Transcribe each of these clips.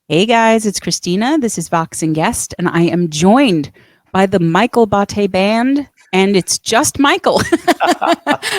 Hey guys, it's Christina. This is Vox and Guest, and I am joined by the Michael Botte band, and it's just Michael.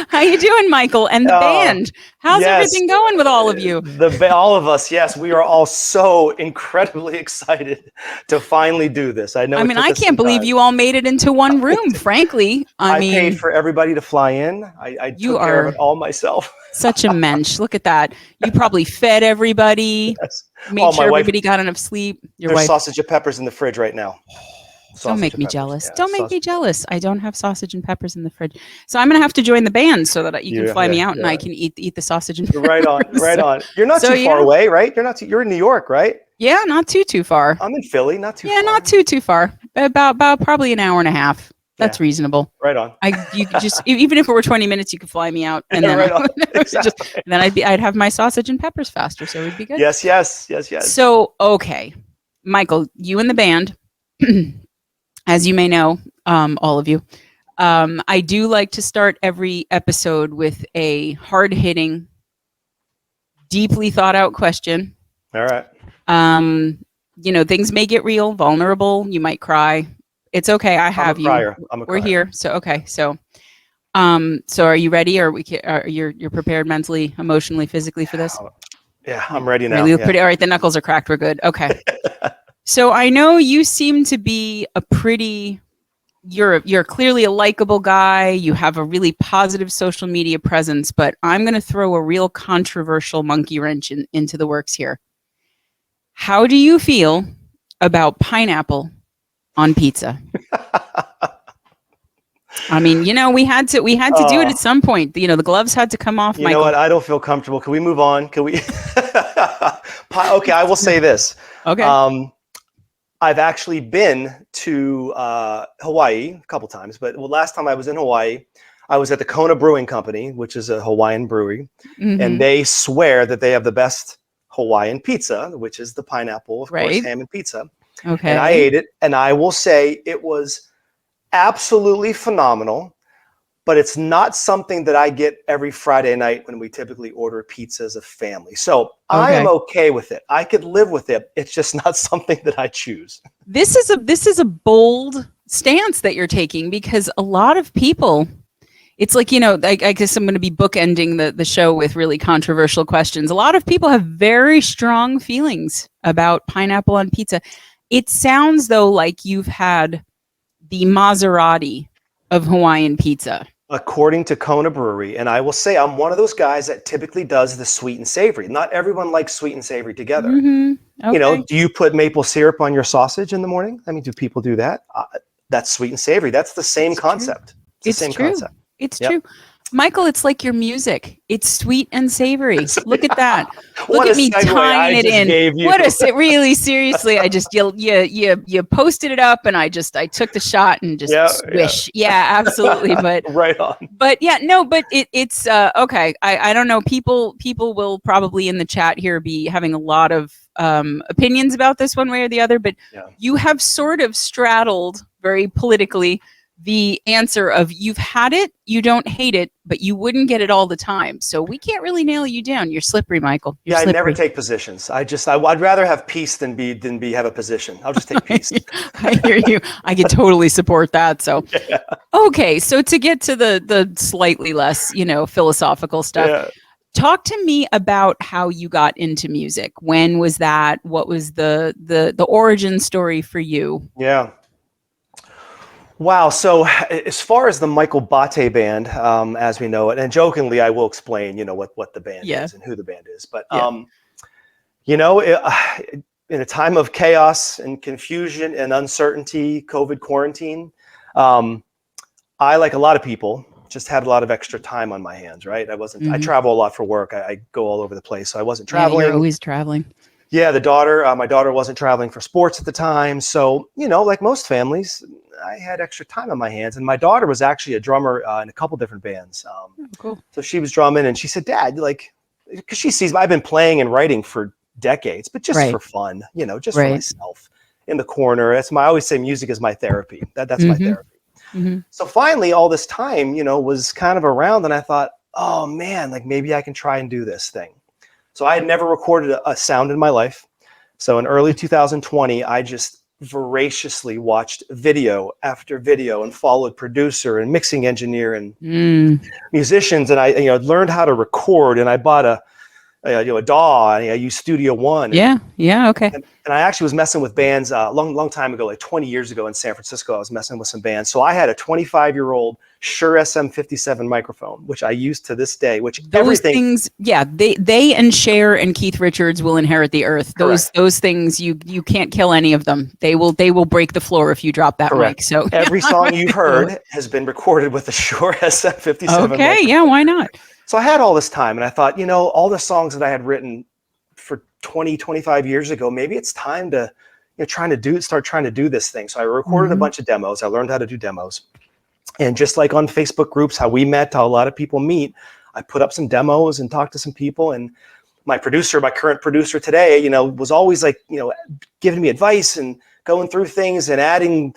How you doing, Michael? And the Oh, band. How's yes, everything going with all of you? all of us. Yes, we are all so incredibly excited to finally do this. I know I it mean, took I us can't some believe time. you all made it into one room, frankly. I I paid mean, for everybody to fly in. I you took care of are it all myself. such a mensch. Look at that. You probably fed everybody, Yes. Oh, made my sure wife. everybody got enough sleep. Your There's wife. sausage and peppers in the fridge right now. Don't Sausage make and me peppers. jealous. Yeah, Don't make me sausage and peppers. jealous. I don't have sausage and peppers in the fridge. So I'm going to have to join the band so that you can Yeah, fly me yeah, out and I yeah. can eat the sausage and Right on, peppers. right on. You're not So too far yeah. away, right? You're in New York, right? Yeah, not too far. I'm in Philly, not too Yeah, far. not too far. About probably an hour and a half. Yeah, That's reasonable. right on. You could just even if it were 20 minutes, you could fly me out, and Yeah, then right on. I would just Exactly. then I'd have my sausage and peppers faster, so it'd be good. Yes, yes, yes, yes. So okay, Michael, you and the band, as you may know, all of you, I do like to start every episode with a hard hitting, deeply thought out question. All right. Um, things may get real, vulnerable. You might cry. It's okay. I I'm a have you. crier. I'm a We're crier. here. So okay. So are you ready? Or you're prepared mentally, emotionally, physically for this? Yeah, I'm ready now. Really Yeah. pretty. All right. The knuckles are cracked. We're good. Okay. So I know you seem to be a pretty. You're clearly a likable guy. You have a really positive social media presence, but I'm going to throw a real controversial monkey wrench into the works here. How do you feel about pineapple on pizza? I mean, we had to do it Oh, at some point. The gloves had to come off, you know what? Michael. I don't feel comfortable. Can we move on? Can we? Okay, I will say this. Okay. Um, I've actually been to Hawaii a couple times, but last time I was in Hawaii, I was at the Kona Brewing Company, which is a Hawaiian brewery, and Mm-hmm. they swear that they have the best Hawaiian pizza, which is the pineapple, of course, Right. ham and pizza. And I Okay. ate it, and I will say it was absolutely phenomenal. But it's not something that I get every Friday night when we typically order pizza as a family. So I am Okay. okay with it. I could live with it. It's just not something that I choose. This is a bold stance that you're taking because a lot of people. It's like, I guess I'm going to be bookending the show with really controversial questions. A lot of people have very strong feelings about pineapple on pizza. It sounds, though, like you've had the Maserati of Hawaiian pizza. According to Kona Brewery, and I will say I'm one of those guys that typically does the sweet and savory. Not everyone likes sweet and savory together. Mm-hmm. Okay. Do you put maple syrup on your sausage in the morning? I mean, do people do that? That's sweet and savory. That's the same It's true. concept. It's the It's same true. concept. It's Yep. true. Michael, it's like your music. It's sweet and savory. Look at that. Look What at a me segue tying I it just in. gave you. Really seriously. I just you posted it up and I took the shot and just Yeah, swish. Yeah, absolutely. right on. But yeah, no, but it's okay. I don't know. People will probably in the chat here be having a lot of opinions about this one way or the other, but Yeah. you have sort of straddled very politically the answer of you've had it, you don't hate it, but you wouldn't get it all the time. So we can't really nail you down. You're slippery, Michael. You're Yeah, I never slippery. take positions. I'd rather have peace than have a position. I'll just take peace. I hear you. I can totally support that. So Yeah. okay, so to get to the slightly less, philosophical stuff. Yeah. Talk to me about how you got into music. When was that? What was the origin story for you? Yeah. Wow. So as far as the Michael Botte band, as we know it, and jokingly, I will explain, what the band Yeah. is and who the band is. But, Yeah. in a time of chaos and confusion and uncertainty, COVID quarantine, I, like a lot of people, just had a lot of extra time on my hands, right? I Mhm. travel a lot for work. I go all over the place. So I wasn't Yeah, you're traveling. always traveling. Yeah, my daughter wasn't traveling for sports at the time. So, like most families, I had extra time on my hands. And my daughter was actually a drummer in a couple different bands. Oh, cool. So she was drumming and she said, Dad, because she sees I've been playing and writing for decades, but just Right. for fun, just for Right. myself in the corner. I always say music is my therapy. That's my Mhm. therapy. Mhm. So finally, all this time, was kind of around and I thought, oh man, maybe I can try and do this thing. So I had never recorded a sound in my life. So in early 2020, I just voraciously watched video after video and followed producer and mixing engineer and musicians. And I, learned how to record, and I bought a DAW, and I used Studio One. Okay. And I actually was messing with bands a long time ago, like 20 years ago in San Francisco. I was messing with some bands. So I had a 25-year-old Shure SM57 microphone, which I use to this day, which those things, they and Cher and Keith Richards will inherit the earth. Those things, you can't kill any of them. They will break the floor if you drop that mic. So every song you've heard has been recorded with a Shure SM57 Okay, microphone. yeah, why not? So I had all this time, and I thought, all the songs that I had written for 20, 25 years ago, maybe it's time to start trying to do this thing. So I recorded a bunch of demos. I learned how to do demos. And just like on Facebook groups, how we met, how a lot of people meet, I put up some demos and talked to some people. And my current producer today, was always like, giving me advice and going through things and adding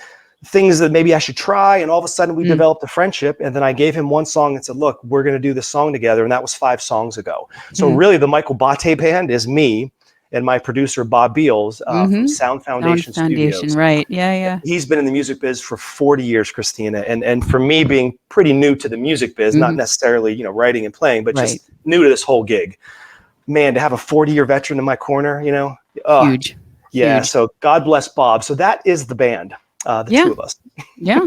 things that maybe I should try. And all of a sudden we developed a friendship. And then I gave him one song and said, look, we're going to do this song together. And that was 5 songs ago. So really the Michael Botte Band is me and my producer, Bob Beals, from Sound Foundation Studios. Right. Yeah. He's been in the music biz for 40 years, Christina. And for me, being pretty new to the music biz, not necessarily, writing and playing, but just new to this whole gig, man, to have a 40-year veteran in my corner, Huge. Yeah. Huge. So God bless Bob. So that is the band, the two of us. Yeah.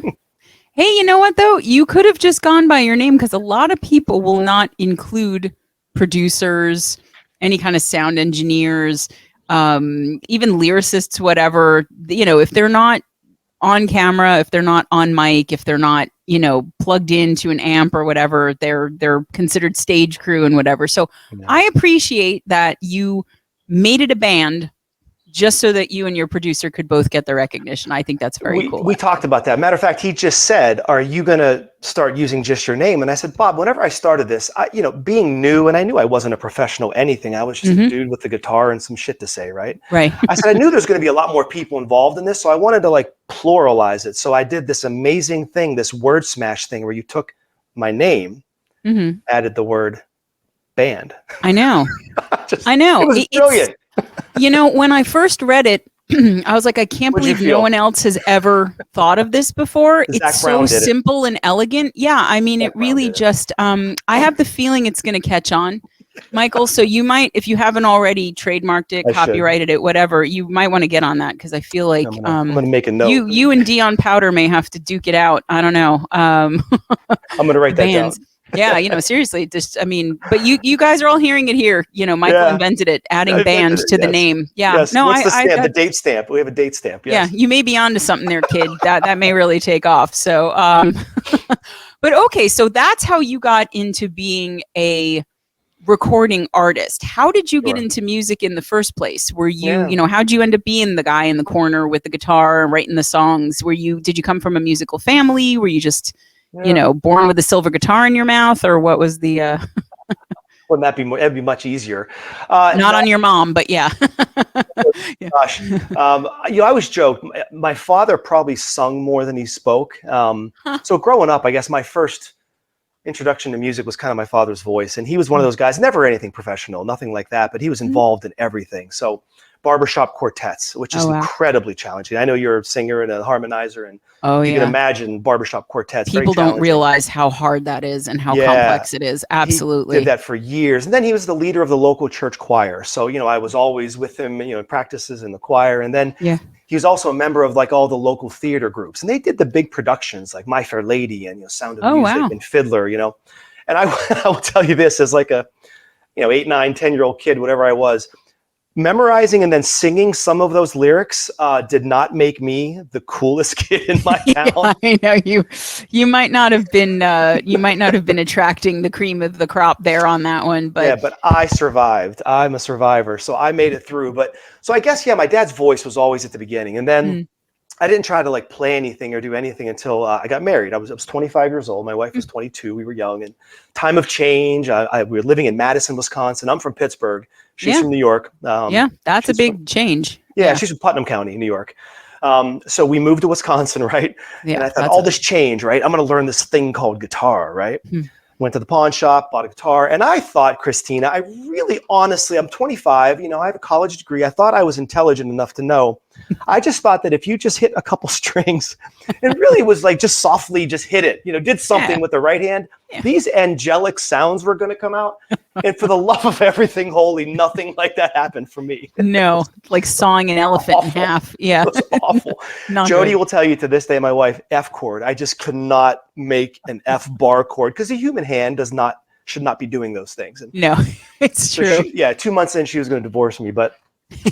Hey, you know what, though? You could have just gone by your name, because a lot of people will not include producers, any kind of sound engineers, even lyricists, whatever, if they're not on camera, if they're not on mic, if they're not, plugged into an amp or whatever, they're considered stage crew and whatever. So I appreciate that you made it a band just so that you and your producer could both get the recognition. I think that's very cool. We talked about that. Matter of fact, he just said, are you going to start using just your name? And I said, Bob, whenever I started this, being new, and I knew I wasn't a professional anything. I was just a dude with a guitar and some shit to say, right? Right. I said, I knew there's going to be a lot more people involved in this. So I wanted to pluralize it. So I did this amazing thing, this word smash thing, where you took my name, added the word band. I know. I know. It was brilliant. When I first read it, I was like, I can't believe no one else has ever thought of this before. It's so simple and elegant. Yeah, I mean, it really just, I have the feeling it's going to catch on, Michael. So you might, if you haven't already trademarked it, copyrighted it, whatever, you might want to get on that, because I feel like I'm going to make a note. You and Dion Powder may have to duke it out. I don't know. I'm going to write that down. Yeah, seriously, just, but you guys are all hearing it here. Michael invented it, adding band to the name. Yeah. Yes. No, what's the stamp? The date stamp. We have a date stamp. Yes. Yeah, you may be onto something there, kid. that may really take off. So, but okay, so that's how you got into being a recording artist. How did you get into music in the first place? Were you, how'd you end up being the guy in the corner with the guitar and writing the songs? Did you come from a musical family? Were you just born with a silver guitar in your mouth, or what was the wouldn't that be more? That'd be much easier. Not on your mom, but yeah. Gosh, I always joke. My father probably sung more than he spoke. So growing up, I guess my first introduction to music was kind of my father's voice, and he was one of those guys. Never anything professional, nothing like that, but he was involved in everything. So barbershop quartets, which is incredibly challenging. I know you're a singer and a harmonizer, and you can imagine barbershop quartets. People don't realize how hard that is and how complex it is. Absolutely. He did that for years. And then he was the leader of the local church choir. So, I was always with him, in practices in the choir. And then he was also a member of all the local theater groups. And they did the big productions like My Fair Lady and Sound of Music and Fiddler, And I will tell you this, as like a 8, 9, 10-year-old kid, whatever I was, memorizing and then singing some of those lyrics did not make me the coolest kid in my town. I know you might not have been attracting the cream of the crop there on that one, but but I survived. I'm a survivor, so I made it through. But so I guess my dad's voice was always at the beginning, and then I didn't try to play anything or do anything until I got married. I was 25 years old. My wife was 22. We were young, and time of change. We were living in Madison, Wisconsin. I'm from Pittsburgh. She's from New York. That's a big change. She's from Putnam County, New York. So we moved to Wisconsin, right? Yeah, and I thought, all this change, right? I'm going to learn this thing called guitar, right? Went to the pawn shop, bought a guitar, and I thought, Christina, I really honestly, I'm 25, you know, I have a college degree. I thought I was intelligent enough to know. I just thought that if you just hit a couple strings and really was like just softly just hit it, you know, did something with the right hand, these angelic sounds were going to come out. And for the love of everything holy, nothing like that happened for me. No, like sawing an elephant in half. Yeah. It was awful. Jody will tell you to this day, my wife, F chord. I just could not make an F bar chord because the human hand should not be doing those things. And no, it's so true. 2 months in, she was going to divorce me, but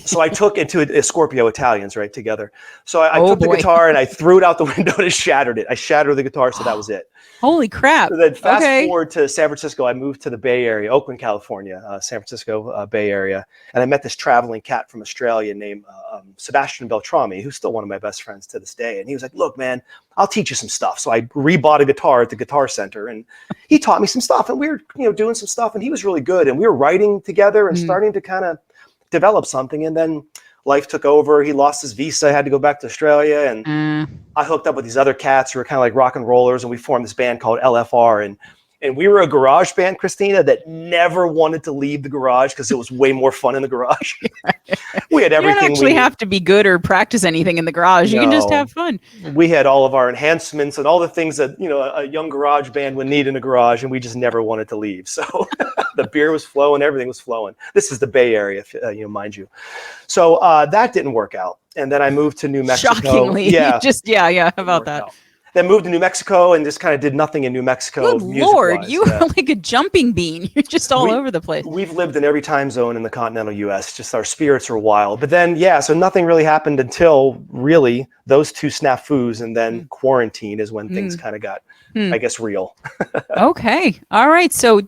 so I took it to a Scorpio Italians, right, together. So I took the guitar and I threw it out the window and shattered it. I shattered the guitar, so that was it. Holy crap. So then fast forward to San Francisco, I moved to the Bay Area, Oakland, California, San Francisco Bay Area. And I met this traveling cat from Australia named Sebastian Beltrami, who's still one of my best friends to this day. And he was like, look, man, I'll teach you some stuff. So I rebought a guitar at the Guitar Center and he taught me some stuff and we were, you know, doing some stuff and he was really good. And we were writing together and starting to kind of develop something. And then life took over. He lost his visa, had to go back to Australia. And I hooked up with these other cats who were kind of like rock and rollers. And we formed this band called LFR. And we were a garage band, Christina, that never wanted to leave the garage because it was way more fun in the garage. We had everything. You don't actually have to be good or practice anything in the garage. You can just have fun. We had all of our enhancements and all the things that, you know, a young garage band would need in a garage, and we just never wanted to leave. So the beer was flowing, everything was flowing. This is the Bay Area, you know, mind you. So that didn't work out. And then I moved to New Mexico. Shockingly. Yeah. How about that? Then moved to New Mexico and just kind of did nothing in New Mexico. Good Lord, you are like a jumping bean. You're just all over the place. We've lived in every time zone in the continental U.S. Just our spirits are wild. But then, so nothing really happened until really those two snafus, and then quarantine is when things kind of got, I guess, real. Okay, all right. So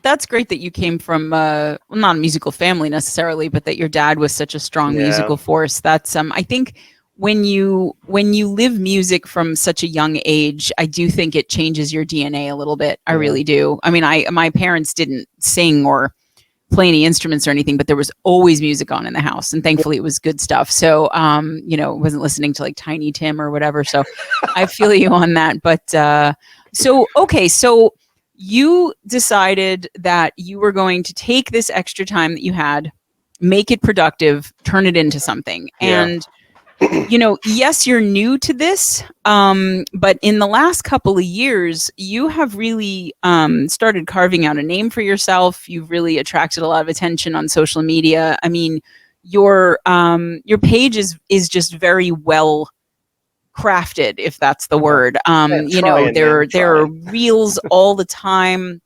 that's great that you came from well, not a musical family necessarily, but that your dad was such a strong musical force. That's I think. When you live music from such a young age, I do think it changes your DNA a little bit. I really do. I mean, my parents didn't sing or play any instruments or anything, but there was always music on in the house, and thankfully it was good stuff. So, you know, wasn't listening to like Tiny Tim or whatever. So, I feel you on that. But so you decided that you were going to take this extra time that you had, make it productive, turn it into something, and you know, yes, you're new to this, but in the last couple of years, you have really started carving out a name for yourself. You've really attracted a lot of attention on social media. I mean, your page is just very well crafted, if that's the word. You know, there are reels all the time,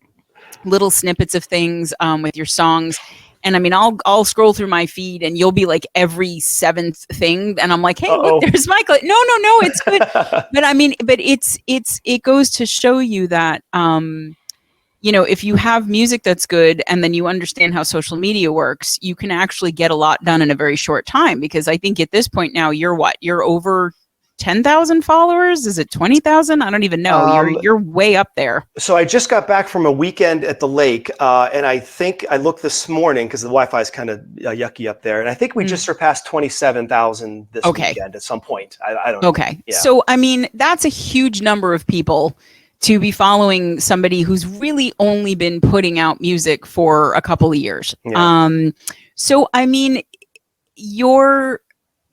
little snippets of things with your songs. And I mean, I'll scroll through my feed and you'll be like every seventh thing. And I'm like, hey, look, there's Michael. No, it's good. But I mean, but it goes to show you that, you know, if you have music that's good and then you understand how social media works, you can actually get a lot done in a very short time. Because I think at this point now, you're over 10,000 followers? Is it 20,000? I don't even know. You're way up there. So I just got back from a weekend at the lake, and I think I looked this morning because the Wi-Fi is kind of yucky up there, and I think we just surpassed 27,000 this weekend at some point. I don't know. Okay. Yeah. So I mean, that's a huge number of people to be following somebody who's really only been putting out music for a couple of years. Yeah. So I mean,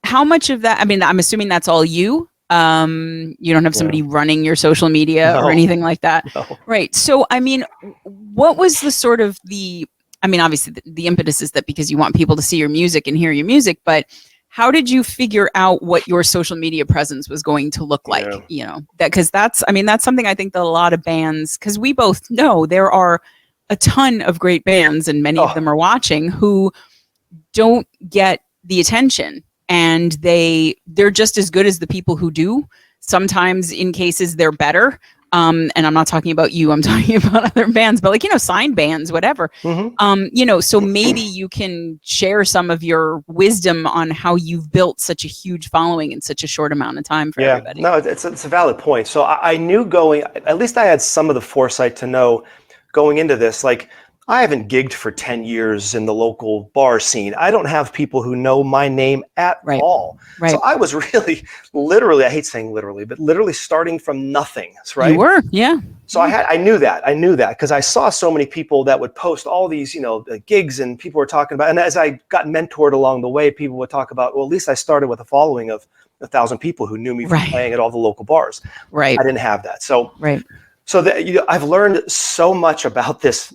how much of that, I mean, I'm assuming that's all you. You don't have somebody running your social media or anything like that. No. Right. So, I mean, what was the sort of I mean, obviously the impetus is that because you want people to see your music and hear your music, but how did you figure out what your social media presence was going to look like? Yeah. You know, because that's something I think that a lot of bands, because we both know there are a ton of great bands and many of them are watching who don't get the attention. And they're just as good as the people who do. Sometimes in cases they're better. And I'm not talking about you, I'm talking about other bands, but like, you know, signed bands, whatever. You know, so maybe you can share some of your wisdom on how you've built such a huge following in such a short amount of time for everybody. No, it's a valid point. So I knew at least I had some of the foresight to know going into this, like, I haven't gigged for 10 years in the local bar scene. I don't have people who know my name at Right. all. Right. So I was really, literally, I hate saying literally, but literally starting from nothing, right? You were, yeah. So I knew that because I saw so many people that would post all these, gigs, and people were talking about, and as I got mentored along the way, people would talk about, well, at least I started with a following of 1,000 people who knew me from playing at all the local bars. Right. I didn't have that. So, right. So I've learned so much about this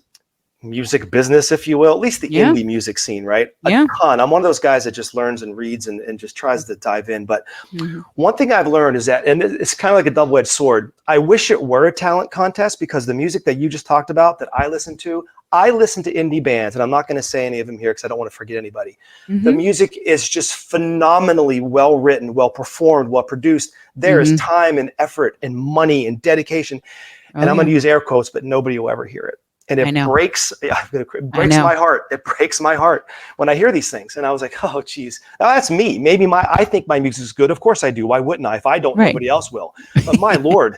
music business, if you will, at least the indie music scene, right? A ton. I'm one of those guys that just learns and reads and just tries to dive in. But one thing I've learned is that, and it's kind of like a double-edged sword, I wish it were a talent contest, because the music that you just talked about that I listen to indie bands, and I'm not going to say any of them here because I don't want to forget anybody. The music is just phenomenally well written, well performed, well produced. There is time and effort and money and dedication. And I'm going to use air quotes, but nobody will ever hear it. And it breaks my heart. It breaks my heart when I hear these things. And I was like, oh, geez, that's me. Maybe I think my music is good. Of course I do. Why wouldn't I? If I don't, nobody else will. But my Lord,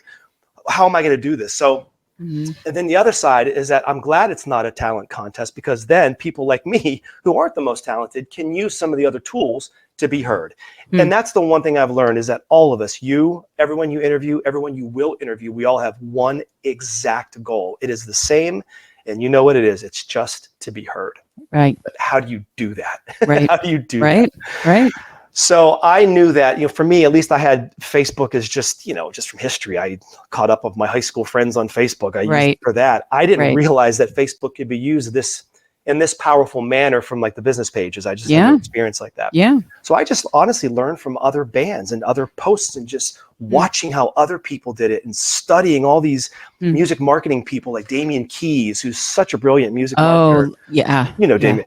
how am I going to do this? So, and then the other side is that I'm glad it's not a talent contest, because then people like me who aren't the most talented can use some of the other tools to be heard. And that's the one thing I've learned, is that all of us, everyone you interview, everyone you will interview, we all have one exact goal. It is the same, and you know what it is. It's just to be heard. Right. But how do you do that? Right. How do you do that? Right. So I knew that, for me, at least I had Facebook as just from history. I caught up with my high school friends on Facebook. I used it for that. I didn't realize that Facebook could be used in this powerful manner from like the business pages. I just had no experience like that. Yeah. So I just honestly learned from other bands and other posts, and just watching how other people did it, and studying all these music marketing people like Damian Keyes, who's such a brilliant music marketer. Yeah. Damian.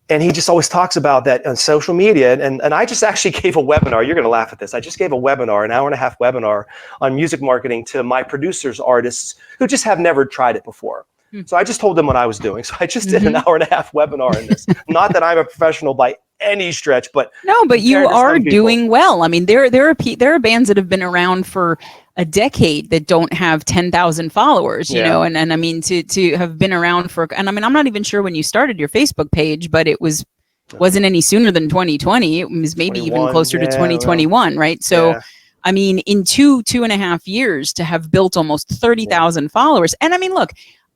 And he just always talks about that on social media. And I just actually gave a webinar. You're going to laugh at this. I just gave a webinar, an hour and a half webinar on music marketing to my producers, artists who just have never tried it before. So I just told them what I was doing. So I just did an hour and a half webinar in this. Not that I'm a professional by any stretch, but no, but you are doing well. I mean, there are bands that have been around for a decade that don't have 10,000 followers, you know, and I mean, to have been around for, and I mean, I'm not even sure when you started your Facebook page, but it wasn't any sooner than 2020. It was maybe even closer to 2021, right? So, I mean, in 2.5 years to have built almost 30,000 followers. And I mean, look,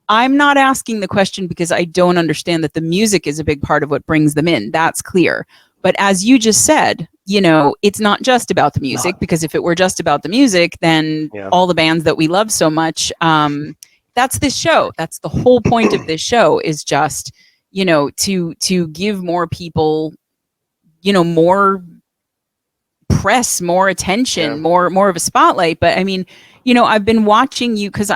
I'm not asking the question because I don't understand that the music is a big part of what brings them in. That's clear. But as you just said, it's not just about the music, because if it were just about the music, then all the bands that we love so much, that's this show. That's the whole point of this show, is just, to give more people, more press, more attention, more of a spotlight. But I mean, I've been watching you, because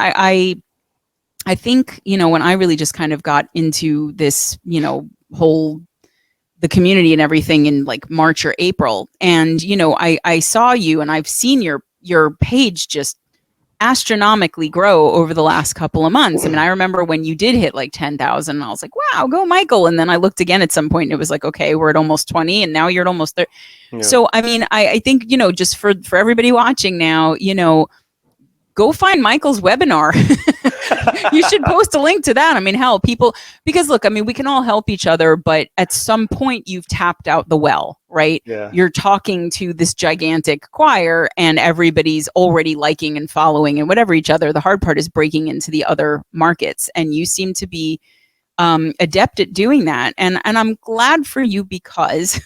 I think, when I really just kind of got into this, the community and everything in like March or April. And, I saw you, and I've seen your page just astronomically grow over the last couple of months. I mean, I remember when you did hit like 10,000, and I was like, wow, go Michael. And then I looked again at some point, and it was like, okay, we're at almost 20, and now you're at almost 30. Yeah. So, I mean, I think, just for everybody watching now, go find Michael's webinar. You should post a link to that. I mean, hell, because look, I mean, we can all help each other, but at some point you've tapped out the well, right? Yeah. You're talking to this gigantic choir, and everybody's already liking and following and whatever each other. The hard part is breaking into the other markets. And you seem to be adept at doing that. And I'm glad for you, because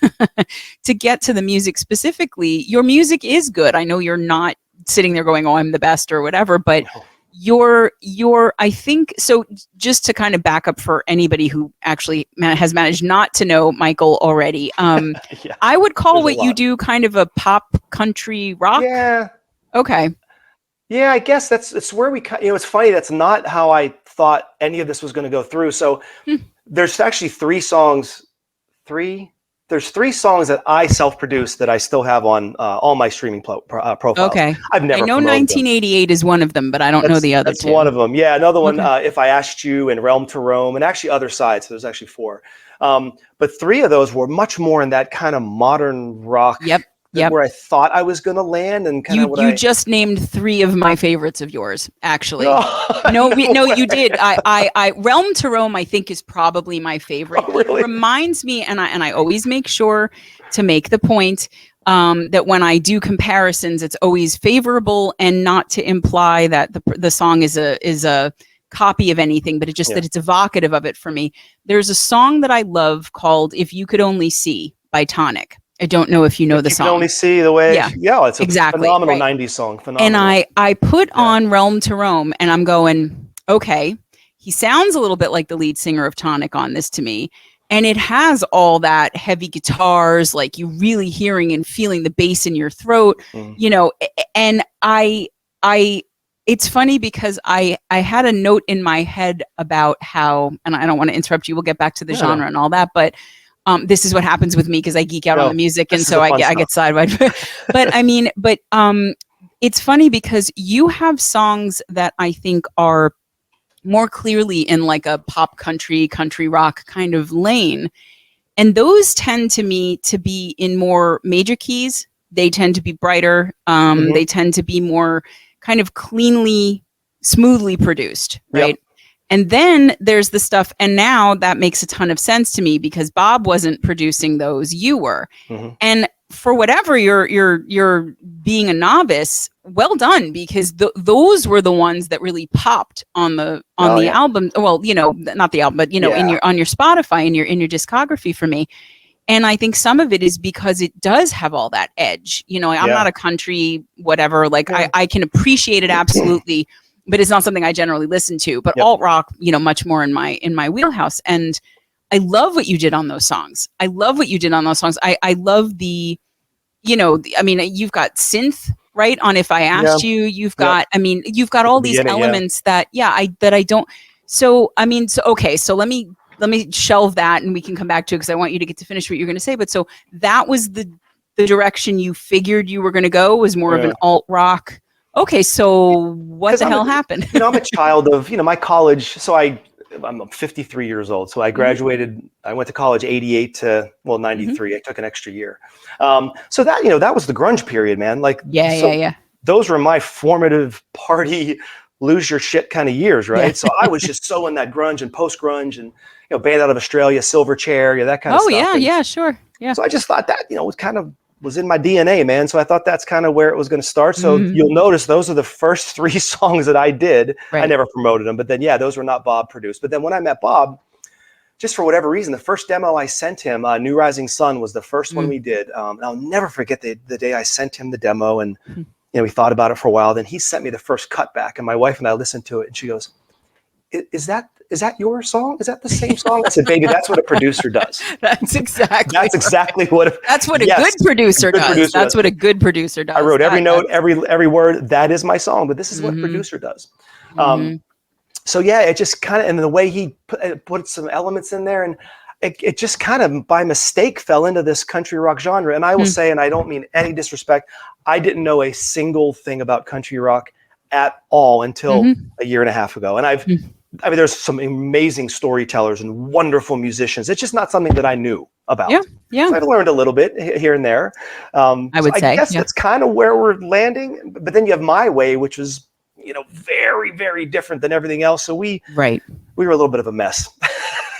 to get to the music specifically, your music is good. I know you're not sitting there going, oh, I'm the best or whatever, but you're I think so. Just to kind of back up for anybody who actually has managed not to know Michael already, I would call what you do kind of a pop country rock. Yeah. Okay. Yeah, I guess it's where we, it's funny. That's not how I thought any of this was going to go through. So there's actually three songs that I self-produced that I still have on all my streaming profiles. Okay. I've never. I know 1988 is one of them, but I don't know the other two. That's one of them. Yeah, another one. If I Asked You, and Realm to Roam, and actually other sides. So there's actually 4. But 3 of those were much more in that kind of modern rock Yep. where I thought I was going to land, and kind of what you just named 3 of my favorites of yours, actually. No, you did. I Realm to Roam, I think, is probably my favorite. Oh, really? It reminds me, and I always make sure to make the point that when I do comparisons, it's always favorable and not to imply that the song is a copy of anything, but that it's evocative of it for me. There's a song that I love called "If You Could Only See" by Tonic. I don't know if you know the song. You can only see the way. Yeah, it's a phenomenal right. 90s song. Phenomenal. And I put on Realm to Roam, and I'm going, okay, he sounds a little bit like the lead singer of Tonic on this to me. And it has all that heavy guitars, like you really hearing and feeling the bass in your throat, you know. And it's funny because I had a note in my head about how, and I don't want to interrupt you, we'll get back to the genre and all that, but this is what happens with me because I geek out on the music, and so I get sideways. But I mean, it's funny because you have songs that I think are more clearly in like a pop country rock kind of lane, and those tend to me to be in more major keys. They tend to be brighter. They tend to be more kind of cleanly, smoothly produced, right? Yep. And then there's the stuff, and now that makes a ton of sense to me because Bob wasn't producing those, you were. And for whatever you're being a novice, well done, because those were the ones that really popped on the album. Well, you know, not the album, but you know, on your Spotify, in your discography for me. And I think some of it is because it does have all that edge. You know, I'm not a country whatever. Like I can appreciate it absolutely. But it's not something I generally listen to. But alt rock, you know, much more in my wheelhouse. And I love what you did on those songs. I love the, you know, I mean, you've got synth, right? On If I Asked You, you've got, I mean, you've got all these elements that I don't. So, I mean, okay. So let me shelve that and we can come back to it because I want you to get to finish what you're going to say. But so that was the direction you figured you were going to go, was more of an alt rock. Okay, so what the hell happened? You know, I'm a child of, you know, my college. So I'm 53 years old. So I graduated, I went to college 88 to, 93. I took an extra year. So that, you know, that was the grunge period, man. Like, those were my formative party, lose your shit kind of years, right? So I was just so in that grunge and post-grunge and, you know, band out of Australia, Silverchair, that kind of stuff. Oh, sure. Yeah. So I just thought that, you know, was in my DNA, man. So I thought that's kind of where it was going to start. So you'll notice those are the first 3 songs that I did. Right. I never promoted them, but then, those were not Bob produced. But then when I met Bob, just for whatever reason, the first demo I sent him, New Rising Sun, was the first one we did. And I'll never forget the day I sent him the demo, and, you know, we thought about it for a while. Then he sent me the first cut back, and my wife and I listened to it, and she goes, is that your song? Is that the same song? I said, baby, that's what a producer does. That's exactly what a good producer does. That's what a good producer does. I wrote every note, every word. That is my song, but this is what a producer does. So it just kind of, and the way he put some elements in there, and it just kind of by mistake fell into this country rock genre. And I will say, and I don't mean any disrespect, I didn't know a single thing about country rock at all until a year and a half ago. And I mean, there's some amazing storytellers and wonderful musicians. It's just not something that I knew about. So I've learned a little bit here and there. I guess that's kind of where we're landing. But then you have My Way, which was, you know, very, very different than everything else. So we were a little bit of a mess.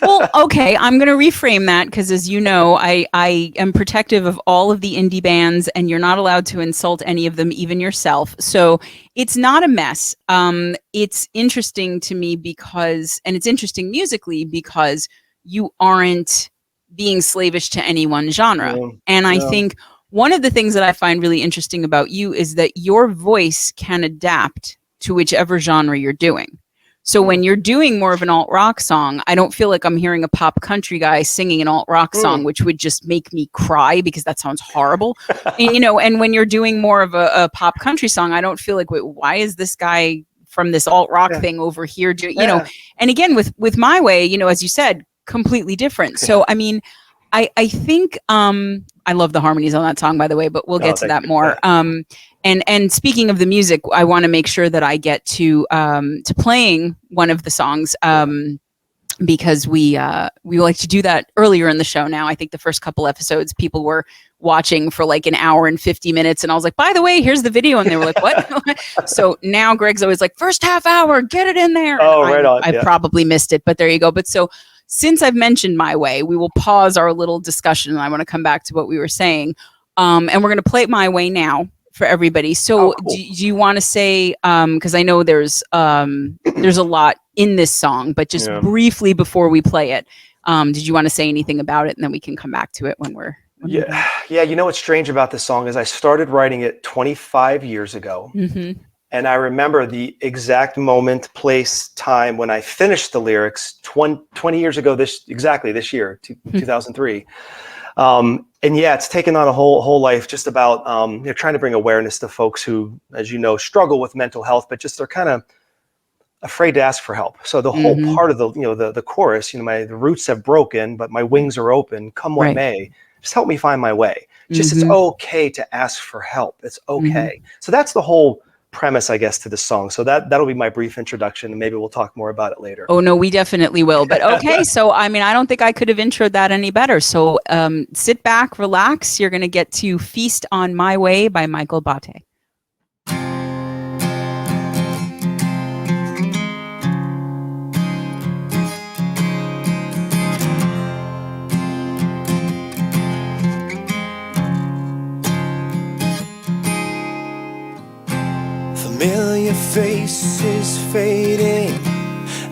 Well, okay, I'm going to reframe that because, as you know, I am protective of all of the indie bands, and you're not allowed to insult any of them, even yourself. So it's not a mess. It's interesting to me because, and it's interesting musically because you aren't being slavish to any one genre. And I think one of the things that I find really interesting about you is that your voice can adapt to whichever genre you're doing. So when you're doing more of an alt rock song, I don't feel like I'm hearing a pop country guy singing an alt rock song, which would just make me cry because that sounds horrible. And, you know, and when you're doing more of a pop country song, I don't feel like, wait, why is this guy from this alt rock thing over here doing, you know? And again, with My Way, you know, as you said, completely different. So, I mean, I think I love the harmonies on that song, by the way, but we'll get to that more. And speaking of the music, I want to make sure that I get to playing one of the songs. because we like to do that earlier in the show now. I think the first couple episodes, people were watching for like an hour and 50 minutes. And I was like, by the way, here's the video. And they were like, what? So now Greg's always like, first half hour, get it in there. Oh, right on. I probably missed it, but there you go. But so since I've mentioned My Way, we will pause our little discussion. And I want to come back to what we were saying. And we're going to play My Way now for everybody. So cool. do you want to say, because I know there's a lot in this song, but just briefly before we play it, did you want to say anything about it? And then we can come back to it when we're Yeah. You know what's strange about this song is I started writing it 25 years ago. Mm-hmm. And I remember the exact moment, place, time when I finished the lyrics 20 years ago, this year, 2003. And yeah, it's taken on a whole life just about trying to bring awareness to folks who, as you know, struggle with mental health, but just they're kind of afraid to ask for help. So the whole part of the chorus, the roots have broken, but my wings are open. Come what may, just help me find my way. Just it's okay to ask for help. It's okay. So that's the whole premise, I guess, to the song. So that'll be my brief introduction, and maybe we'll talk more about it later. Oh no, we definitely will. But okay, so I mean, I don't think I could have introed that any better. So sit back, relax. You're going to get to Feast on My Way by Michael Botte. Familiar faces fading,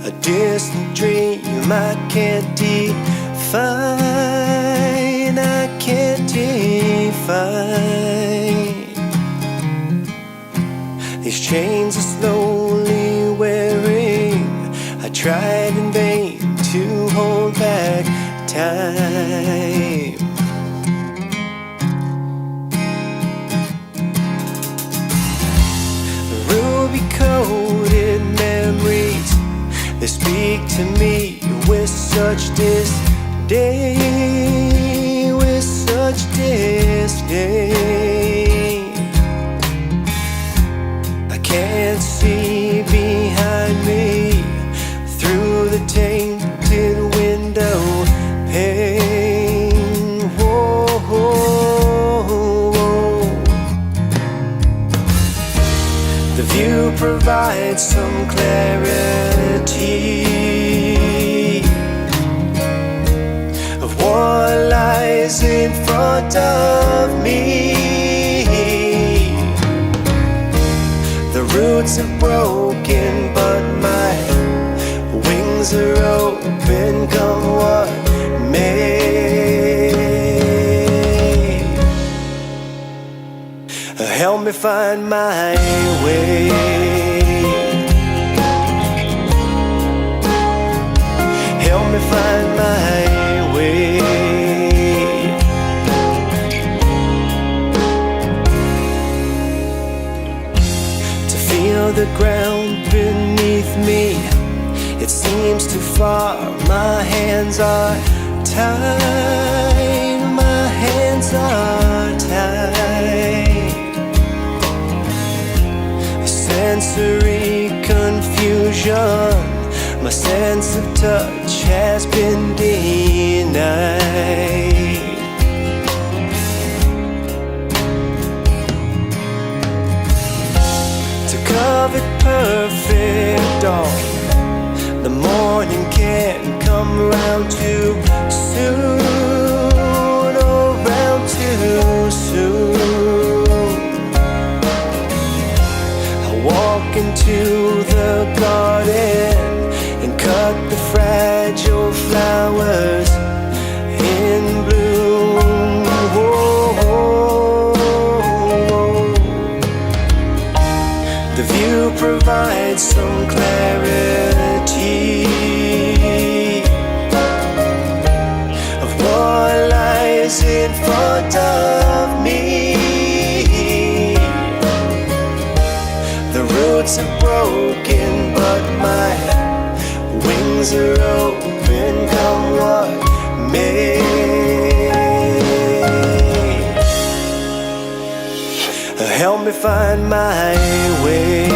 a distant dream I can't define, These chains are slowly wearing, I tried in vain to hold back time. Ruby-coated memories, they speak to me with such disdain, with such disdain. I can't see behind me through the tainted window pane. Whoa, whoa, whoa. The view provides some clarity of what lies in front of me. The roots are broken, but my wings are open, come what may. Help me find my way. Help me find my way. To feel the ground beneath me, it seems too far. My hands are tied. My hands are tied. Sensory confusion, my sense of touch has been denied. To covet perfect dawn, the morning can't come around too soon, around too soon. Walk into the garden and cut the fragile flowers in bloom. Whoa. The view provides some clarity of what lies in front of me. The roots are broken, but my wings are open, come what may. Help me find my way.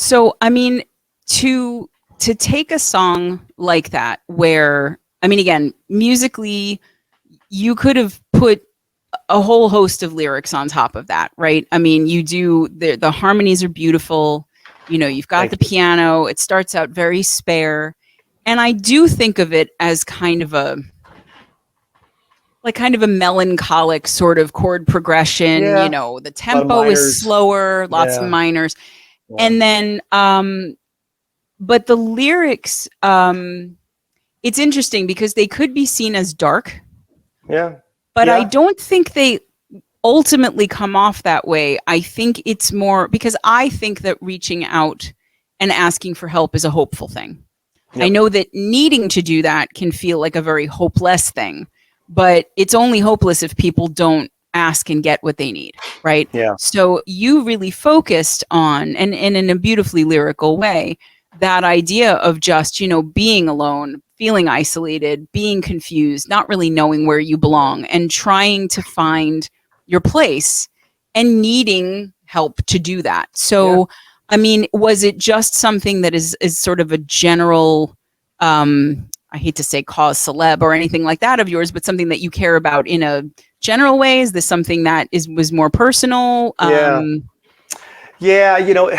So, I mean, to take a song like that, where, I mean, again, musically, you could have put a whole host of lyrics on top of that, right? I mean, you do, the harmonies are beautiful. You know, you've got Thank the you. piano. It starts out very spare, and I do think of it as kind of a melancholic sort of chord progression. Yeah, You know, the a lot of tempo is minors. slower, lots of Yeah. minors, Yeah. and then but the lyrics, it's interesting because they could be seen as dark, Yeah. but I Yeah. don't think they ultimately come off that way. I think it's more because I think that reaching out and asking for help is a hopeful thing. Yep. I know that needing to do that can feel like a very hopeless thing, but it's only hopeless if people don't ask and get what they need, right? Yeah. So you really focused on, and in a beautifully lyrical way, that idea of just, you know, being alone, feeling isolated, being confused, not really knowing where you belong, and trying to find your place and needing help to do that. So, I mean, was it just something that is sort of a general, I hate to say cause celeb or anything like that of yours, but something that you care about in a general way? Is this something that was more personal? Yeah. Yeah, you know,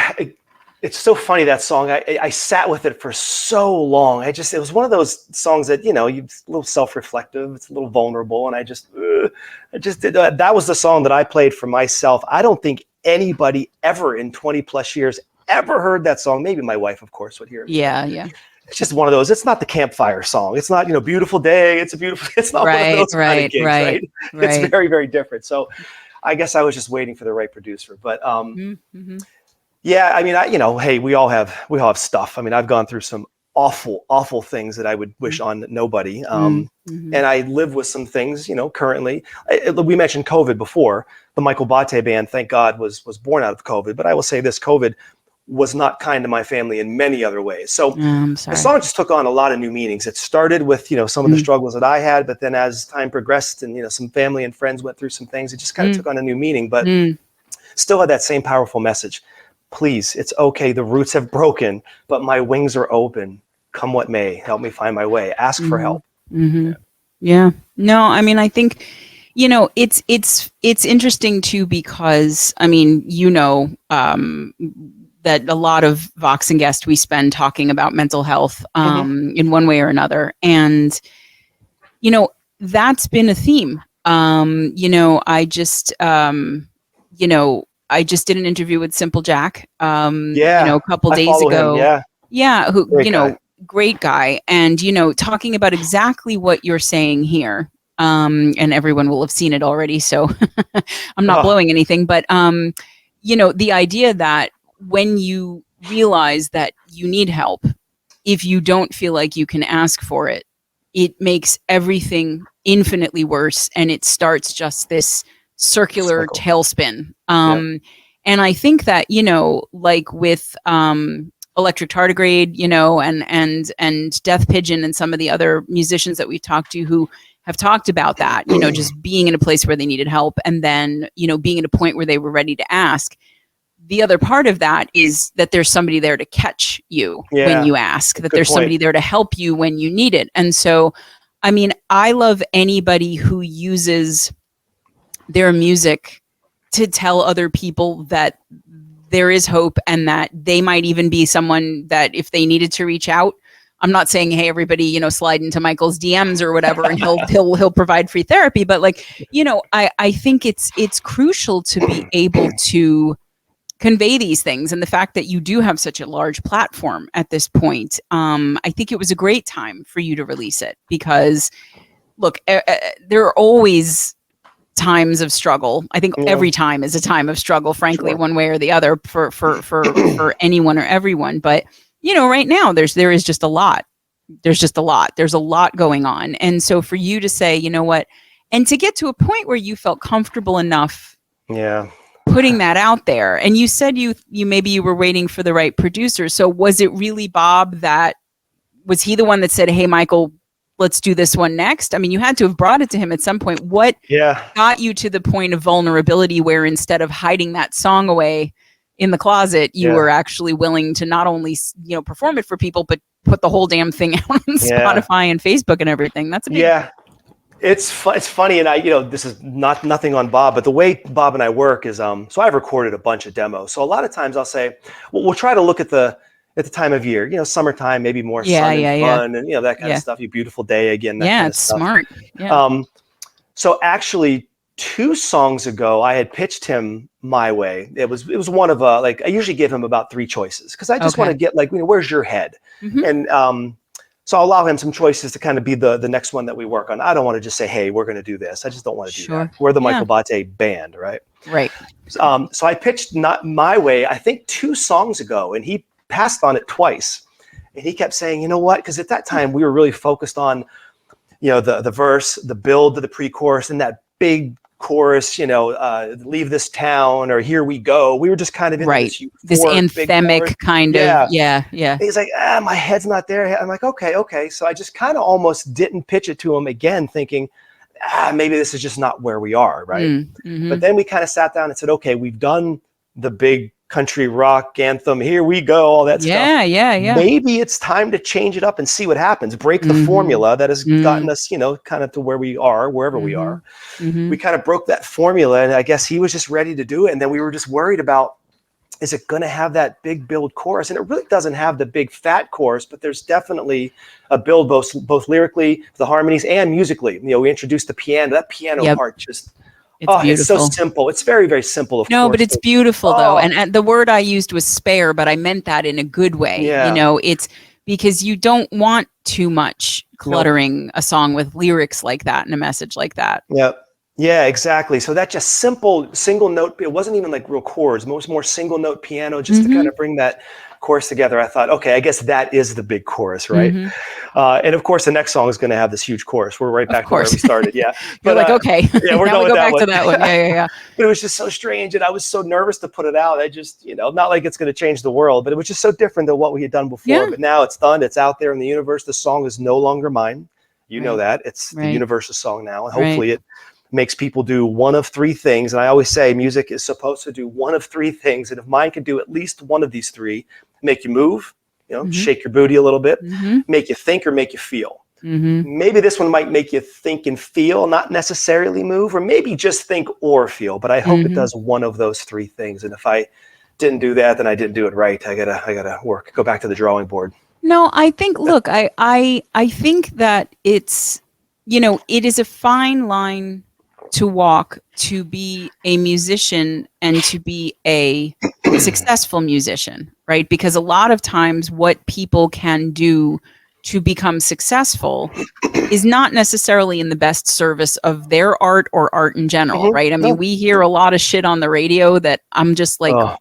it's so funny, that song. I sat with it for so long. It was one of those songs that, you know, a little self-reflective, it's a little vulnerable, and I just did that was the song that I played for myself. I don't think anybody ever in 20 plus years ever heard that song. Maybe my wife, of course, would hear it. Yeah, yeah. It's just one of those. It's not the campfire song. It's not, you know, beautiful day. It's not one of those kind of gigs, right? It's very, very different. So I guess I was just waiting for the right producer. But yeah, I mean, you know, hey, we all have stuff. I mean, I've gone through some awful, awful things that I would wish on nobody. And I live with some things, you know, currently. We mentioned COVID before. The Michael Botte band, thank God, was born out of COVID. But I will say this: COVID was not kind to my family in many other ways. So the song just took on a lot of new meanings. It started with, you know, some of the struggles that I had, but then as time progressed and, you know, some family and friends went through some things, it just kind of took on a new meaning, but still had that same powerful message. Please, it's okay. The roots have broken, but my wings are open. Come what may, help me find my way. Ask for help. Yeah. No, I mean, I think, you know, it's interesting too, because I mean, you know, that a lot of Vox and Guest we spend talking about mental health in one way or another. And, you know, that's been a theme. You know, I just did an interview with Simple Jack, you know, a couple days ago. Him, yeah. Who, great you know, guy. Great guy. And, you know, talking about exactly what you're saying here. And everyone will have seen it already, so I'm not blowing anything, but, you know, the idea that when you realize that you need help, if you don't feel like you can ask for it, it makes everything infinitely worse. And it starts just this circular tailspin. And I think that, you know, like with Electric Tardigrade, you know, and Death Pigeon and some of the other musicians that we've talked to who have talked about that, you know, just being in a place where they needed help and then, you know, being at a point where they were ready to ask. The other part of that is that there's somebody there to catch you when you ask, that there's somebody there to help you when you need it. And so, I mean, I love anybody who uses their music to tell other people that there is hope and that they might even be someone that if they needed to reach out, I'm not saying, hey, everybody, you know, slide into Michael's DMs or whatever, and he'll provide free therapy. But like, you know, I think it's crucial to be able to convey these things. And the fact that you do have such a large platform at this point, I think it was a great time for you to release it because, look, there are always times of struggle. I think every time is a time of struggle, frankly, one way or the other for anyone or everyone. But, you know, right now there is just a lot. There's a lot going on. And so for you to say, you know what, and to get to a point where you felt comfortable enough putting that out there. And you said you maybe you were waiting for the right producer. So was it really Bob was he the one that said, hey, Michael, let's do this one next? I mean, you had to have brought it to him at some point. What got you to the point of vulnerability where instead of hiding that song away in the closet, you were actually willing to not only, perform it for people, but put the whole damn thing out on Spotify and Facebook and everything. That's a big It's funny, and this is nothing on Bob, but the way Bob and I work is, so I've recorded a bunch of demos. So a lot of times I'll say, well, we'll try to look at the time of year, summertime, maybe more sun and fun, and that kind of stuff. You beautiful day again. That kind of it's stuff. smart. Yeah. So actually, 2 songs ago, I had pitched him my way. It was one of I usually give him about 3 choices because I just want to get where's your head, and so I'll allow him some choices to kind of be the next one that we work on. I don't want to just say, hey, we're going to do this. I just don't want to do that. We're the Michael Botte band, right? Right. So I pitched not my way, I think 2 songs ago, and he passed on it twice. And he kept saying, you know what? Because at that time we were really focused on, the verse, the build to the pre-chorus, and that big chorus, leave this town or here we go. We were just kind of in this anthemic kind of. Yeah. He's like, my head's not there. I'm like, okay. So I just kind of almost didn't pitch it to him again, thinking, maybe this is just not where we are, right? But then we kind of sat down and said, okay, we've done the big country rock anthem, here we go, all that stuff. Yeah. Maybe it's time to change it up and see what happens. Break the formula that has gotten us, kind of to where we are, wherever we are. We kind of broke that formula, and I guess he was just ready to do it. And then we were just worried about, is it going to have that big build chorus? And it really doesn't have the big fat chorus, but there's definitely a build both lyrically, the harmonies, and musically. We introduced the piano. That piano part just. It's so simple. It's very, very simple, of course. But it's beautiful, though. And the word I used was spare, but I meant that in a good way. Yeah. It's because you don't want too much cluttering a song with lyrics like that and a message like that. Yep. Yeah, exactly. So that just simple single note, it wasn't even like real chords, more single note piano, just to kind of bring that chorus together. I thought, okay, I guess that is the big chorus, right? And of course, the next song is going to have this huge chorus. We're right back to where we started. Yeah. But okay. Yeah, we're now going we go back to that one. Yeah. But it was just so strange, and I was so nervous to put it out. I just, not like it's going to change the world, but it was just so different than what we had done before. Yeah. But now it's done. It's out there in the universe. The song is no longer mine. You know that. It's the universe's song now, and hopefully it makes people do one of 3 things. And I always say music is supposed to do one of 3 things. And if mine can do at least one of these 3, make you move, shake your booty a little bit, make you think or make you feel. Maybe this one might make you think and feel, not necessarily move, or maybe just think or feel. But I hope it does one of those 3 things. And if I didn't do that, then I didn't do it right. I gotta go back to the drawing board. No, I think, look, I think that it's, it is a fine line to walk to be a musician and to be a successful musician, right? Because a lot of times what people can do to become successful is not necessarily in the best service of their art or art in general, right? I mean, we hear a lot of shit on the radio that I'm just like,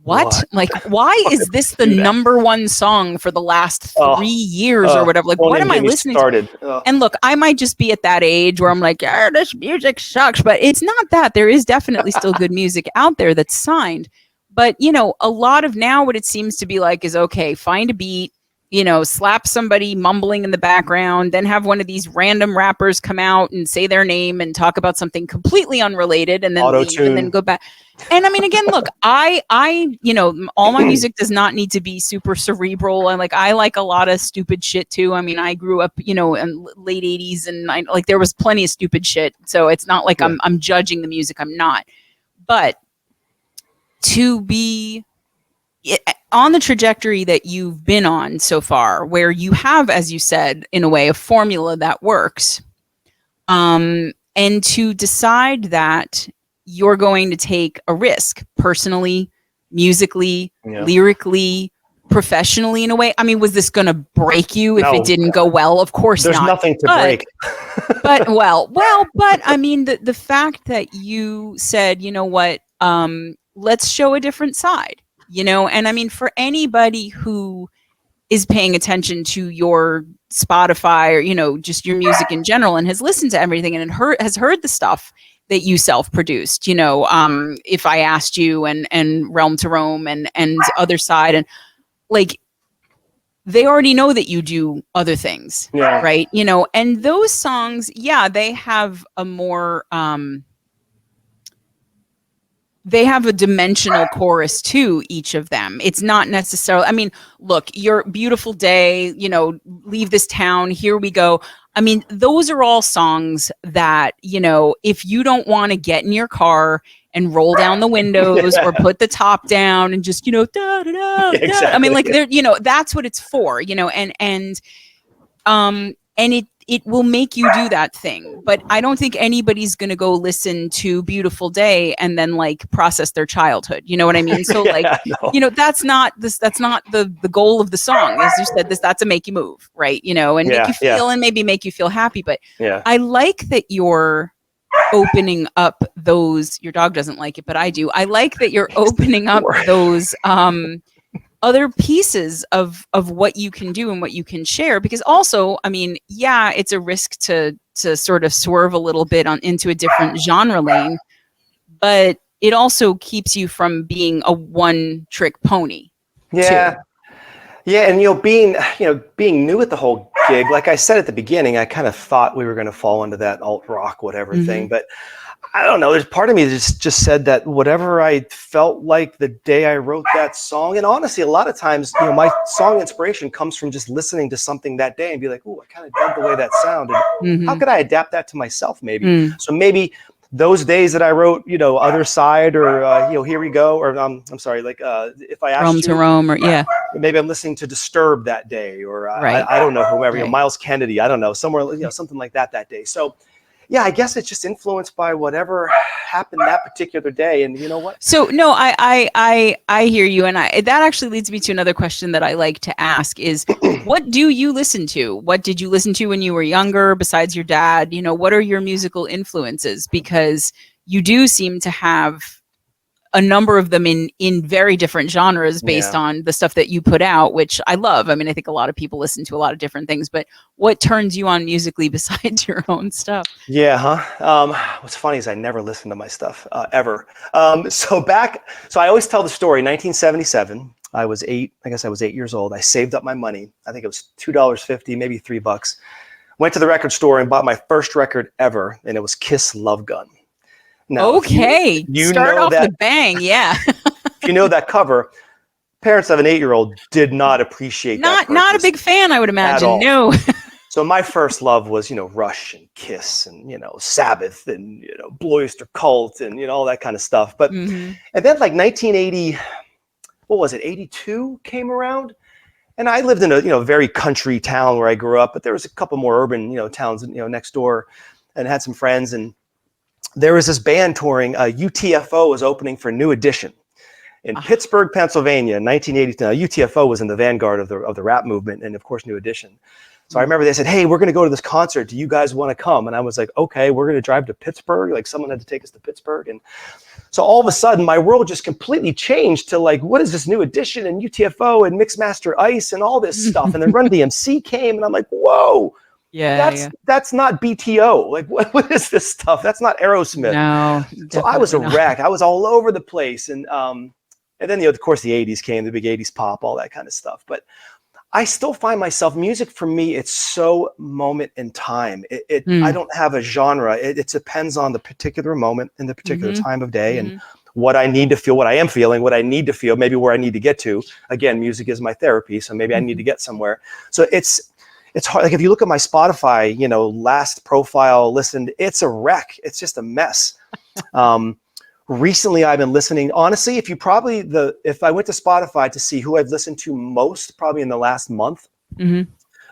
what? Like, why is this the number 1 song for the last 3 years or whatever? Like, what am I listening to? And look, I might just be at that age where I'm like, this music sucks, but it's not that. There is definitely still good music out there that's signed. But, a lot of now what it seems to be like is, okay, find a beat, slap somebody mumbling in the background, then have one of these random rappers come out and say their name and talk about something completely unrelated and then leave and then go back. And I mean, again, look, I all my music does not need to be super cerebral. And I like a lot of stupid shit too. I mean, I grew up, in late 80s and there was plenty of stupid shit. So it's not like I'm judging the music. I'm not. But to be on the trajectory that you've been on so far, where you have, as you said, in a way, a formula that works, and to decide that you're going to take a risk personally, musically, lyrically, professionally, in a way. I mean, was this going to break you if it didn't go well? Of course not. There's nothing to break. but I mean, the fact that you said, you know what, let's show a different side. And I mean, for anybody who is paying attention to your Spotify or, just your music in general and has listened to everything and has heard the stuff that you self-produced, If I Asked You and Realm to Roam and Other Side, and they already know that you do other things, right? And those songs, they have a more, they have a dimensional chorus to each of them. It's not necessarily, I mean, look, your beautiful day, you know, leave this town, here we go. I mean, those are all songs that, you know, if you don't want to get in your car and roll down the windows or put the top down and just, you know, da, da, da, Exactly. I mean, like, they're, you know, that's what it's for, you know, and it will make you do that thing. But I don't think anybody's going to go listen to Beautiful Day and then like process their childhood. You know what I mean? So like, no. you know, that's not the goal of the song. As you said, that's to make you move, right? You know, and make you feel and maybe make you feel happy. But I like that you're opening up those, your dog doesn't like it, but I do. I like that you're opening up those other pieces of what you can do and what you can share, because also, I mean, yeah, it's a risk to sort of swerve a little bit into a different genre lane, but it also keeps you from being a one-trick pony. Yeah. Too. Yeah, and being new at the whole gig, like I said at the beginning, I kind of thought we were going to fall into that alt rock whatever thing, but I don't know. There's part of me that just said that whatever I felt like the day I wrote that song, and honestly, a lot of times, you know, my song inspiration comes from just listening to something that day and be like, "Ooh, I kind of dug the way that sounded. How could I adapt that to myself?" Maybe. So maybe those days that I wrote, you know, Other Side or you know, Here We Go, or I'm sorry, like If I Asked Rome You to Rome, or maybe I'm listening to Disturbed that day, or I don't know, whoever, you know, Miles Kennedy, I don't know, somewhere, you know, something like that day. So. Yeah, I guess it's just influenced by whatever happened that particular day, and you know what? So no, I hear you, and that actually leads me to another question that I like to ask: is what do you listen to? What did you listen to when you were younger, besides your dad? You know, what are your musical influences? Because you do seem to have a number of them in very different genres based on the stuff that you put out, which I love. I mean, I think a lot of people listen to a lot of different things, but what turns you on musically besides your own stuff? Yeah, what's funny is I never listened to my stuff ever. So I always tell the story. 1977, I was 8 years old. I saved up my money. I think it was $2.50, maybe $3. Went to the record store and bought my first record ever, and it was Kiss Love Gun. Now, okay, you start off the bang, yeah. If you know that cover, parents of an 8-year-old did not appreciate that. Not a big fan, I would imagine. No. So my first love was, you know, Rush and Kiss and, you know, Sabbath and, you know, Blue Oyster Cult and, you know, all that kind of stuff. But and then like 1980, what was it, 82 came around, and I lived in a, you know, very country town where I grew up, but there was a couple more urban, you know, towns, you know, next door, and had some friends, and there was this band touring. UTFO was opening for New Edition in Pittsburgh, Pennsylvania, in 1982. Now, UTFO was in the vanguard of the rap movement, and of course, New Edition. So I remember they said, "Hey, we're going to go to this concert. Do you guys want to come?" And I was like, "Okay, we're going to drive to Pittsburgh." Like someone had to take us to Pittsburgh, and so all of a sudden, my world just completely changed to like, what is this New Edition and UTFO and Mixmaster Ice and all this stuff? And then Run DMC came, and I'm like, "Whoa." That's not BTO. Like, what is this stuff? That's not Aerosmith. No. So I was a wreck. I was all over the place. And then, you know, of course, the 80s came, the big 80s pop, all that kind of stuff. But I still find myself, music for me, it's so moment in time. I don't have a genre. It depends on the particular moment and the particular time of day and what I need to feel, what I am feeling, what I need to feel, maybe where I need to get to. Again, music is my therapy, so maybe I need to get somewhere. So it's hard. Like if you look at my Spotify, you know, last profile listened, it's a wreck. It's just a mess. Recently, I've been listening. Honestly, if I went to Spotify to see who I've listened to most, probably in the last month,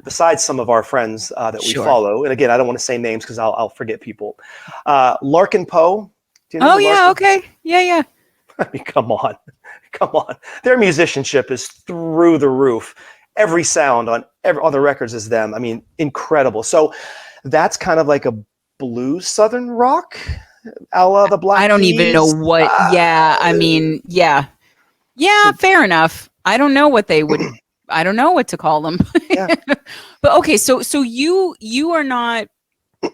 besides some of our friends that we follow, and again, I don't want to say names because I'll forget people. Larkin Poe. Do you know Larkin? Okay, yeah. I mean, come on. Their musicianship is through the roof. Every sound on the records is them. I mean, incredible. So that's kind of like a blues Southern rock, a la the Black Keys. I don't even know what. I mean, yeah. Fair enough. I don't know what they would. I don't know what to call them. But okay, so you are not.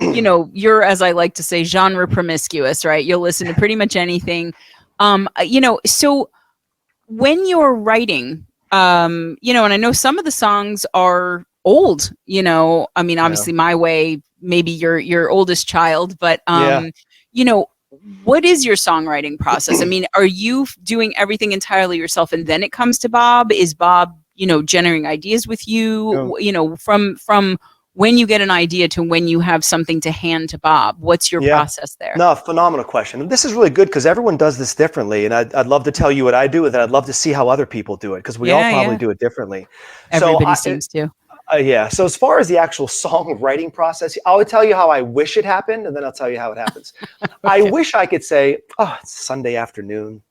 You know, you're, as I like to say, genre promiscuous, right? You'll listen to pretty much anything. You know, so when you're writing. You know, and I know some of the songs are old, you know, I mean, obviously My Way, maybe your oldest child, but, you know, what is your songwriting process? I mean, are you doing everything entirely yourself and then it comes to Bob? Is Bob, generating ideas with you, from when you get an idea to when you have something to hand to Bob? What's your process there? No, phenomenal question. This is really good because everyone does this differently. And I'd love to tell you what I do, and I'd love to see how other people do it because we all probably do it differently. Everybody seems to. Yeah. So as far as the actual songwriting process, I would tell you how I wish it happened, and then I'll tell you how it happens. Okay. I wish I could say, oh, it's Sunday afternoon,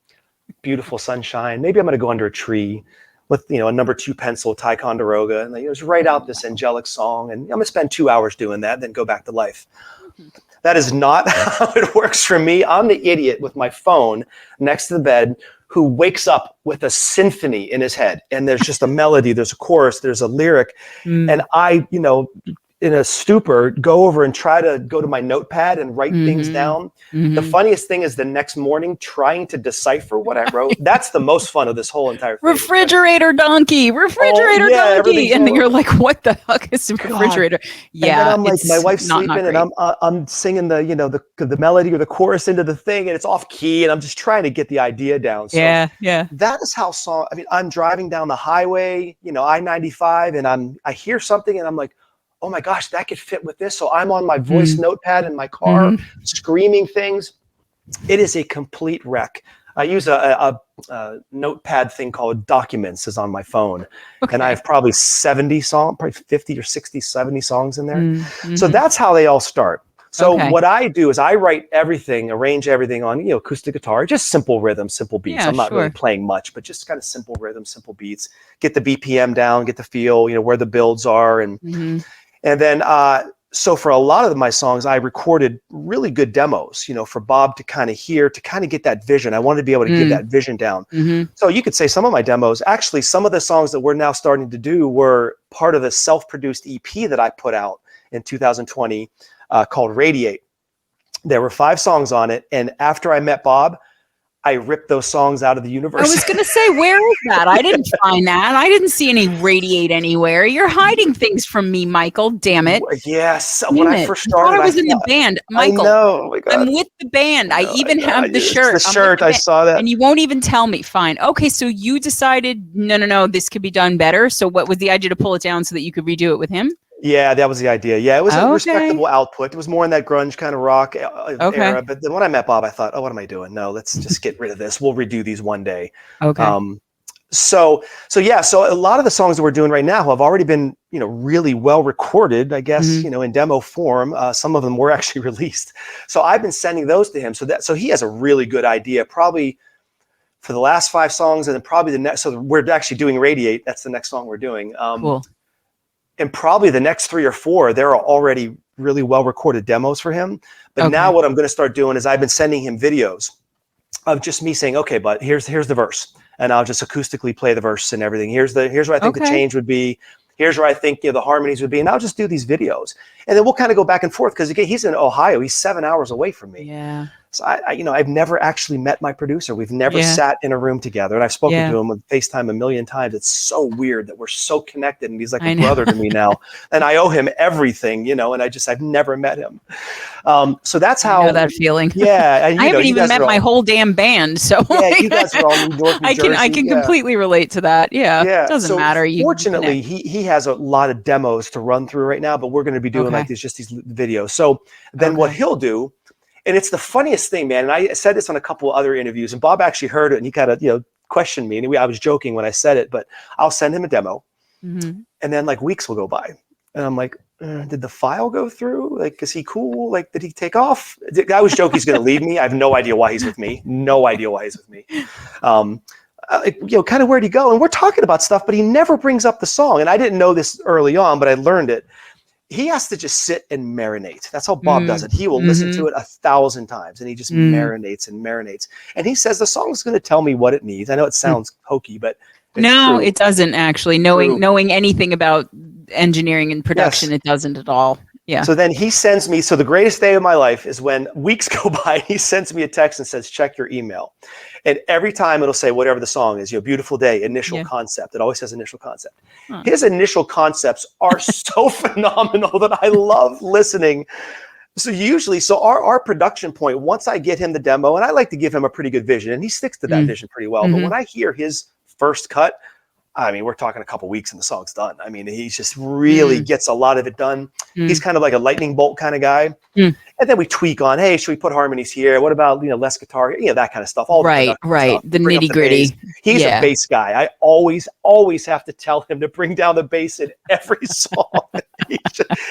beautiful sunshine. Maybe I'm going to go under a tree with, a number 2 pencil, Ticonderoga, and just write out this angelic song. And I'm going to spend 2 hours doing that, then go back to life. That is not how it works for me. I'm the idiot with my phone next to the bed who wakes up with a symphony in his head. And there's just a melody, there's a chorus, there's a lyric. And I, in a stupor, go over and try to go to my notepad and write things down. The funniest thing is the next morning trying to decipher what I wrote. That's the most fun of this whole entire thing. Refrigerator donkey. And then you're like, what the heck is a refrigerator? Yeah. And then I'm like, my wife's sleeping and I'm singing the melody or the chorus into the thing and it's off key and I'm just trying to get the idea down. So that is how I'm driving down the highway, I-95, and I hear something and I'm like, oh my gosh, that could fit with this. So I'm on my voice notepad in my car, screaming things. It is a complete wreck. I use a notepad thing called Documents is on my phone. Okay. And I have probably 70 songs, probably 50 or 60, 70 songs in there. So that's how they all start. So what I do is I write everything, arrange everything on, acoustic guitar, just simple rhythm, simple beats. I'm not really playing much, but just kind of simple rhythm, simple beats, get the BPM down, get the feel, where the builds are. And then, so for a lot of my songs, I recorded really good demos, for Bob to kind of hear, to kind of get that vision. I wanted to be able to give that vision down. So you could say some of my demos, actually, some of the songs that we're now starting to do were part of the self-produced EP that I put out in 2020 called Radiate. There were 5 songs on it. And after I met Bob, I ripped those songs out of the universe. I was going to say, where is that? I didn't find that. I didn't see any Radiate anywhere. You're hiding things from me, Michael. Damn it. Yes. When I first started, I was in the band. Michael, I know. Oh my God. I'm with the band. I even have the shirt. The shirt. I saw that. And you won't even tell me. Fine. Okay. So you decided, no, this could be done better. So what was the idea to pull it down so that you could redo it with him? Yeah, that was the idea. Yeah, it was a respectable output. It was more in that grunge kind of rock era. But then when I met Bob, I thought, oh, what am I doing? No, let's just get rid of this. We'll redo these one day. Okay. So a lot of the songs that we're doing right now have already been, really well recorded, I guess, in demo form. Some of them were actually released. So I've been sending those to him. So he has a really good idea, probably for the last 5 songs, and then probably the next. So we're actually doing Radiate. That's the next song we're doing. Cool. And probably the next 3 or 4, there are already really well recorded demos for him. But now what I'm going to start doing is I've been sending him videos of just me saying, okay, but here's the verse. And I'll just acoustically play the verse and everything. Here's where I think the change would be. Here's where I think the harmonies would be. And I'll just do these videos. And then we'll kind of go back and forth because again, he's in Ohio. He's 7 hours away from me. Yeah. So I've never actually met my producer. We've never sat in a room together, and I've spoken to him on FaceTime a million times. It's so weird that we're so connected, and he's like a brother to me now, and I owe him everything, and I've never met him. So that's how. I know that feeling. Yeah, and, I haven't even met my whole damn band, so you guys are all New York, New Jersey. I can completely relate to that. Yeah, it doesn't matter. Fortunately, he has a lot of demos to run through right now, but we're going to be doing these videos. So then what he'll do. And it's the funniest thing, man. And I said this on a couple of other interviews, and Bob actually heard it, and he kind of, questioned me. And I was joking when I said it, but I'll send him a demo, and then like weeks will go by, and I'm like, did the file go through? Like, is he cool? Like, did he take off? I was joking he's going to leave me. I have no idea why he's with me. No idea why he's with me. Kind of where'd he go? And we're talking about stuff, but he never brings up the song. And I didn't know this early on, but I learned it. He has to just sit and marinate. That's how Bob does it. He will listen to it 1,000 times, and he just marinates and marinates. And he says the song's going to tell me what it needs. I know it sounds hokey, but it's true. It doesn't actually. Knowing anything about engineering and production, it doesn't at all. Yeah. So then he sends me. So the greatest day of my life is when weeks go by. He sends me a text and says, "Check your email." And every time it'll say whatever the song is, beautiful day, initial concept. It always says initial concept. His initial concepts are so phenomenal that I love listening. So our production point, once I get him the demo, and I like to give him a pretty good vision, and he sticks to that vision pretty well. But when I hear his first cut, I mean, we're talking a couple weeks and the song's done. I mean, he just really gets a lot of it done. He's kind of like a lightning bolt kind of guy. And then we tweak on, hey, should we put harmonies here? What about, less guitar? That kind of stuff. All right. The nitty gritty. He's a bass guy. I always have to tell him to bring down the bass in every song.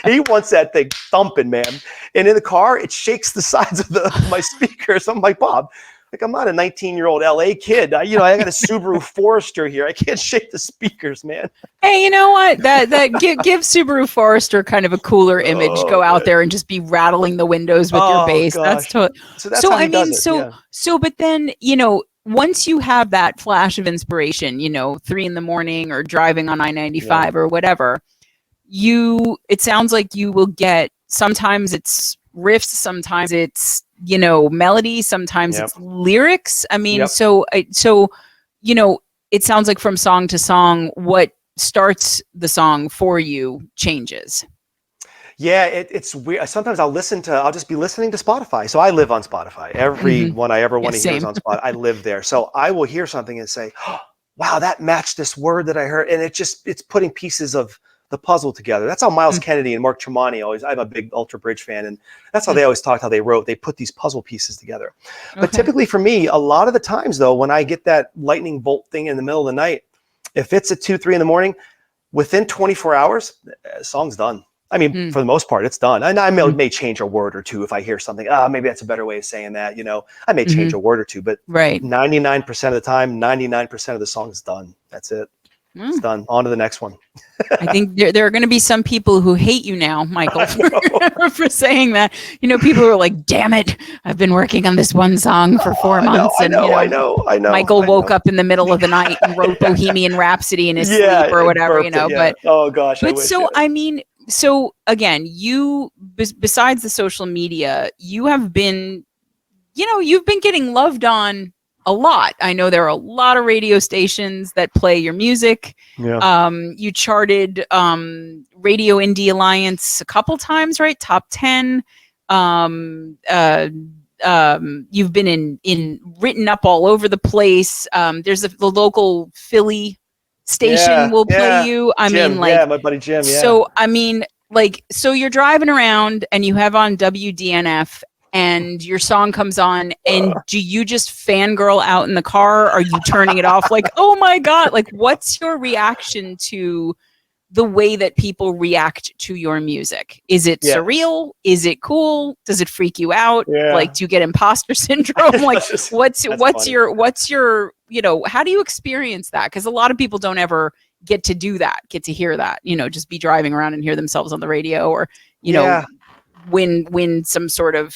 He wants that thing thumping, man. And in the car, it shakes the sides of my speakers. I'm like, Bob, I'm not a 19-year-old LA kid. I got a Subaru Forester here. I can't shake the speakers, man. Hey, you know what? That give Subaru Forester kind of a cooler image. Go out there and just be rattling the windows with your bass. Gosh. That's totally. So I mean, but then once you have that flash of inspiration, 3 a.m. or driving on I-95 or whatever, it sounds like you will get. Sometimes it's riffs, sometimes it's melody, sometimes it's lyrics. I mean, so it sounds like from song to song, what starts the song for you changes. Yeah, it's weird. Sometimes I'll just be listening to Spotify. So I live on Spotify. Every one I ever want to hear is on Spotify. I live there. So I will hear something and say, oh, wow, that matched this word that I heard. And it's putting pieces of the puzzle together. That's how Miles Kennedy and Mark Tremonti always, I'm a big Ultra Bridge fan, and that's how they always talked, how they wrote. They put these puzzle pieces together. But typically for me, a lot of the times though, when I get that lightning bolt thing in the middle of the night, if it's at 2, 3 a.m, within 24 hours, the song's done. I mean, for the most part, it's done. And I may change a word or two if I hear something. Maybe that's a better way of saying that. I may change a word or two, but 99% of the time, 99% of the song is done. That's it. It's done. On to the next one. I think there are going to be some people who hate you now, Michael, for saying that. People are like, damn it, I've been working on this one song for 4 months. I know. Michael woke up in the middle of the night and wrote Bohemian Rhapsody in his sleep or whatever, But oh gosh. But I mean, so again, you, besides the social media, you have been, you've been getting loved on a lot. I know there are a lot of radio stations that play your music. Yeah. You charted Radio Indie Alliance a couple times, right? Top 10. You've been written up all over the place. There's the local Philly station will play you. I Jim, mean, like, my buddy Jim. Yeah. So I mean, like, so you're driving around and you have on WDNF. And your song comes on, and do you just fangirl out in the car? Are you turning it off? Like, oh my God, like, what's your reaction to the way that people react to your music? Is it surreal? Is it cool? Does it freak you out? Yeah. Like, do you get imposter syndrome? Like, what's your, how do you experience that? Because a lot of people don't ever get to do that, get to hear that, just be driving around and hear themselves on the radio or, win some sort of,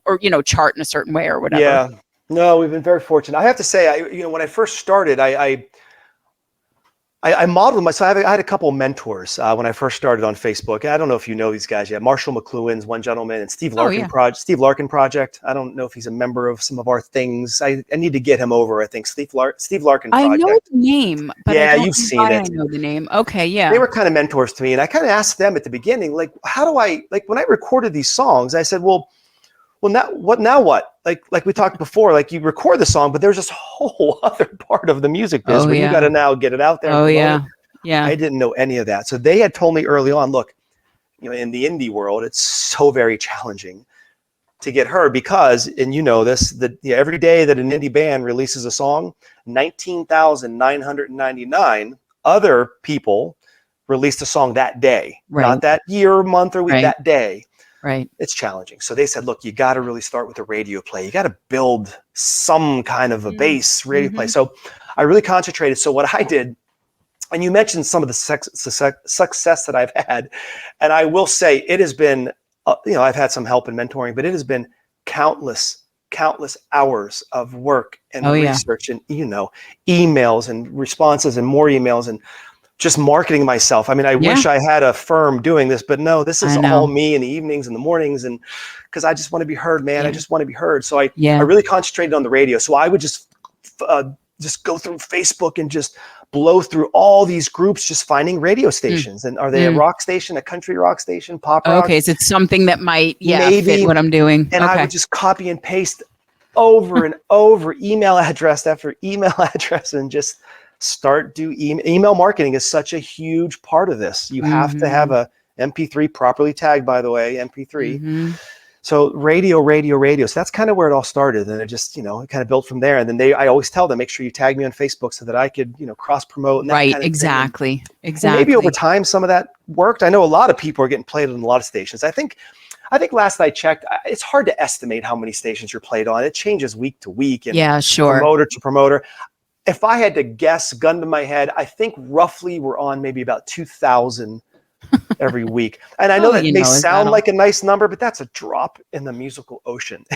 or, chart in a certain way or whatever. Yeah, no, we've been very fortunate. I have to say, when I first started, I modeled myself. I had a couple of mentors when I first started on Facebook. I don't know if you know these guys yet. Marshall McLuhan's one gentleman, and Steve Larkin Project. I don't know if he's a member of some of our things. I need to get him over. I think Steve Larkin Project. I know the name, but you've seen it. I know the name. Okay, yeah. They were kind of mentors to me, and I kind of asked them at the beginning, like, how do I, like, when I recorded these songs, I said, well, now what? Like we talked before, like, you record the song, but there's this whole other part of the music business where you got to now get it out there. Yeah. I didn't know any of that. So they had told me early on, look, in the indie world, it's so very challenging to get heard because, and this, every day that an indie band releases a song, 19,999 other people released a song that day, not that year or month or week, that day. Right. It's challenging. So they said, look, you got to really start with a radio play. You got to build some kind of a base radio play. So I really concentrated. So what I did, and you mentioned some of the success that I've had, and I will say it has been, I've had some help in mentoring, but it has been countless hours of work and research and, emails and responses and more emails and just marketing myself. I mean, I wish I had a firm doing this, but no, this is all me in the evenings and the mornings. And because I just want to be heard, man, I just want to be heard. So I really concentrated on the radio. So I would just go through Facebook and just blow through all these groups just finding radio stations. And are they a rock station, a country rock station, pop rock? Okay, so it's something that might Maybe fit what I'm doing. And I would just copy and paste over and over email address after email address and just start email marketing is such a huge part of this. You have to have a MP3 properly tagged, by the way, MP3. So radio. So that's kind of where it all started. And it just, it kind of built from there. And then I always tell them, make sure you tag me on Facebook so that I could, cross promote. And that right. kind of Exactly. thing. Exactly. And maybe over time, some of that worked. I know a lot of people are getting played on a lot of stations. I think last I checked, it's hard to estimate how many stations you're played on. It changes week to week and promoter to promoter. If I had to guess, gun to my head, I think roughly we're on maybe about 2,000 every week. And I know that may sound like a nice number, but that's a drop in the musical ocean.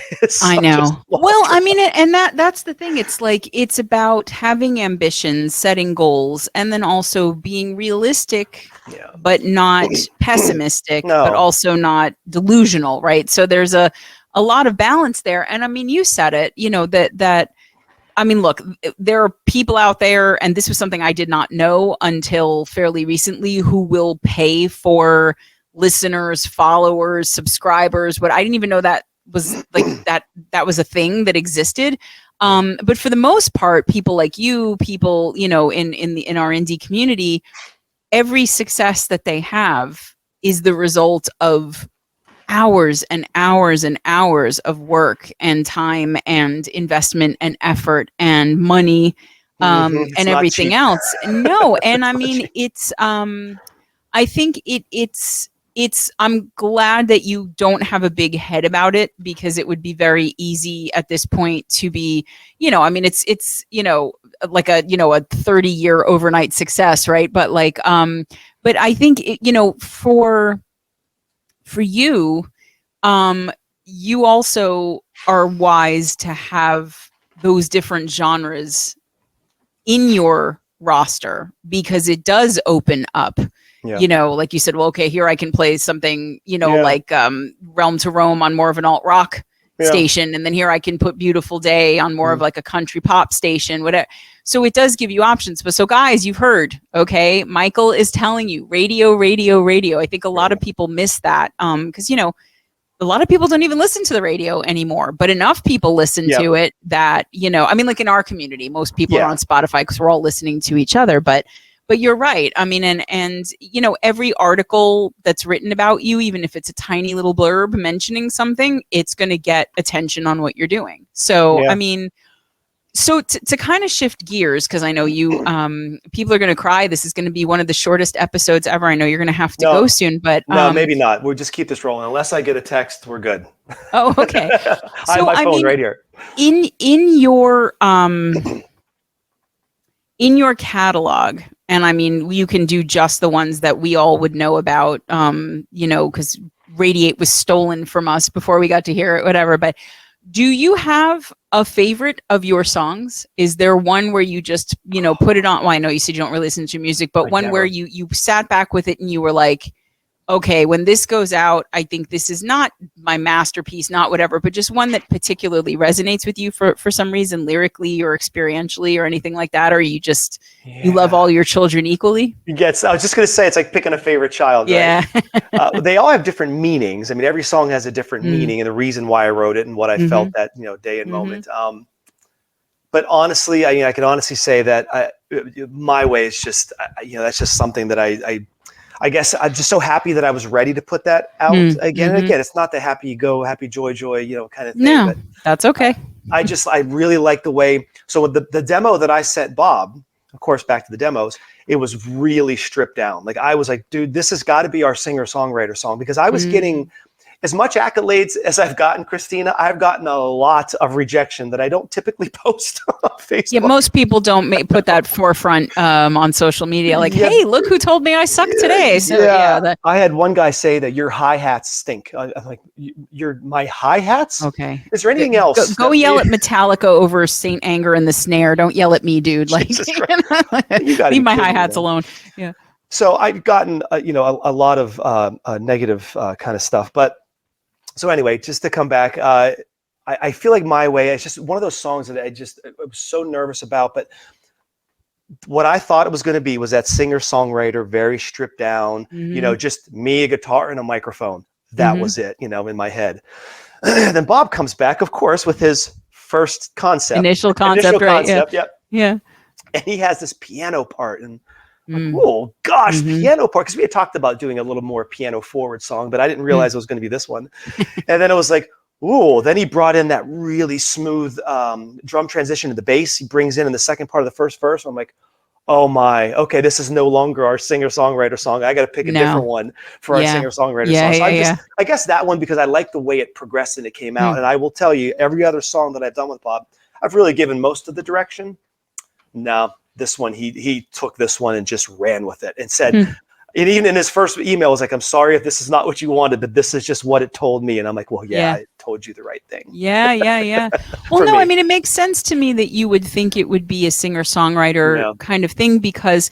I know. Well, I mean, and that's the thing. It's like, it's about having ambitions, setting goals, and then also being realistic, but not pessimistic, but also not delusional, right? So there's a lot of balance there. And I mean, you said it, I mean, look, there are people out there, and this was something I did not know until fairly recently, who will pay for listeners, followers, subscribers. But I didn't even know that was like that was a thing that existed. But for the most part, people like you, people, in our indie community, every success that they have is the result of hours and hours and hours of work and time and investment and effort and money and everything else. No. And I mean, it's I think it's I'm glad that you don't have a big head about it, because it would be very easy at this point to be, I mean, it's like a 30-year overnight success, right? But like but I think for you, you also are wise to have those different genres in your roster, because it does open up, like you said, well, okay, here I can play something, like Realm to Roam on more of an alt rock station. And then here I can put Beautiful Day on more of like a country pop station, whatever. So it does give you options. But so guys, you've heard, okay, Michael is telling you radio. I think a lot of people miss that. Because, a lot of people don't even listen to the radio anymore, but enough people listen to it that, I mean, like in our community, most people are on Spotify because we're all listening to each other, but you're right. I mean, and every article that's written about you, even if it's a tiny little blurb mentioning something, it's going to get attention on what you're doing. So, I mean, so to kind of shift gears, because I know you, people are going to cry. This is going to be one of the shortest episodes ever. I know you're going to have to go soon, but no, maybe not. We'll just keep this rolling. Unless I get a text, we're good. Oh, okay. I have my phone right here. In your catalog, and I mean, you can do just the ones that we all would know about, because Radiate was stolen from us before we got to hear it, whatever. But do you have a favorite of your songs? Is there one where you just, put it on? Well, I know you said you don't really listen to music, but one where you sat back with it and you were like, okay, when this goes out, I think this is not my masterpiece, not whatever, but just one that particularly resonates with you for some reason, lyrically or experientially or anything like that? Or you just, you love all your children equally? I was just going to say, it's like picking a favorite child, right? Yeah. They all have different meanings. I mean, every song has a different meaning and the reason why I wrote it and what I felt that, day and moment. But honestly, I can honestly say that My Way is just, that's just something that I guess I'm just so happy that I was ready to put that out again and again. It's not the happy go, happy joy, kind of thing. No, but that's okay. I really like the way. So with the demo that I sent Bob, of course, back to the demos, it was really stripped down. Like I was like, dude, this has got to be our singer-songwriter song, because I was getting as much accolades as I've gotten, Christina. I've gotten a lot of rejection that I don't typically post on Facebook. Yeah, most people don't put that forefront on social media. Like, hey, look who told me I suck today. So I had one guy say that your hi-hats stink. I'm like, my hi-hats? Okay. Is there anything else? Go yell at Metallica over Saint Anger and the Snare. Don't yell at me, dude. Like, leave my hi-hats alone. Yeah. So I've gotten, a lot of negative kind of stuff, but. So anyway, just to come back, I feel like My Way is just one of those songs that I was so nervous about. But what I thought it was going to be was that singer-songwriter, very stripped down, just me, a guitar and a microphone. That was it, in my head. Then Bob comes back, of course, with his first concept. Initial concept, right? Yep. Yeah. And he has this piano part, and oh gosh, piano part, because we had talked about doing a little more piano forward song, but I didn't realize it was going to be this one. And then it was like, ooh, then he brought in that really smooth drum transition to the bass. He brings in the second part of the first verse. I'm like, oh my, okay, this is no longer our singer-songwriter song. I got to pick a different one for our singer-songwriter song. So I guess that one, because I like the way it progressed and it came out. And I will tell you, every other song that I've done with Bob, I've really given most of the direction. No, this one, he took this one and just ran with it and said, and even in his first email, was like, I'm sorry if this is not what you wanted, but this is just what it told me. And I'm like, well, I told you the right thing. Yeah. Well, no, I mean, it makes sense to me that you would think it would be a singer-songwriter kind of thing, because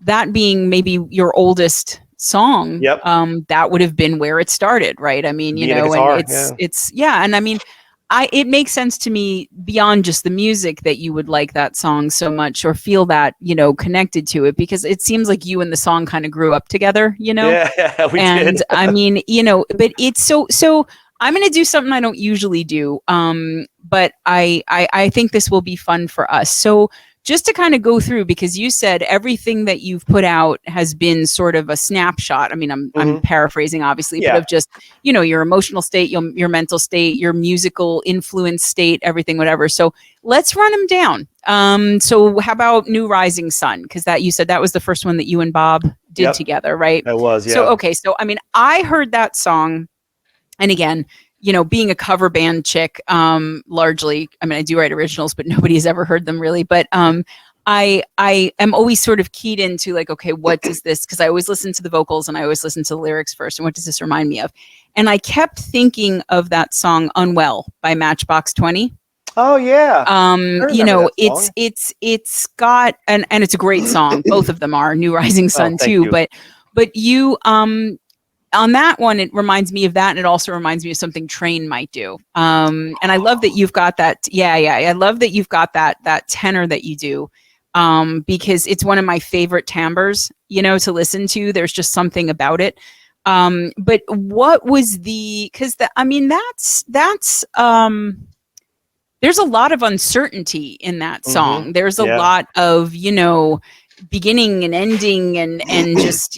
that being maybe your oldest song, that would have been where it started, right? I mean, guitar, and it's and I mean, it makes sense to me beyond just the music that you would like that song so much or feel that, connected to it, because it seems like you and the song kind of grew up together, Yeah, we did. I mean, but it's so I'm going to do something I don't usually do. But I think this will be fun for us. So just to kind of go through, because you said everything that you've put out has been sort of a snapshot. I mean, I'm paraphrasing, obviously, but of just, your emotional state, your mental state, your musical influence state, everything, whatever. So let's run them down. So how about New Rising Sun? Because you said that was the first one that you and Bob did together, right? It was, yeah. So, okay. So, I mean, I heard that song, and again, being a cover band chick, largely, I mean, I do write originals, but nobody has ever heard them really. But I am always sort of keyed into like, okay, what does this, because I always listen to the vocals and I always listen to the lyrics first. And what does this remind me of? And I kept thinking of that song Unwell by Matchbox 20. Oh yeah. It's got, and it's a great song. Both of them are New Rising Sun too, you. but you, on that one, it reminds me of that. And it also reminds me of something Train might do. And I love that you've got that. Yeah. I love that you've got that tenor that you do. Because it's one of my favorite timbres, to listen to. There's just something about it. But what was because that's there's a lot of uncertainty in that song. There's a lot of, beginning and ending and just,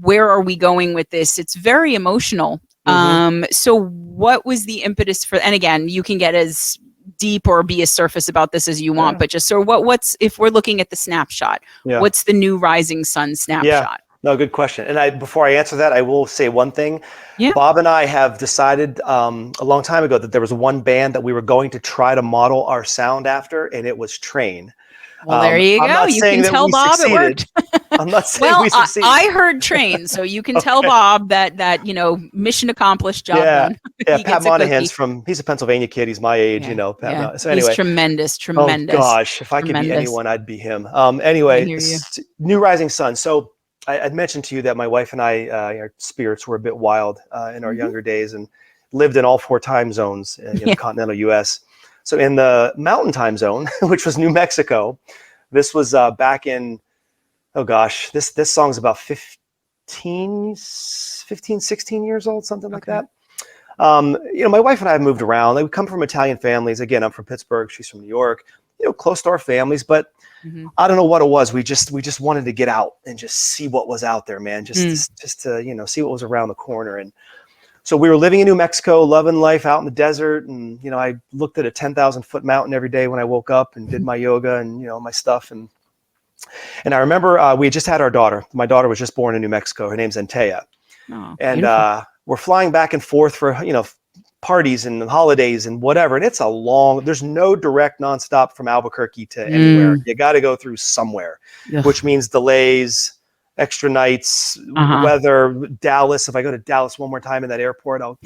where are we going with this? It's very emotional. So what was the impetus for, and again, you can get as deep or be as surface about this as you want, but just so what's, if we're looking at the snapshot, what's the New Rising Sun snapshot? Yeah. No, good question. And before I answer that, I will say one thing. Bob and I have decided a long time ago that there was one band that we were going to try to model our sound after, and it was Train. Well, there you go. You can tell Bob it worked. I'm not saying we succeeded. I heard Train, so you can tell Bob that mission accomplished, job done. Yeah, Pat Monahan's he's a Pennsylvania kid. He's my age, Pat. So anyway, he's tremendous. Oh gosh, if I could be anyone, I'd be him. Anyway, New Rising Sun. So I'd mentioned to you that my wife and I, our spirits were a bit wild in our younger days, and lived in all 4 time zones in the continental U.S. So in the mountain time zone, which was New Mexico, this was back in, oh gosh, this song's about 15, 16 years old, something like that. My wife and I have moved around. We come from Italian families. Again, I'm from Pittsburgh. She's from New York, close to our families, but I don't know what it was. We just wanted to get out and just see what was out there, man. Just to, see what was around the corner. And so we were living in New Mexico, loving life out in the desert. And, I looked at a 10,000-foot mountain every day when I woke up and did my yoga and, my stuff. And I remember we had just had our daughter. My daughter was just born in New Mexico. Her name's Antea. Oh, and we're flying back and forth for, parties and holidays and whatever. And it's there's no direct nonstop from Albuquerque to anywhere. You got to go through somewhere, which means delays, extra nights, weather, Dallas. If I go to Dallas one more time in that airport, I'll,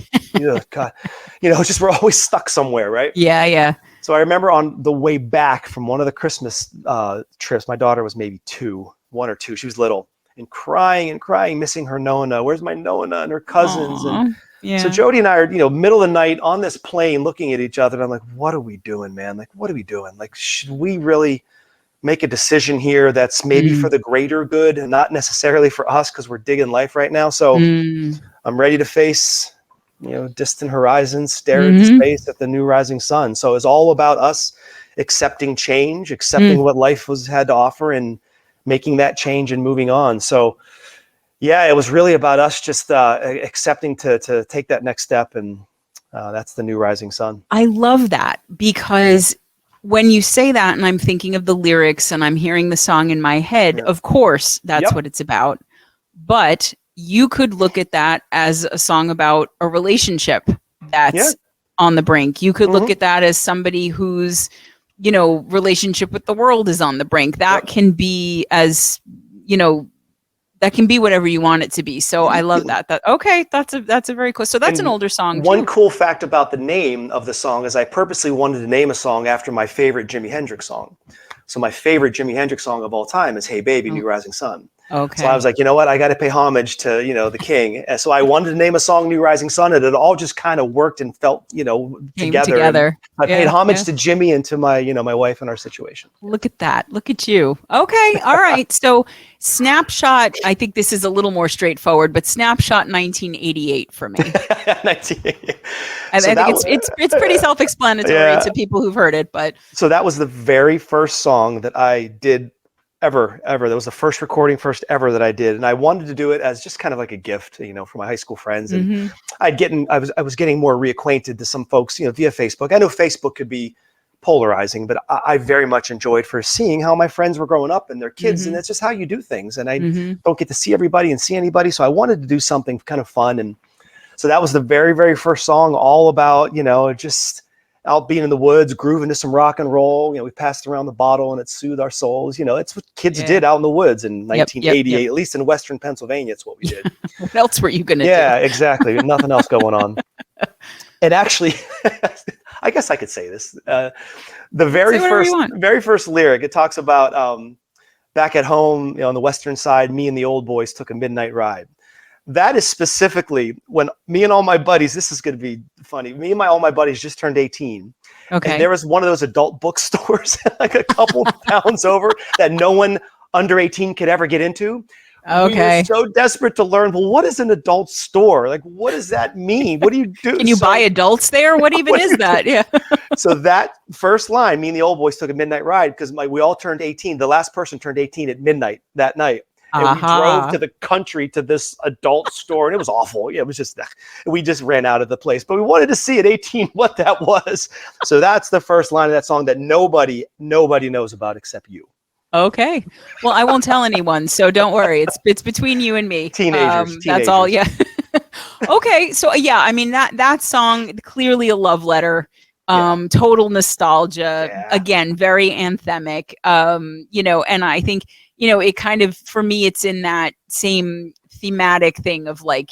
God, just we're always stuck somewhere, right? Yeah. So I remember on the way back from one of the Christmas trips, my daughter was maybe 1 or 2. She was little and crying, missing her Nona. Where's my Nona and her cousins? Aww. And so Jody and I are, middle of the night on this plane looking at each other. And I'm like, what are we doing, man? Like, what are we doing? Like, should we really make a decision here that's maybe for the greater good and not necessarily for us because we're digging life right now. So I'm ready to face, distant horizons, stare into space at the new rising sun. So it's all about us accepting change, accepting what life had to offer, and making that change and moving on. So yeah, it was really about us just accepting to take that next step, and that's the new rising sun. I love that, because when you say that and I'm thinking of the lyrics and I'm hearing the song in my head, of course, that's what it's about. But you could look at that as a song about a relationship that's on the brink. You could look at that as somebody whose, relationship with the world is on the brink. That can be as, that can be whatever you want it to be. So I love that. That's a very cool. So that's an older song. One cool fact about the name of the song is I purposely wanted to name a song after my favorite Jimi Hendrix song. So my favorite Jimi Hendrix song of all time is "Hey Baby, New Rising Sun." Okay. So I was like, you know what? I got to pay homage to, the king. And so I wanted to name a song "New Rising Sun," and it all just kind of worked and felt, together. I paid homage to Jimmy and to my, my wife and our situation. Look at that. Look at you. Okay. All right. So Snapshot, I think this is a little more straightforward, but Snapshot 1988 for me. 1988. I think it's pretty self-explanatory to people who've heard it, but. So that was the very first song that I did ever. That was the first ever that I did. And I wanted to do it as just kind of like a gift, for my high school friends. And I was getting more reacquainted to some folks, via Facebook. I know Facebook could be polarizing, but I very much enjoyed seeing how my friends were growing up and their kids. And that's just how you do things. And I don't get to see everybody and see anybody. So I wanted to do something kind of fun. And so that was the very, very first song, all about, just out being in the woods, grooving to some rock and roll. We passed around the bottle and it soothed our souls. It's what kids did out in the woods in 1988, at least in Western Pennsylvania. It's what we did. What else were you going to do? Yeah, exactly. Nothing else going on. And actually, I guess I could say this. The very first lyric, it talks about back at home, on the western side, me and the old boys took a midnight ride. That is specifically when me and all my buddies, this is going to be funny. Me and all my buddies just turned 18. Okay. And there was one of those adult bookstores like a couple towns over that no one under 18 could ever get into. Okay. We were so desperate to learn, well, what is an adult store? Like, what does that mean? What do you do? Can you buy adults there? What even is that? Yeah. So that first line, me and the old boys took a midnight ride because we all turned 18. The last person turned 18 at midnight that night. And we drove to the country to this adult store, and it was awful. Yeah, it was just, we just ran out of the place. But we wanted to see at 18 what that was. So that's the first line of that song that nobody knows about except you. Okay. Well, I won't tell anyone, so don't worry. It's between you and me. Teenagers. That's all. Yeah. Okay. So yeah, I mean that song, clearly a love letter. Total nostalgia. Yeah. Again, very anthemic. And I think, it kind of, for me, it's in that same thematic thing of like,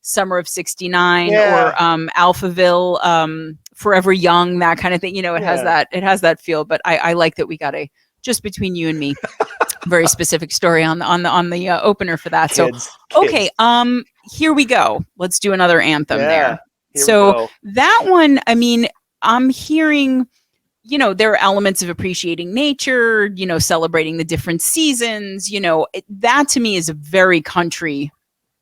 Summer of '69 or Alphaville, Forever Young, that kind of thing. It has that feel. But I like that we got a just between you and me, very specific story on the opener for that. Kids. Okay, here we go. Let's do another anthem there. So that one, I mean, I'm hearing, there are elements of appreciating nature, celebrating the different seasons, that to me is a very country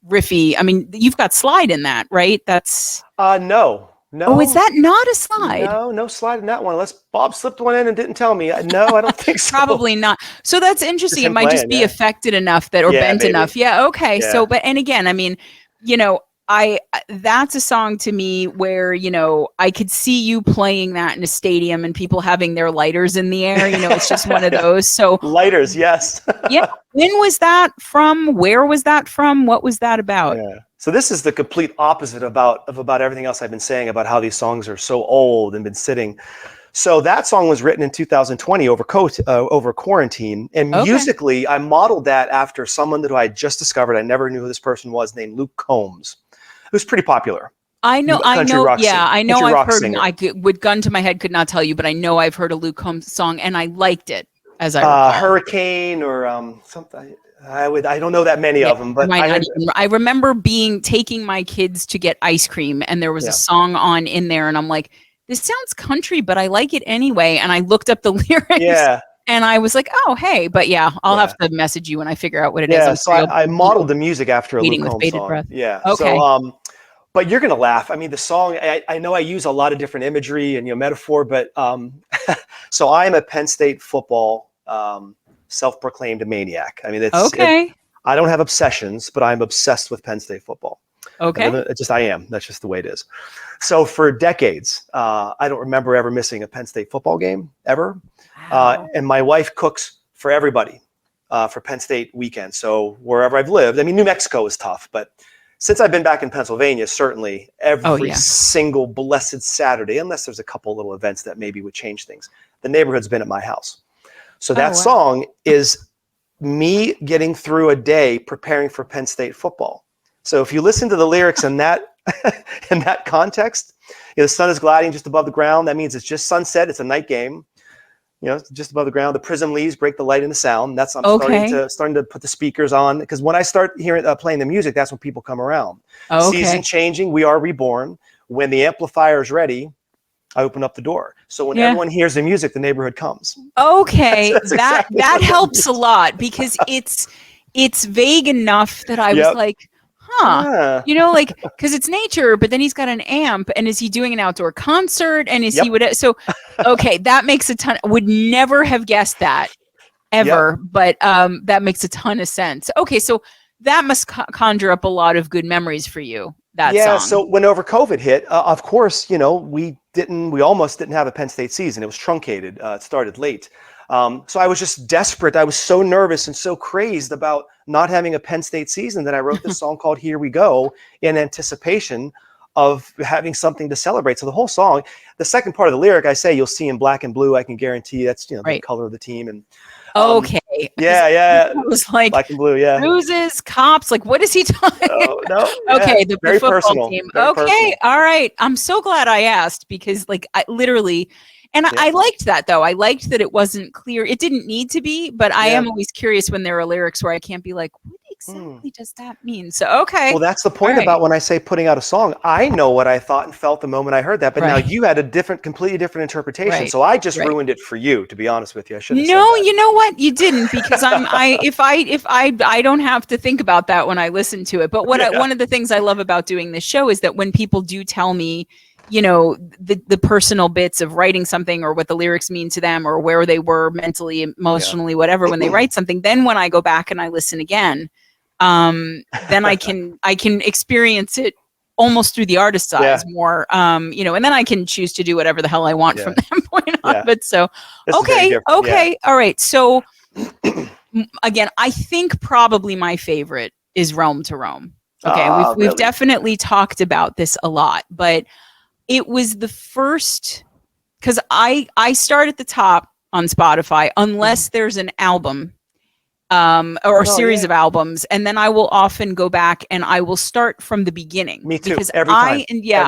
riffy. I mean, you've got slide in that, right? That's no. Oh, is that not a slide? No slide in that one. Unless Bob slipped one in and didn't tell me. No, I don't think so. Probably not. So that's interesting. It might just be affected enough or bent maybe enough. Yeah. Okay. Yeah. So, but, and again, I mean, that's a song to me where, I could see you playing that in a stadium and people having their lighters in the air. It's just one of those. So lighters, yes. Yeah. When was that from? Where was that from? What was that about? Yeah. So this is the complete opposite of everything else I've been saying about how these songs are so old and been sitting. So that song was written in 2020 over quarantine. And musically, I modeled that after someone that I just discovered. I never knew who this person was, named Luke Combs, who's pretty popular. I know. Yeah, I know. I've heard. Singer. With gun to my head, could not tell you, but I know I've heard a Luke Combs song, and I liked it. As I recall. Hurricane or something. I don't know that many of them, but I remember taking my kids to get ice cream, and there was a song on in there, and I'm like, this sounds country, but I like it anyway. And I looked up the lyrics. Yeah. And I was like, oh, hey, but yeah, I'll Yeah. have to message you when I figure out what it is. Yeah, I'm so sure you'll I be modeled the music after a waiting Luke with Combs bated song. breath. Yeah. Okay. So, but you're gonna laugh. I mean, the song. I know I use a lot of different imagery and metaphor, but so I am a Penn State football self-proclaimed maniac. I mean, Okay. I don't have obsessions, but I'm obsessed with Penn State football. Okay. I am. That's just the way it is. So for decades, I don't remember ever missing a Penn State football game ever. Wow. And my wife cooks for everybody for Penn State weekend. So wherever I've lived, I mean, New Mexico is tough, but since I've been back in Pennsylvania, certainly every single blessed Saturday, unless there's a couple little events that maybe would change things, the neighborhood's been at my house. So that song is me getting through a day preparing for Penn State football. So if you listen to the lyrics in that in that context, the sun is gliding just above the ground. That means it's just sunset. It's a night game. Just above the ground. The prism leaves break the light and the sound. That's I'm starting to put the speakers on, because when I start hearing playing the music, that's when people come around. Season changing. We are reborn. When the amplifier is ready, I open up the door. So when everyone hears the music, the neighborhood comes. Okay, That's exactly that helps a lot, because it's vague enough that I was like, like, because it's nature, but then he's got an amp, and is he doing an outdoor concert, and is he okay, that makes a ton. Would never have guessed that ever, but that makes a ton of sense. Okay, so that must conjure up a lot of good memories for you. That song. So whenever COVID hit, of course, we almost didn't have a Penn State season. It was truncated. It started late. So I was just desperate. I was so nervous and so crazed about not having a Penn State season that I wrote this song called Here We Go in anticipation of having something to celebrate. So the whole song, the second part of the lyric, I say, you'll see in black and blue. I can guarantee that's, the color of the team. And okay. Yeah. It was like black and blue. bruises, cops. Like, what is he talking? No. Okay. The very football personal. team. Very okay. personal. All right. I'm so glad I asked, because I literally, and I liked that, though. I liked that it wasn't clear. It didn't need to be, but I am always curious when there are lyrics where I can't be like, what exactly does that mean? So, okay. Well, that's the point about when I say putting out a song. I know what I thought and felt the moment I heard that, but now you had a completely different interpretation. So I just ruined it for you, to be honest with you. I shouldn't have said that. You know what? You didn't, because I don't have to think about that when I listen to it. But one of the things I love about doing this show is that when people do tell me, the personal bits of writing something, or what the lyrics mean to them, or where they were mentally, emotionally, whatever, when they write something, then when I go back and I listen again, then I can experience it almost through the artist's eyes more, and then I can choose to do whatever the hell I want from that point on. But so, okay. All right. So again, I think probably my favorite is Realm to Roam. Okay. We've definitely talked about this a lot, but it was the first, because I start at the top on Spotify, unless there's an album or a series of albums, and then I will often go back and I will start from the beginning. Me too. Because Every time.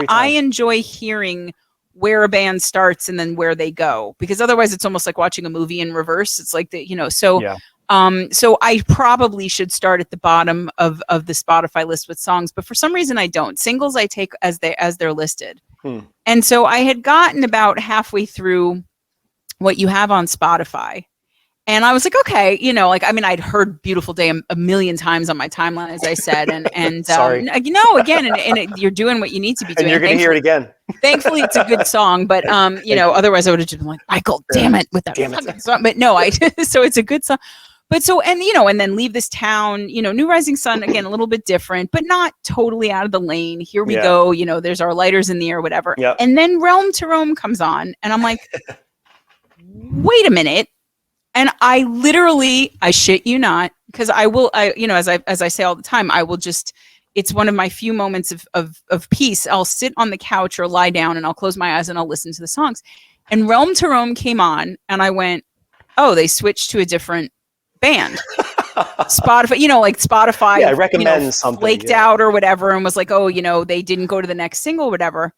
I enjoy hearing where a band starts and then where they go, because otherwise it's almost like watching a movie in reverse. It's like so I probably should start at the bottom of the Spotify list with songs, but for some reason I don't. Singles I take as they're listed. And so I had gotten about halfway through what you have on Spotify, and I was like, okay, I'd heard Beautiful Day a million times on my timeline, as I said, and sorry, again, and you're doing what you need to be doing. And you're going to hear it again. Thankfully, it's a good song, but otherwise I would have just been like, Michael, damn it, with that fucking song. But no, so it's a good song. But so, and then Leave This Town, New Rising Sun, again, a little bit different, but not totally out of the lane. Here we go. There's our lighters in the air, whatever. Yep. And then Realm to Roam comes on, and I'm like, wait a minute. And I literally, I shit you not, because as I say all the time, I will just, it's one of my few moments of peace. I'll sit on the couch or lie down and I'll close my eyes and I'll listen to the songs. And Realm to Roam came on, and I went, oh, they switched to a different band. Spotify I recommend something flaked out or whatever, and was like, oh, they didn't go to the next single, whatever.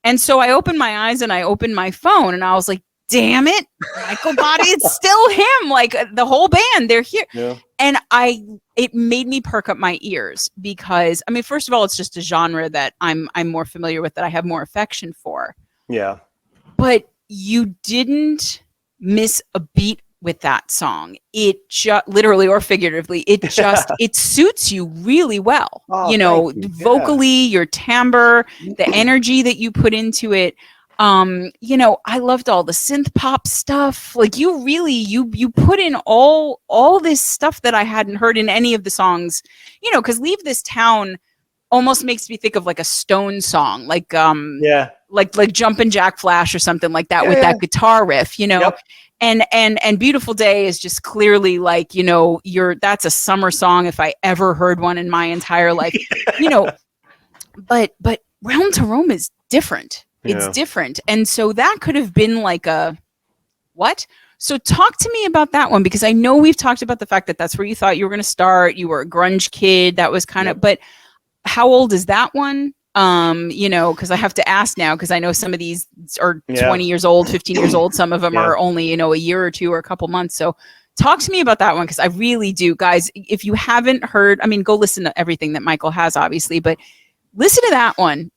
And so I opened my eyes and I opened my phone, and I was like, damn it, Michael Botte, it's still him. Like, the whole band, they're here. And it made me perk up my ears, because first of all, it's just a genre that I'm more familiar with, that I have more affection for. Yeah. But you didn't miss a beat with that song. It just literally or figuratively, it suits you really well. Oh, You know, thank you. vocally, your timbre, the energy that you put into it. You know, I loved all the synth pop stuff. Like you really, you put in all this stuff that I hadn't heard in any of the songs, you know, because Leave This Town almost makes me think of like a Stone song, like like Jumpin' Jack Flash or something like that with that guitar riff, you know. Yep. And Beautiful Day is just clearly like, you know, that's a summer song if I ever heard one in my entire life. You know, but Realm to Roam is different. It's different. And so that could have been like a what? So talk to me about that one, because I know we've talked about the fact that that's where you thought you were going to start. You were a grunge kid. That was kind of, but how old is that one? You know, because I have to ask now, because I know some of these are 20 years old, 15 years old. Some of them are only, you know, a year or two or a couple months. So talk to me about that one, because I really do. Guys, if you haven't heard, I mean, go listen to everything that Michael has, obviously, but listen to that one.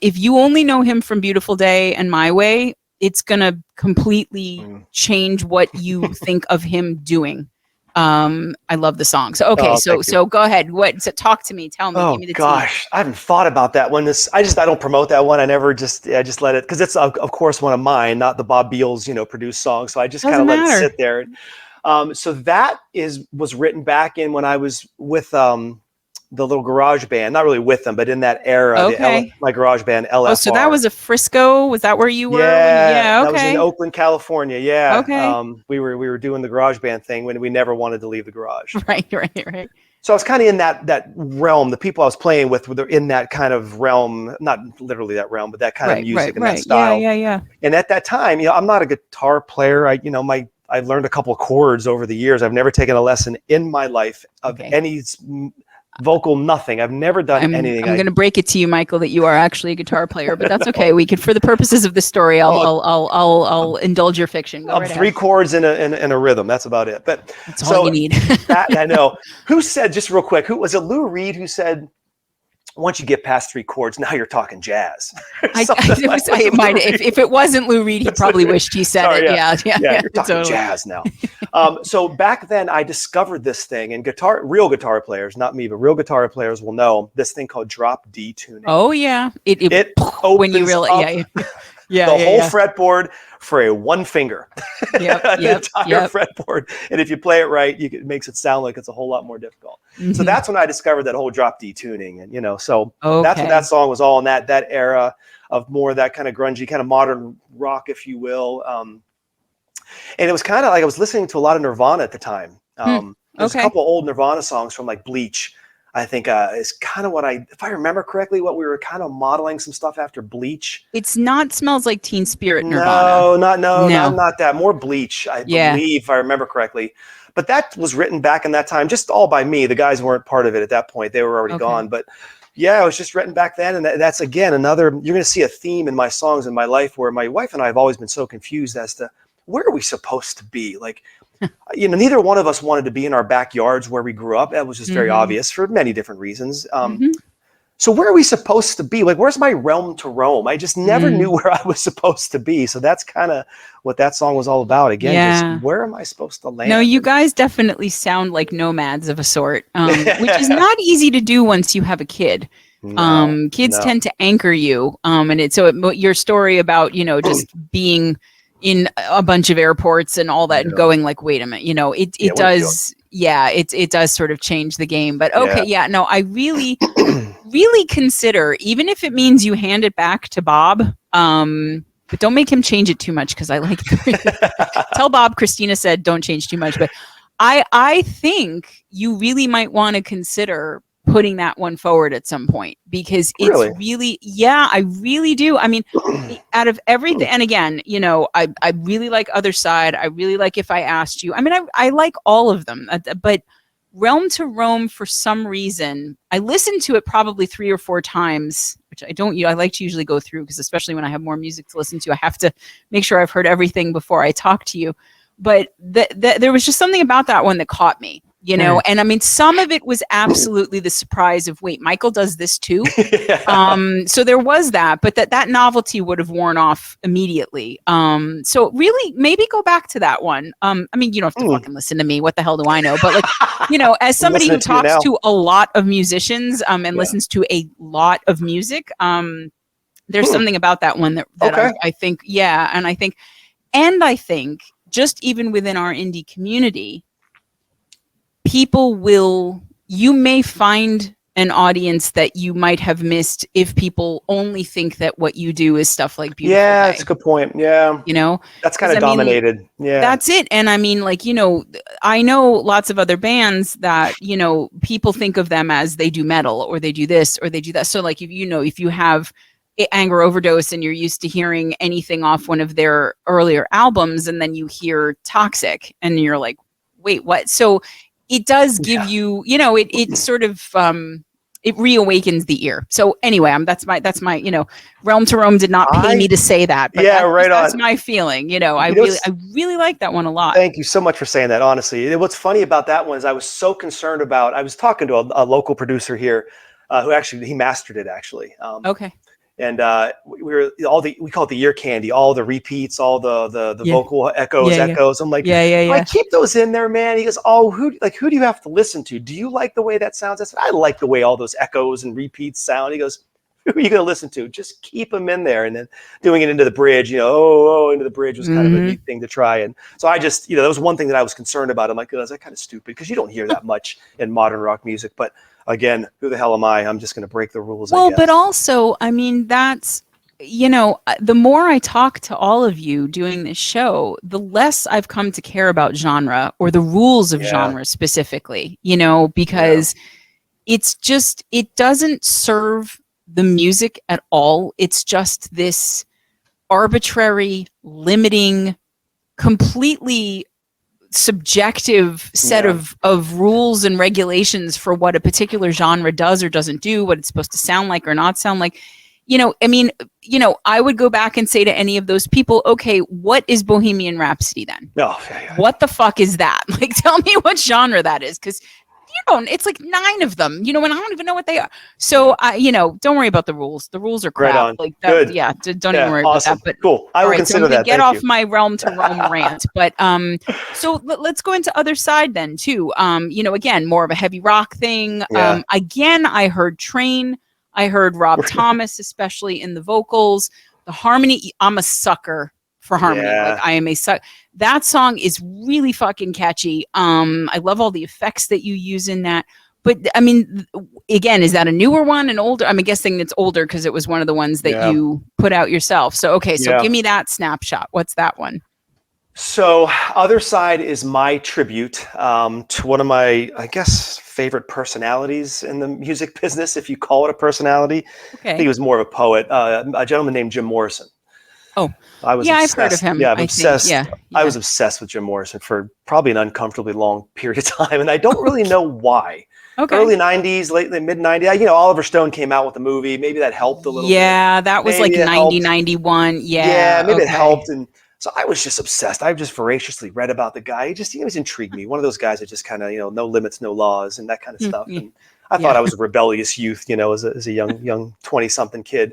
If you only know him from Beautiful Day and My Way, it's going to completely change what you think of him doing. I love the song. So, okay. So go ahead. Talk to me. Tell me. Oh, give me the gosh. I haven't thought about that one. I don't promote that one. I just let it, because it's of course one of mine, not the Bob Beals, you know, produced song. So I just kind of let it sit there. So that was written back in when I was with, the little garage band, not really with them, but in that era, my garage band, LFR. Oh, so that was a Frisco. Was that where you were? Yeah. Okay. That was in Oakland, California. Yeah. Okay. We were doing the garage band thing when we never wanted to leave the garage. Right. So I was kind of in that realm. The people I was playing with were in that kind of realm, not literally that realm, but that kind of music and that style. Yeah. And at that time, you know, I'm not a guitar player. I've learned a couple of chords over the years. I've never taken a lesson in my life of any vocal, nothing. I've never done anything. I'm going to break it to you, Michael, that you are actually a guitar player, but that's okay. We could, for the purposes of the story, I'll indulge your fiction. Go right 3 chords in a rhythm. That's about it. But that's all you need. I know. Who said, just real quick, who was it? Lou Reed who said, once you get past 3 chords, now you're talking jazz. If it wasn't Lou Reed, he probably wished he said it. Yeah, you're talking jazz now. So back then, I discovered this thing, and real guitar players, not me, but real guitar players will know this thing called drop D tuning. Oh yeah, it opens when you really the whole fretboard for a one finger. Entire fretboard. And if you play it right, it makes it sound like it's a whole lot more difficult. So that's when I discovered that whole drop D tuning. And, you know, so that's when that song was all in that era of more of that kind of grungy, kind of modern rock, if you will. And it was kind of like I was listening to a lot of Nirvana at the time. There's a couple old Nirvana songs from like Bleach. I think is kind of if I remember correctly, what we were kind of modeling some stuff after Bleach. It's not Smells Like Teen Spirit Nirvana. No, not that. More Bleach, I believe, if I remember correctly. But that was written back in that time, just all by me. The guys weren't part of it at that point. They were already gone. But yeah, it was just written back then. And that's, again, you're going to see a theme in my songs in my life where my wife and I have always been so confused as to where are we supposed to be? Like, you know, neither one of us wanted to be in our backyards where we grew up. That was just very obvious for many different reasons. So where are we supposed to be? Like, where's my realm to roam? I just never knew where I was supposed to be. So that's kind of what that song was all about. Again, just where am I supposed to land? No, you guys definitely sound like nomads of a sort, which is not easy to do once you have a kid. Kids tend to anchor you. Your story about, you know, just being in a bunch of airports and all that and going like, wait a minute, you know, it does. Yeah, it does sort of change the game. But no, I really, really consider, even if it means you hand it back to Bob, but don't make him change it too much, because I like tell Bob Christina said don't change too much. But I think you really might want to consider putting that one forward at some point, because it's really, I really do. I mean, out of everything, and again, you know, I really like Other Side. I really like If I Asked You. I mean, I like all of them, but Realm to Roam, for some reason, I listened to it probably 3 or 4 times, which I don't, I like to usually go through, because especially when I have more music to listen to, I have to make sure I've heard everything before I talk to you. But there was just something about that one that caught me. you know. And I mean, some of it was absolutely the surprise of, wait, Michael does this too. So there was that, but that novelty would have worn off immediately. So really maybe go back to that one. I mean, you don't have to fucking listen to me. What the hell do I know? But like, you know, as somebody who talks to a lot of musicians and listens to a lot of music, there's something about that one that I think, and I think just even within our indie community, you may find an audience that you might have missed if people only think that what you do is stuff like Beautiful Day. That's a good point. Yeah. You know, that's kind of dominated. That's it. And I mean, like, you know, I know lots of other bands that, you know, people think of them as they do metal or they do this or they do that. So like, if you have Anger Overdose and you're used to hearing anything off one of their earlier albums, and then you hear Toxic and you're like, wait, what? So it does give you, you know, it sort of it reawakens the ear. So anyway, that's my, you know, Realm to Roam did not pay me to say that, but that's my feeling. You know, I really like that one a lot. Thank you so much for saying that. Honestly, what's funny about that one is I was so concerned about. I was talking to a local producer here, who actually he mastered it actually. Okay. And we call it the ear candy, all the repeats, all the vocal echoes. I'm like, I keep those in there, man. He goes, oh, who do you have to listen to? Do you like the way that sounds? I said, I like the way all those echoes and repeats sound. He goes, who are you going to listen to? Just keep them in there. And then doing it into the bridge, you know, into the bridge was kind of a neat thing to try. And so I just, you know, that was one thing that I was concerned about. I'm like, oh, is that kind of stupid? Because you don't hear that much in modern rock music. But again, who the hell am I? I'm just going to break the rules. Well, but also, I mean, that's, you know, the more I talk to all of you doing this show, the less I've come to care about genre or the rules of genre specifically, you know, because it's just, it doesn't serve the music at all. It's just this arbitrary, limiting, completely subjective set of rules and regulations for what a particular genre does or doesn't do, what it's supposed to sound like or not sound like. You know, I mean, you know, I would go back and say to any of those people, okay, what is Bohemian Rhapsody then? What the fuck is that? Like, tell me what genre that is, because it's like 9 of them, you know, and I don't even know what they are. So you know, don't worry about the rules. The rules are crap. Right on. Like that, Good. Don't even worry about that. But cool. I will consider that. Get off my Realm to Roam rant. But so let's go into Other Side then too. You know, again, more of a heavy rock thing. Again, I heard Train. I heard Rob Thomas, especially in the vocals. The harmony. I'm a sucker for harmony. Like I am a sucker. That song is really fucking catchy. I love all the effects that you use in that. But I mean, again, is that a newer one, an older? I'm guessing it's older because it was one of the ones that you put out yourself. So, okay. So give me that snapshot. What's that one? So Other Side is my tribute to one of my, I guess, favorite personalities in the music business, if you call it a personality. Okay. I think he was more of a poet, a gentleman named Jim Morrison. Oh, I've heard of him. Yeah, I'm obsessed. I was obsessed with Jim Morrison for probably an uncomfortably long period of time, and I don't really know why. Okay. Early 90s, late mid 90s. You know, Oliver Stone came out with a movie. Maybe that helped a little bit. Yeah, that was maybe like 90, 91. Yeah, maybe it helped. And so I was just obsessed. I just voraciously read about the guy. He always intrigued me. One of those guys that just kind of, you know, no limits, no laws and that kind of stuff. And I thought I was a rebellious youth, you know, as a young 20-something kid.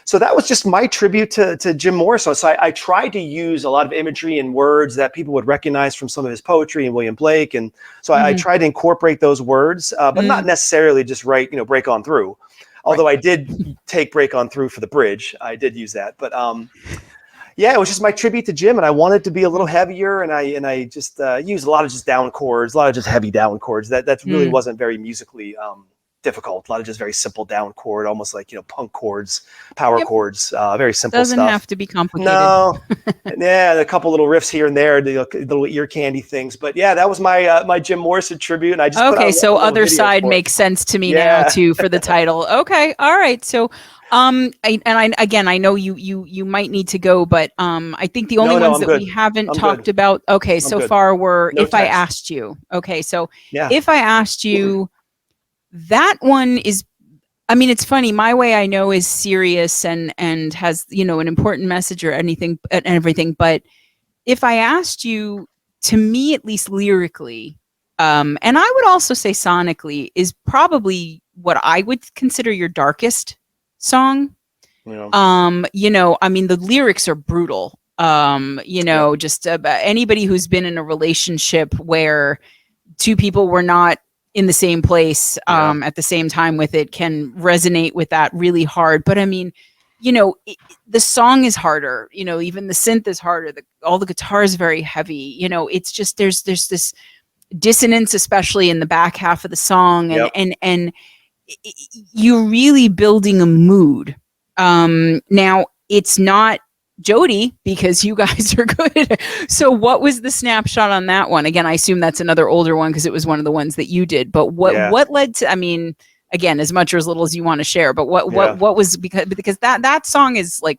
So that was just my tribute to Jim Morrison. So I tried to use a lot of imagery and words that people would recognize from some of his poetry and William Blake. And so I tried to incorporate those words, but not necessarily just write, you know, Break On Through. Although I did take Break On Through for the bridge. I did use that. But yeah, it was just my tribute to Jim. And I wanted to be a little heavier. And I just used a lot of just down chords, a lot of just heavy down chords. That really wasn't very musically difficult. A lot of just very simple down chord, almost like, you know, punk chords, power chords, very simple stuff. Doesn't have to be complicated. No. Yeah, a couple little riffs here and there, the little ear candy things. But yeah, that was my my Jim Morrison tribute. And I just so Other Side makes sense to me now too for the title. Okay, all right. So I know you might need to go, but I think the only ones that we haven't talked about so far were If I Asked You. Okay, so If I Asked You, that one is, I mean, it's funny. My Way I Know is serious and has, you know, an important message or anything and everything. But If I Asked You, to me, at least lyrically, And I would also say sonically is probably what I would consider your darkest song. You know, I mean, the lyrics are brutal. You know, just anybody who's been in a relationship where two people were not in the same place at the same time with it can resonate with that really hard. But I mean, you know, the song is harder, you know, even the synth is harder. All the guitar is very heavy. You know, it's just, there's this dissonance, especially in the back half of the song. And you're really building a mood. Now it's not Jody because you guys are good. So what was the snapshot on that one? Again, I assume that's another older one because it was one of the ones that you did. But what led to, I mean, again, as much or as little as you want to share, but what was, because that song is like,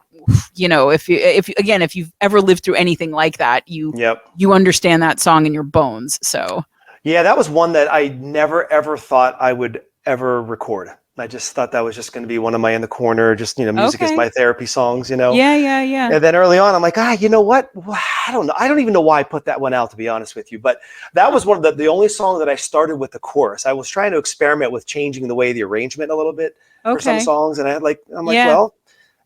you know, if you've ever lived through anything like that, you understand that song in your bones. So yeah, that was one that I never ever thought I would ever record. I just thought that was just going to be one of my in the corner, just, you know, music is my therapy songs, you know? Yeah. And then early on, I'm like, you know what? I don't know. I don't even know why I put that one out, to be honest with you. But that was one of the only song that I started with the chorus. I was trying to experiment with changing the way the arrangement a little bit for some songs. And I'm like, well,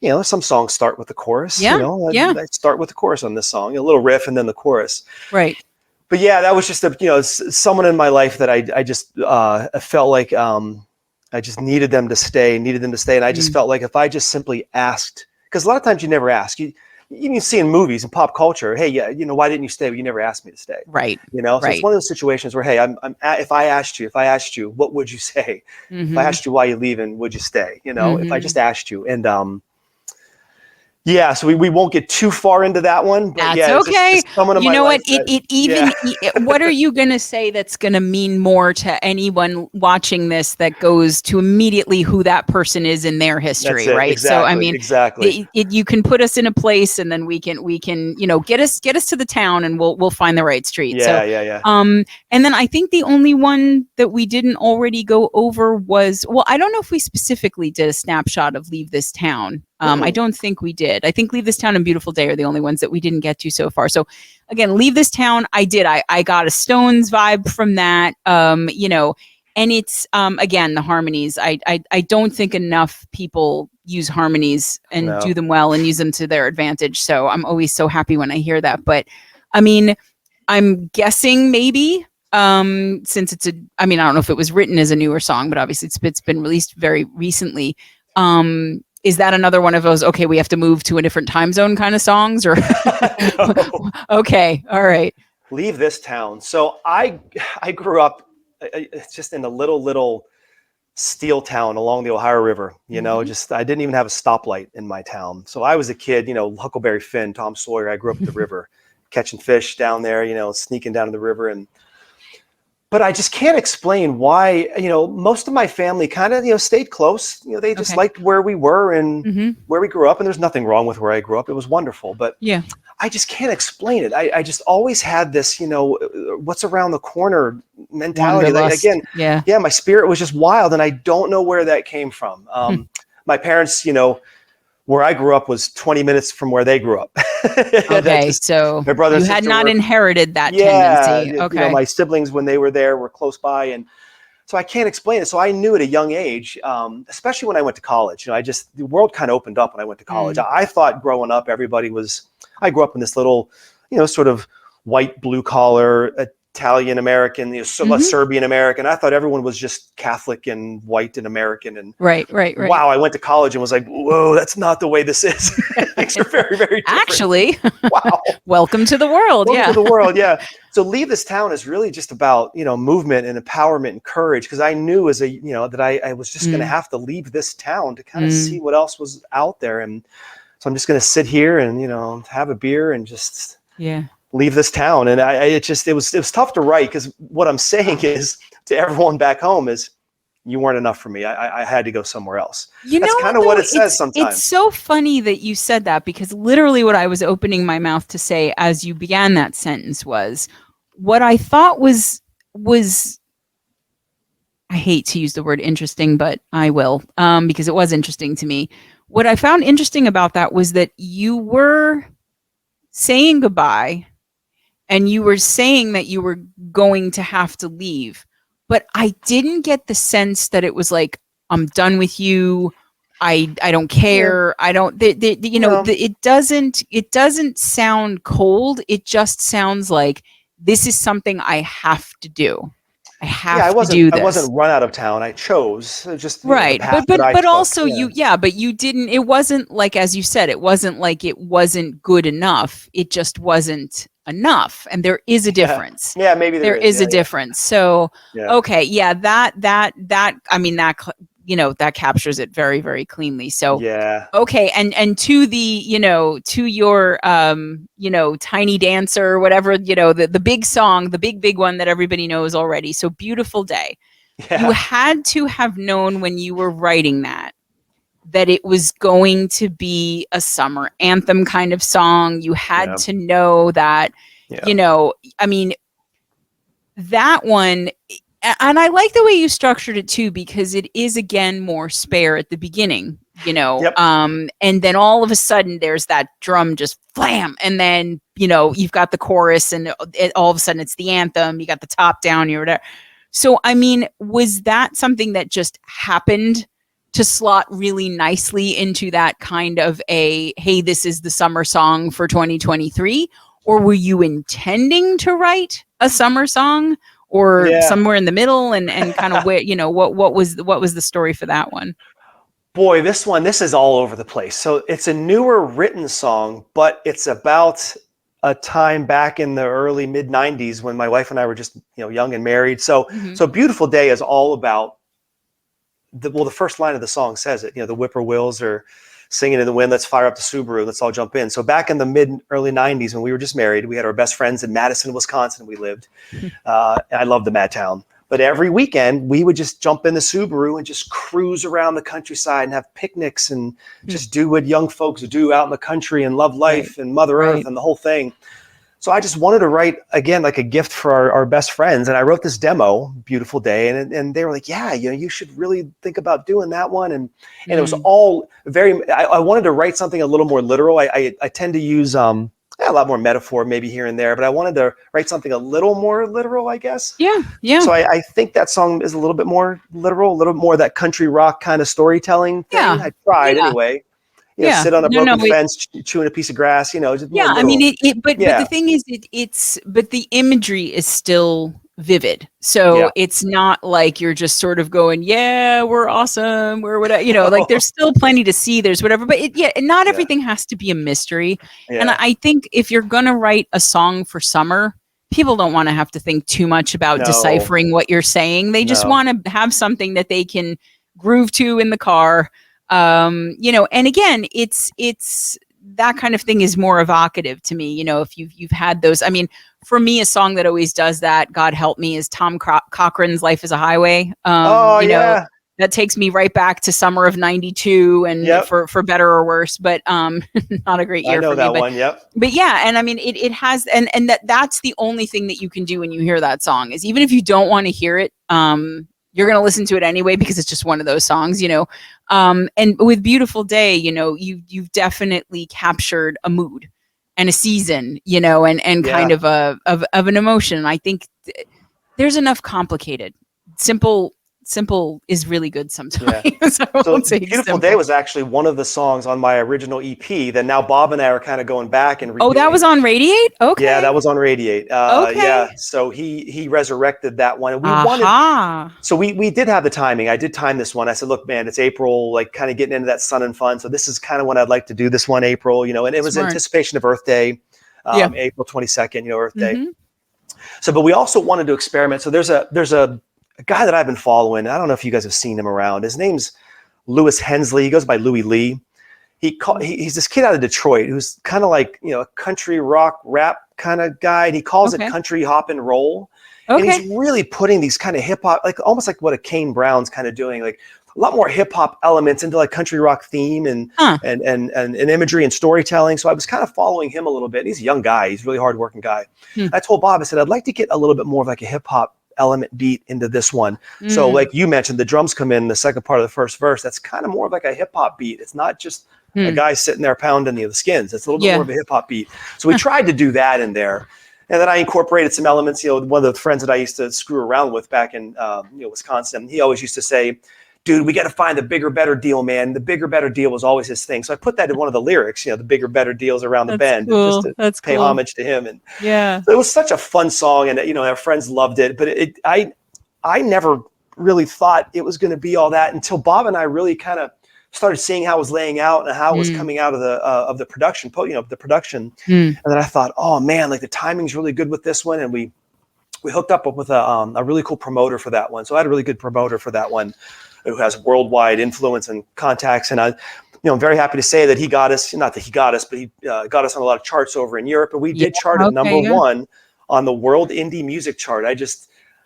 you know, some songs start with the chorus, you know, I start with the chorus on this song, a little riff and then the chorus. Right. But yeah, that was just someone in my life that I just felt like, I just needed them to stay. And I just felt like if I just simply asked, because a lot of times you never ask. You can see in movies and pop culture, hey, you know, why didn't you stay? Well, you never asked me to stay. Right. You know, so it's one of those situations where, hey, if I asked you, what would you say? If I asked you why you're leaving, would you stay? You know, if I just asked you. And yeah, so we won't get too far into that one. But that's okay. You know what? What are you going to say that's going to mean more to anyone watching this that goes to immediately who that person is in their history, right? Exactly, so I mean, you can put us in a place, and then we can you know get us to the town, and we'll find the right street. Yeah. And then I think the only one that we didn't already go over was, well, I don't know if we specifically did a snapshot of Leave This Town. I don't think we did. I think Leave This Town and Beautiful Day are the only ones that we didn't get to so far. So again, Leave This Town, I did. I got a Stones vibe from that. You know, and it's again, the harmonies. I don't think enough people use harmonies and do them well and use them to their advantage. So I'm always so happy when I hear that. But I mean, I'm guessing maybe since it's I don't know if it was written as a newer song, but obviously it's been released very recently. Is that another one of those, okay, we have to move to a different time zone kind of songs? Or okay, all right. Leave This Town. So I grew up just in a little steel town along the Ohio River, you know, I didn't even have a stoplight in my town. So I was a kid, you know, Huckleberry Finn, Tom Sawyer. I grew up at the river, catching fish down there, you know, sneaking down to the river. But I just can't explain why, you know, most of my family kind of, you know, stayed close. You know, they just liked where we were and where we grew up. And there's nothing wrong with where I grew up. It was wonderful. But I just can't explain it. I just always had this, you know, what's around the corner mentality. Like, again, my spirit was just wild. And I don't know where that came from. My parents, you know, where I grew up was 20 minutes from where they grew up. Okay, so my brother you had not inherited that tendency. Okay, you know, my siblings, when they were there, were close by, and so I can't explain it. So I knew at a young age, especially when I went to college. You know, the world kind of opened up when I went to college. I thought growing up, everybody was. I grew up in this little, you know, sort of white, blue collar, Italian American, you know, Serbian American. I thought everyone was just Catholic and white and American. And right. Wow, I went to college and was like, whoa, that's not the way this is. Things are very, very different. Actually, wow. Welcome to the world. Welcome to the world. Yeah. So Leave This Town is really just about, you know, movement and empowerment and courage. Because I knew as a, you know, that I was just going to have to leave this town to kind of see what else was out there. And so I'm just going to sit here and, you know, have a beer and just leave this town. And it was tough to write, because what I'm saying is to everyone back home is, you weren't enough for me. I had to go somewhere else. That's kind of what it says sometimes. It's so funny that you said that, because literally what I was opening my mouth to say as you began that sentence was, what I thought was I hate to use the word interesting, but I will, because it was interesting to me. What I found interesting about that was that you were saying goodbye, and you were saying that you were going to have to leave, but I didn't get the sense that it was like, I'm done with you. I don't care. I don't, it doesn't sound cold. It just sounds like this is something I have to do. I have to do this. I wasn't run out of town. I chose just right. The path But took. also but you didn't, it wasn't like, as you said, it wasn't like it wasn't good enough. It just wasn't enough. And there is a difference. Yeah, maybe there is a difference. So, okay. Yeah. That captures it very, very cleanly. So, okay. And to the, to your, Tiny Dancer, whatever, the big song, the big one that everybody knows already. So Beautiful Day. You had to have known when you were writing that it was going to be a summer anthem kind of song. You had to know that, that one. And I like the way you structured it too, because it is, again, more spare at the beginning, and then all of a sudden there's that drum just flam. And then, you've got the chorus and all of a sudden it's the anthem, you got the top down, or whatever. So, was that something that just happened to slot really nicely into that kind of hey, this is the summer song for 2023? Or were you intending to write a summer song? Or somewhere in the middle, and kind of where, what was the story for that one? Boy, this is all over the place. So it's a newer written song, but it's about a time back in the early mid 90s when my wife and I were just, young and married. So, so Beautiful Day is all about the first line of the song says it, the whippoorwills are singing in the wind, let's fire up the Subaru, let's all jump in. So back in the early 90s when we were just married, we had our best friends in Madison, Wisconsin, we lived. I love the Mad Town. But every weekend we would just jump in the Subaru and just cruise around the countryside and have picnics and just do what young folks do out in the country and love life and Mother Earth and the whole thing. So I just wanted to write, again, like a gift for our best friends. And I wrote this demo, Beautiful Day. And they were like, yeah, you should really think about doing that one. And it was all I wanted to write something a little more literal. I tend to use a lot more metaphor maybe here and there, but I wanted to write something a little more literal, I guess. Yeah. So I think that song is a little bit more literal, a little more of that country rock kind of storytelling thing. I tried anyway. Sit on a broken fence, chewing a piece of grass, just but the thing is, but the imagery is still vivid. So it's not like you're just sort of going, we're awesome, we're whatever, like there's still plenty to see, there's whatever, but not everything has to be a mystery. And I think if you're going to write a song for summer, people don't want to have to think too much about deciphering what you're saying. They just want to have something that they can groove to in the car. And again, it's that kind of thing is more evocative to me. If you've had those, for me, a song that always does that, God help me, is Tom Cochran's Life is a Highway. That takes me right back to summer of 92 and for better or worse, but, not a great year for me. I know that one. But and it has, and that's the only thing that you can do when you hear that song is, even if you don't want to hear it, you're going to listen to it anyway, because it's just one of those songs, and with Beautiful Day, you've definitely captured a mood and a season, and kind of an emotion. I think there's enough complicated. Simple is really good sometimes. So Beautiful Day was actually one of the songs on my original EP that now Bob and I are kind of going back and redoing. Oh, that was on Radiate? Okay. Yeah, that was on Radiate. Yeah, so he resurrected that one. And we wanted, so we did have the timing. I did time this one. I said, look, man, it's April, like kind of getting into that sun and fun. So this is kind of when I'd like to do this one, April, and it was anticipation of Earth Day, April 22nd, Earth Day. So, but we also wanted to experiment. So there's a guy that I've been following. I don't know if you guys have seen him around. His name's Lewis Hensley. He goes by Louis Lee. He's this kid out of Detroit who's kind of like, a country rock rap kind of guy. And he calls it country hop and roll. And he's really putting these kind of hip hop, like almost like what a Kane Brown's kind of doing, like a lot more hip hop elements into like country rock theme and imagery and storytelling. So I was kind of following him a little bit. He's a young guy. He's a really hardworking guy. I told Bob, I said, I'd like to get a little bit more of like a hip hop element beat into this one. So like you mentioned, the drums come in the second part of the first verse. That's kind of more of like a hip hop beat. It's not just a guy sitting there pounding the skins. It's a little bit more of a hip hop beat. So we tried to do that in there. And then I incorporated some elements. One of the friends that I used to screw around with back in Wisconsin, he always used to say, dude, we got to find the bigger, better deal, man. The bigger, better deal was always his thing. So I put that in one of the lyrics, the bigger, better deals around the bend, cool. just to That's pay cool. homage to him. And yeah, so it was such a fun song, and our friends loved it. But I never really thought it was going to be all that until Bob and I really kind of started seeing how it was laying out and how it was coming out of the production, the production. And then I thought, oh man, like the timing's really good with this one. And we hooked up with a really cool promoter for that one. So I had a really good promoter for that one who has worldwide influence and contacts. And I'm very happy to say that he got us, not that he got us, but he got us on a lot of charts over in Europe. And we did chart at number one on the World Indie Music Chart.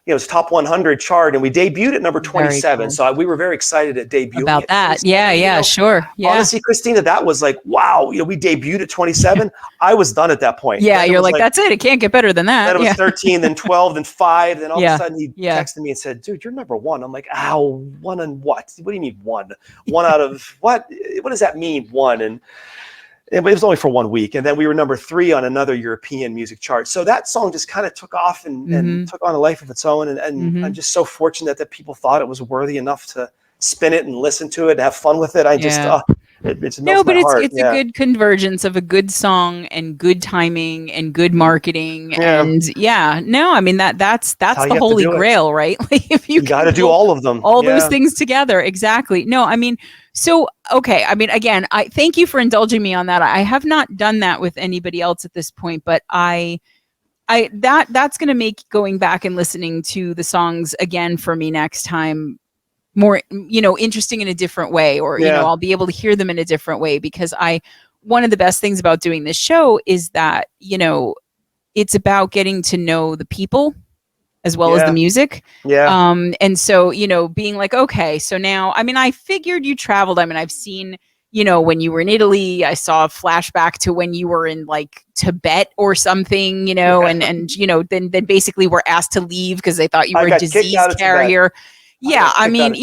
It was top 100 chart, and we debuted at number 27. Cool. So we were very excited at debuting about that. Sure. Yeah. Honestly, Christina, that was like, wow. We debuted at 27. I was done at that point. Yeah, you're like, that's it. It can't get better than that. Then it was 13, then 12, then 5. Then all of a sudden he texted me and said, dude, you're number one. I'm like, ow, one on what? What do you mean one? One out of what? What does that mean, one? And it was only for 1 week. And then we were number 3 on another European music chart. So that song just kind of took off and took on a life of its own. And I'm just so fortunate that people thought it was worthy enough to spin it and listen to it and have fun with it. It's no, but it's a good convergence of a good song and good timing and good marketing. And I mean, that's the holy grail, right? Like if you got to do all of them, all those things together. Exactly. No, I mean, so, okay. I mean, again, I thank you for indulging me on that. I have not done that with anybody else at this point, but that's going to make going back and listening to the songs again for me next time more, interesting in a different way, or, I'll be able to hear them in a different way, because one of the best things about doing this show is that, it's about getting to know the people as well as the music. Yeah. And so, being like, okay, so now, I mean, I figured you traveled. I mean, I've seen, when you were in Italy, I saw a flashback to when you were in like Tibet or something, and then basically were asked to leave because they thought you were a disease carrier. Yeah, I mean,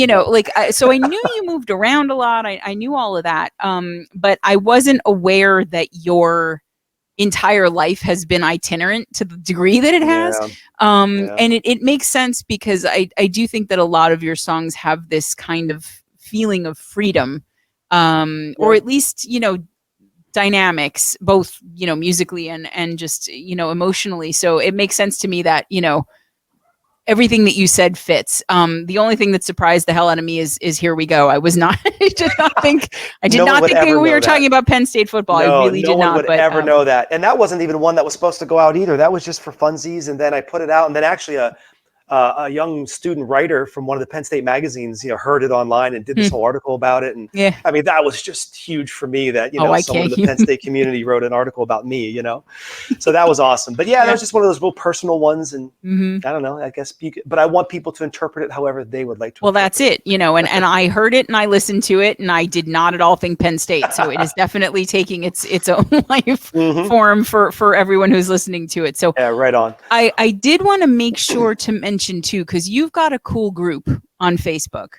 so I knew you moved around a lot. I knew all of that. But I wasn't aware that your entire life has been itinerant to the degree that it has. And it makes sense, because I do think that a lot of your songs have this kind of feeling of freedom, or at least, dynamics, both, musically and just, emotionally. So it makes sense to me that, everything that you said fits. The only thing that surprised the hell out of me is Here We Go. I did not think we were talking about Penn State football. No, I really did not. No one would ever know that. And that wasn't even one that was supposed to go out either. That was just for funsies. And then I put it out. And then actually a young student writer from one of the Penn State magazines, heard it online and did this whole article about it. And I mean, that was just huge for me that, someone in the Penn State community wrote an article about me, so that was awesome. But that was just one of those real personal ones. And I don't know, I guess, but I want people to interpret it however they would like to. Well, that's it, and I heard it and I listened to it and I did not at all think Penn State. So it is definitely taking its own life form for everyone who's listening to it. So yeah, right on. I did want to make sure to mention too, because you've got a cool group on Facebook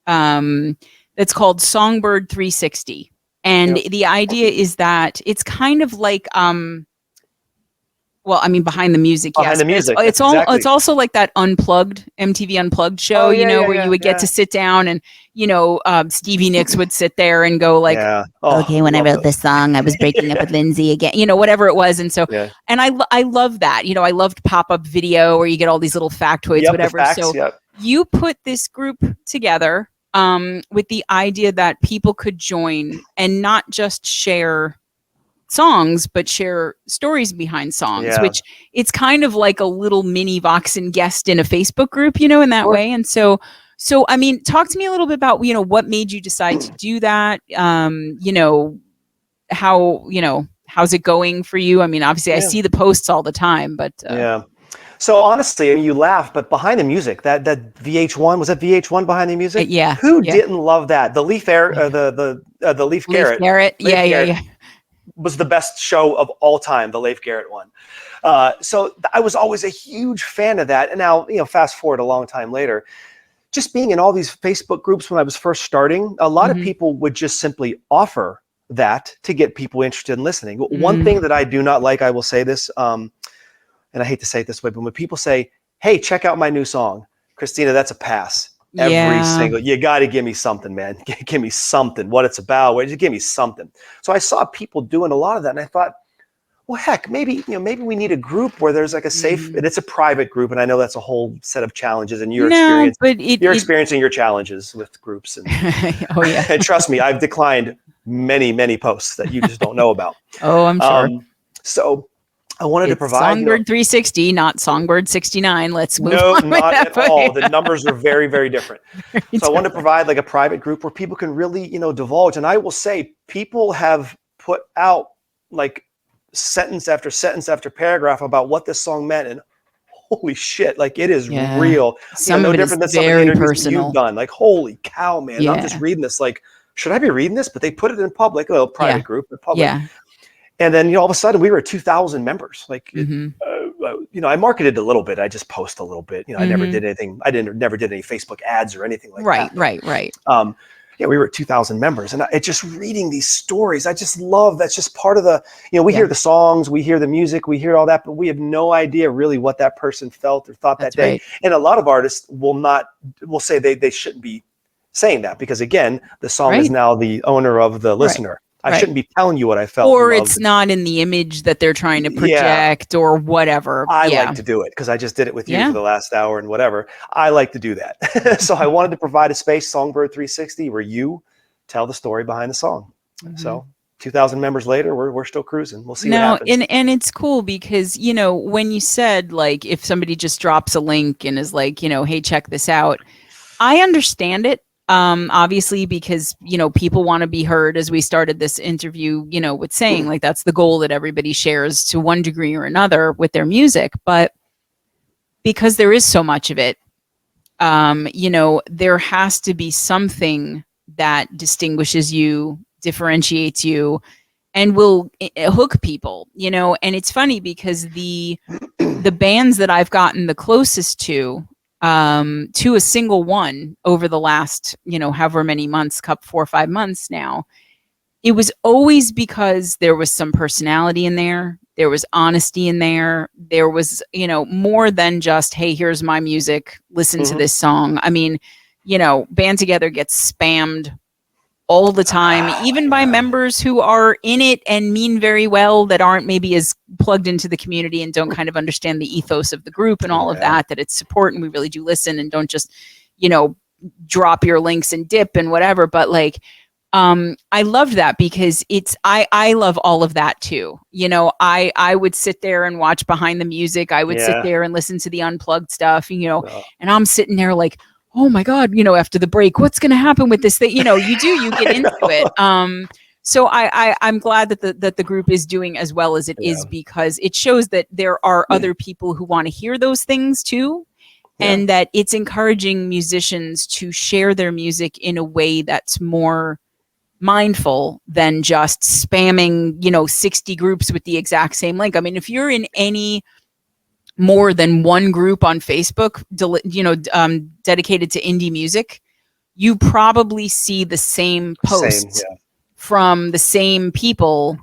that's called Songbird 360, and the idea is that it's kind of like behind the music. Behind the music. It's also like that Unplugged, MTV Unplugged show, where you would get to sit down and, Stevie Nicks would sit there and go like, okay, when I wrote this song, I was breaking up with Lindsay again, whatever it was. And so, and I love that, I loved pop-up video where you get all these little factoids, whatever. You put this group together with the idea that people could join and not just share songs, but share stories behind songs, which it's kind of like a little mini Vox and Guest in a Facebook group, in that way. And so, I mean, talk to me a little bit about, what made you decide to do that? How's it going for you? I mean, obviously I see the posts all the time, but So honestly, you laugh, but behind the music, that VH1, was that VH1 behind the music? Who didn't love that? The Leif Garrett. Yeah. Was the best show of all time, the Leif Garrett one. So I was always a huge fan of that. And now, fast forward a long time later, just being in all these Facebook groups when I was first starting, a lot of people would just simply offer that to get people interested in listening. One thing that I do not like, I will say this, and I hate to say it this way, but when people say, hey, check out my new song, Christina, that's a pass. Every single, you got to give me something, man. Give me something, what it's about. Just give me something. So I saw people doing a lot of that, and I thought, well, heck, maybe we need a group where there's like a safe, and it's a private group, and I know that's a whole set of challenges, and you're experiencing your challenges with groups, and oh yeah, and trust me, I've declined many posts that you just don't know about. Oh, I'm sure. So I wanted to provide Songbird 360, not Songbird 69. Let's move on. No, not at all. The numbers are very different. So I wanted to provide like a private group where people can really, divulge. And I will say, people have put out like sentence after sentence after paragraph about what this song meant, and holy shit, like it is real. Some no of it different is than some of the very interviews personal. you've done. Like, holy cow, man! I'm just reading this. Like, should I be reading this? But they put it in public, a private group, in public. Yeah. And then, all of a sudden we were at 2,000 members. Like, I marketed a little bit. I just post a little bit. I never did anything. Never did any Facebook ads or anything like that. Right. We were at 2,000 members, and it just reading these stories, I just love. That's just part of the. We hear the songs, we hear the music, we hear all that, but we have no idea really what that person felt or thought that day. Right. And a lot of artists will say they shouldn't be saying that, because again, the song is now the owner of the listener. I shouldn't be telling you what I felt. Or it's not in the image that they're trying to project or whatever. I like to do it because I just did it with you for the last hour and whatever. I like to do that. So I wanted to provide a space, Songbird 360, where you tell the story behind the song. So 2,000 members later, we're still cruising. We'll see what happens. And it's cool because, when you said, like, if somebody just drops a link and is like, hey, check this out, I understand it. Obviously, because, people want to be heard, as we started this interview, with saying, like, that's the goal that everybody shares to one degree or another with their music. But because there is so much of it, there has to be something that distinguishes you, differentiates you, and will hook people, and it's funny because the bands that I've gotten the closest to a single one over the last, however many months, 4 or 5 months now, it was always because there was some personality in there. There was honesty in there. There was, more than just, hey, here's my music, listen to this song. I mean, Band Together gets spammed all the time, even by members who are in it and mean very well, that aren't maybe as plugged into the community and don't kind of understand the ethos of the group and all of that it's support and we really do listen and don't just, drop your links and dip and whatever. But like, I loved that because I love all of that too. I would sit there and watch behind the music. I would sit there and listen to the unplugged stuff, and I'm sitting there like, oh my God, after the break, what's going to happen with this thing? You get into it. So I'm glad that the group is doing as well as it is, because it shows that there are other people who want to hear those things too. And that it's encouraging musicians to share their music in a way that's more mindful than just spamming, 60 groups with the exact same link. I mean, if you're in any more than one group on Facebook, dedicated to indie music, you probably see the same posts from the same people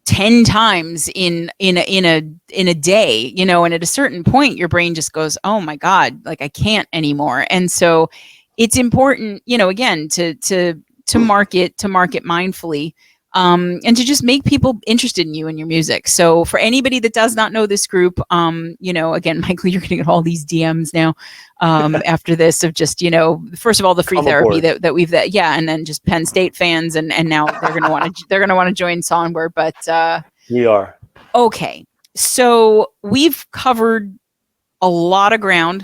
10 times in a day, and at a certain point, your brain just goes, oh my God, like I can't anymore. And so it's important, again, to market mindfully. And to just make people interested in you and your music. So for anybody that does not know this group, again, Michael, you're going to get all these DMs now after this of just, first of all, the free therapy that we've, and then just Penn State fans. And now they're going to want to join Songbird, but we are. Okay. So we've covered a lot of ground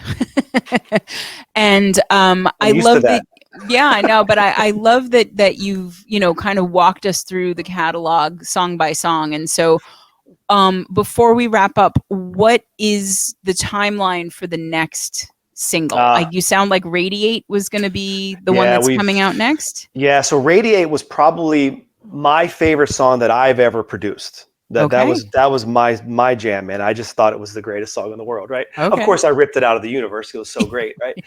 and I love that. Yeah, I know. But I love that you've, kind of walked us through the catalog song by song. And so before we wrap up, what is the timeline for the next single? You sound like Radiate was going to be the one that's coming out next. Yeah. So Radiate was probably my favorite song that I've ever produced. That was my jam, man. I just thought it was the greatest song in the world, right? Okay. Of course, I ripped it out of the universe. It was so great, right?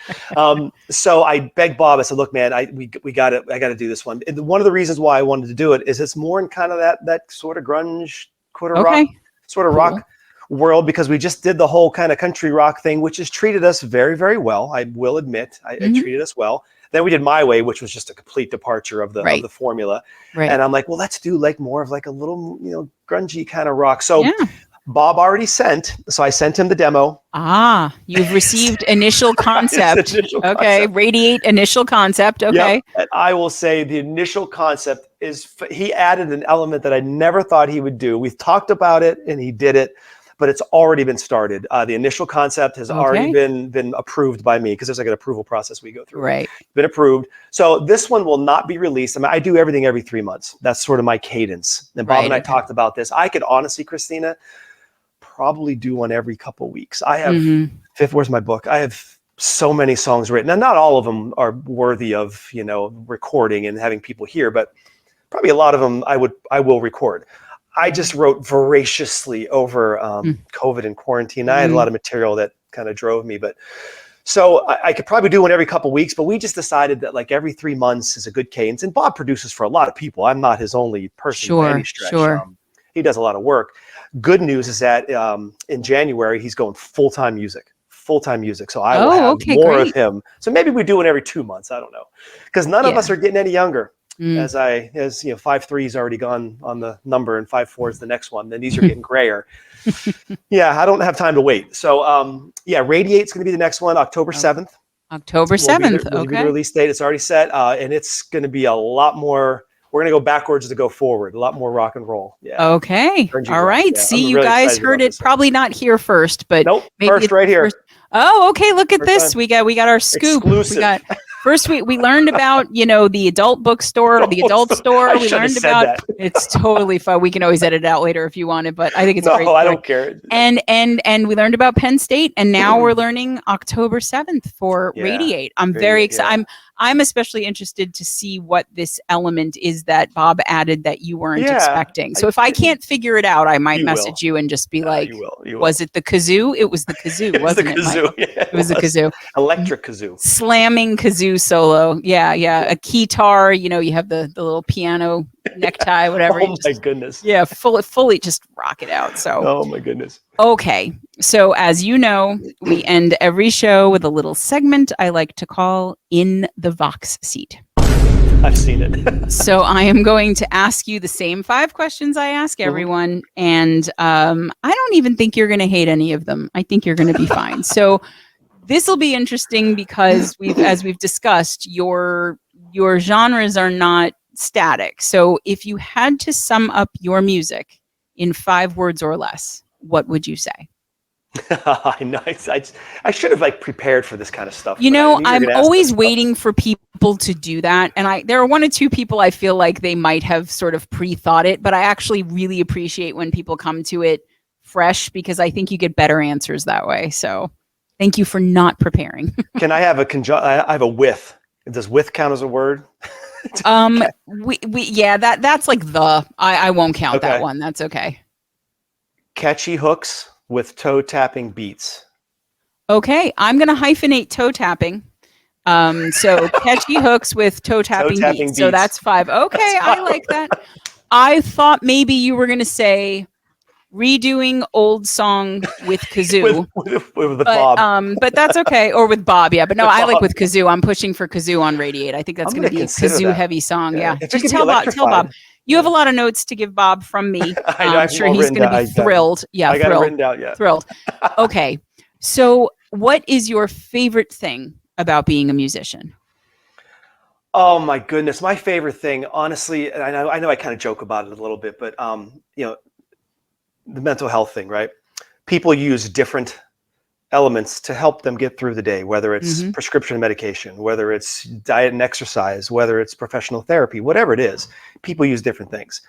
So I begged Bob. I said, "Look, man, I got to do this one." And one of the reasons why I wanted to do it is it's more in kind of that sort of grunge, sort of rock world, because we just did the whole kind of country rock thing, which has treated us very, very well. I will admit, it treated us well. Then we did My Way, which was just a complete departure of the formula. Right. And I'm like, well, let's do like more of like a little, grungy kind of rock. So Bob already sent, so I sent him the demo. You've received initial concept. Initial okay. concept. Radiate initial concept. Okay. Yep. And I will say the initial concept is, he added an element that I never thought he would do. We've talked about it and he did it, but it's already been started. The initial concept has already been approved by me, because there's like an approval process we go through. Right. Been approved. So this one will not be released. I mean, I do everything every 3 months. That's sort of my cadence. And Bob and I talked about this. I could honestly, Christina, probably do one every couple of weeks. I have where's my book? I have so many songs written, and not all of them are worthy of, recording and having people hear, but probably a lot of them I will record. I just wrote voraciously over COVID and quarantine. I had a lot of material that kind of drove me, but so I could probably do one every couple of weeks, but we just decided that like every 3 months is a good cadence. And Bob produces for a lot of people. I'm not his only person by any stretch. He does a lot of work. Good news is that in January, he's going full-time music. So I will have more of him. So maybe we do it every 2 months. I don't know, because none of us are getting any younger. As 5'3" is already gone on the number, and 5'4" is the next one. Then these are getting grayer. I don't have time to wait. So Radiate's going to be the next one, October 7th. October 7th. Will be the release date. It's already set, and it's going to be a lot more. We're going to go backwards to go forward. A lot more rock and roll. Yeah. Okay. All right. See, you guys heard it. Probably not here first, but maybe first right here. Oh, okay. Look at this. We got our scoop. Exclusive. First, we learned about, the adult bookstore, the adult store. We learned about it's totally fun. We can always edit it out later if you wanted, but I think it's great. No, I don't care. And we learned about Penn State, and now we're learning October 7th for Radiate. I'm very excited. I'm especially interested to see what this element is that Bob added that you weren't expecting. So if I can't figure it out, I might message you and just be like, you will. Was it the kazoo? It was the kazoo, wasn't it? It was the kazoo. Electric kazoo. Slamming kazoo solo. Yeah. A keytar, you have the little piano necktie, whatever. Oh my goodness. Yeah, fully just rock it out. So. Oh my goodness. Okay. So as you know, we end every show with a little segment I like to call In the Vox Seat. I've seen it. So I am going to ask you the same 5 questions I ask everyone. And I don't even think you're going to hate any of them. I think you're going to be fine. So this will be interesting because as we've discussed, your genres are not static. So if you had to sum up your music in 5 words or less, what would you say? I know. I should have prepared for this kind of stuff. I'm always waiting for people to do that. And there are 1 or 2 people I feel like they might have sort of pre-thought it, but I actually really appreciate when people come to it fresh, because I think you get better answers that way. So thank you for not preparing. Can I have I have a with? Does with count as a word? That's like I won't count that one. That's okay. Catchy hooks with toe tapping beats. Okay, I'm gonna hyphenate toe tapping. So catchy hooks with toe tapping beats. So that's 5. Okay, I like that. I thought maybe you were gonna say redoing old song with kazoo with Bob. But that's okay, or with Bob. Yeah, but no, I like with kazoo. I'm pushing for kazoo on Radiate. I think that's going to be a kazoo heavy song. Yeah. Just tell Bob. You have a lot of notes to give Bob from me. I'm sure he's going to be thrilled. Yeah, I got it written down. Yeah, thrilled. Okay, so what is your favorite thing about being a musician? Oh my goodness, my favorite thing, honestly, and I know I kind of joke about it a little bit, but the mental health thing, right? People use different elements to help them get through the day, whether it's prescription medication, whether it's diet and exercise, whether it's professional therapy, whatever it is, people use different things.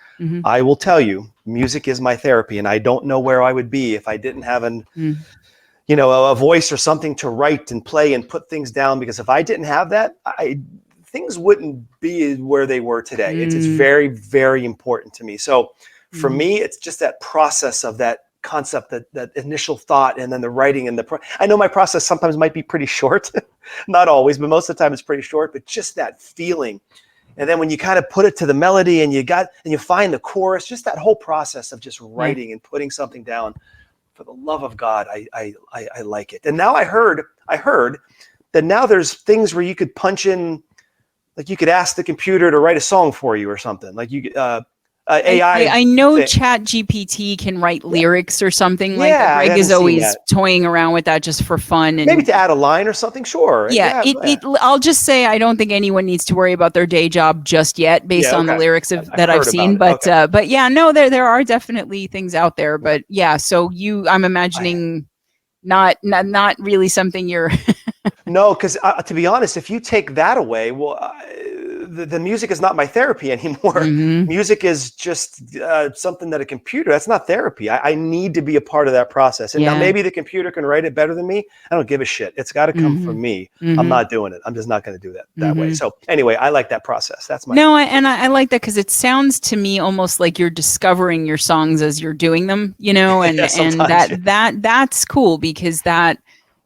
I will tell you, music is my therapy, and I don't know where I would be if I didn't have a voice or something to write and play and put things down, because if I didn't have that, things wouldn't be where they were today. It's very, very important to me. So for me, it's just that process of that concept, that initial thought, and then the writing and I know my process sometimes might be pretty short, not always, but most of the time it's pretty short, but just that feeling. And then when you kind of put it to the melody and you find the chorus, just that whole process of just writing and putting something down. for the love of God, I like it. And now I heard that now there's things where you could punch in, like you could ask the computer to write a song for you or something. Like you AI. I know thing. Chat GPT can write lyrics or something like Yeah, that. I Greg haven't is seen always that. toying around with that just for fun. And Maybe to add a line or something. Sure. yeah, I'll just say I don't think anyone needs to worry about their day job just yet, based on the lyrics that I've seen. But yeah, no, there are definitely things out there. But yeah, so I'm imagining not really something you're. No, because to be honest, if you take that away, well, the music is not my therapy anymore. Mm-hmm. Music is just something that a computer, that's not therapy. I need to be a part of that process. And now maybe the computer can write it better than me. I don't give a shit. It's got to come from me. I'm not doing it. I'm just not going to do that way. So anyway, I like that process. That's my I like that because it sounds to me almost like you're discovering your songs as you're doing them, and that's cool, because that,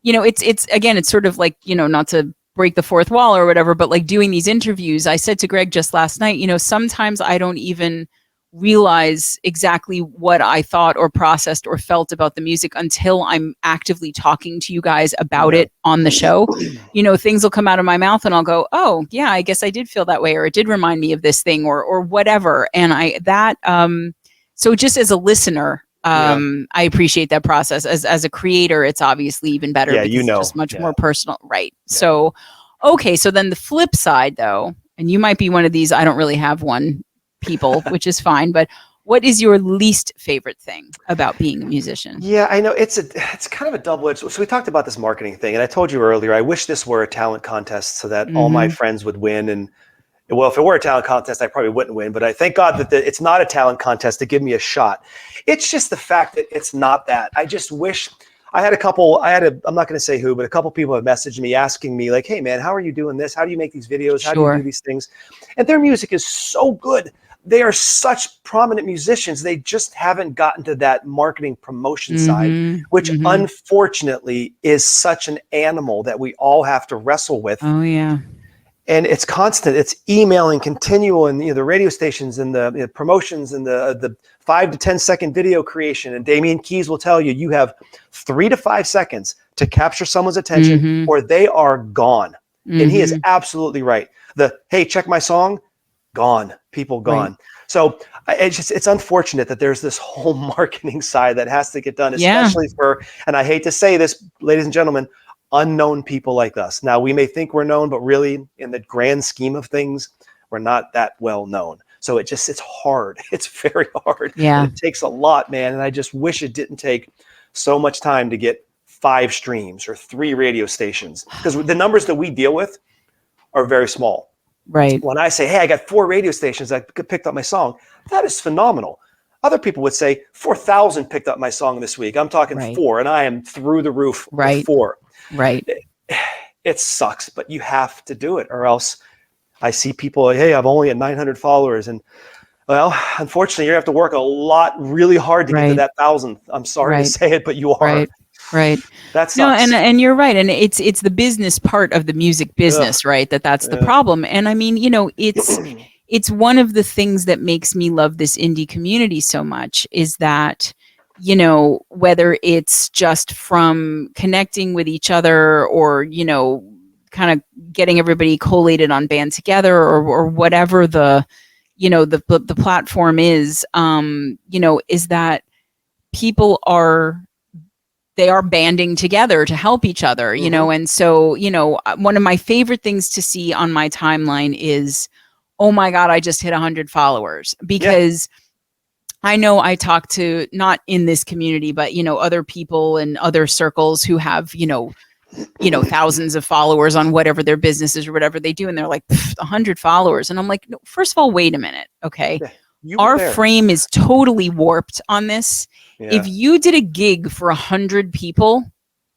it's again, it's sort of like, not to break the fourth wall or whatever, but like doing these interviews, I said to Greg just last night, sometimes I don't even realize exactly what I thought or processed or felt about the music until I'm actively talking to you guys about it on the show. Things will come out of my mouth and I'll go, oh yeah, I guess I did feel that way, or it did remind me of this thing, or whatever. And so just as a listener, I appreciate that process. As a creator, it's obviously even better, because it's just much more personal. Right. Yeah. So, okay. So then the flip side though, and you might be one of these, I don't really have one people, which is fine, but what is your least favorite thing about being a musician? Yeah, I know it's kind of a double-edged. So we talked about this marketing thing, and I told you earlier, I wish this were a talent contest so that all my friends would win. And well, if it were a talent contest, I probably wouldn't win, but I thank God that it's not a talent contest to give me a shot. It's just the fact that it's not that. I just wish I'm not going to say who, but a couple people have messaged me asking me like, hey man, how are you doing this? How do you make these videos? How do you do these things? And their music is so good. They are such prominent musicians. They just haven't gotten to that marketing promotion side, which unfortunately is such an animal that we all have to wrestle with. Oh yeah. And it's constant. It's emailing, continual, and the radio stations and the promotions and the 5 to 10 second video creation. And Damian Keys will tell you, you have 3 to 5 seconds to capture someone's attention, or they are gone. And he is absolutely right. Hey, check my song, gone. People gone. Right. So it's unfortunate that there's this whole marketing side that has to get done, especially for, and I hate to say this, ladies and gentlemen, unknown people like us. Now, we may think we're known, but really in the grand scheme of things, we're not that well known. So it's hard. It's very hard. Yeah. It takes a lot, man. And I just wish it didn't take so much time to get 5 streams or 3 radio stations, because the numbers that we deal with are very small. Right. When I say, hey, I got 4 radio stations that picked up my song, that is phenomenal. Other people would say 4,000 picked up my song this week. I'm talking 4, and I am through the roof with 4. Right. It sucks, but you have to do it, or else I see people, hey, I'm only at 900 followers. And well, unfortunately, you have to work a lot, really hard to get to that 1,000. I'm sorry to say it, but you are. Right. That sucks. No, and you're right. And it's the business part of the music business, right? That's the problem. And I mean, it's one of the things that makes me love this indie community so much, is that, whether it's just from connecting with each other, or, kind of getting everybody collated on band together, or whatever the platform is, is that people are banding together to help each other, and so, one of my favorite things to see on my timeline is, oh my God, I just hit 100 followers, because I know I talk to, not in this community, but, other people in other circles who have, thousands of followers on whatever their business is or whatever they do. And they're like, 100 followers. And I'm like, no, first of all, wait a minute. Okay. Our frame is totally warped on this. Yeah. If you did a gig for 100 people,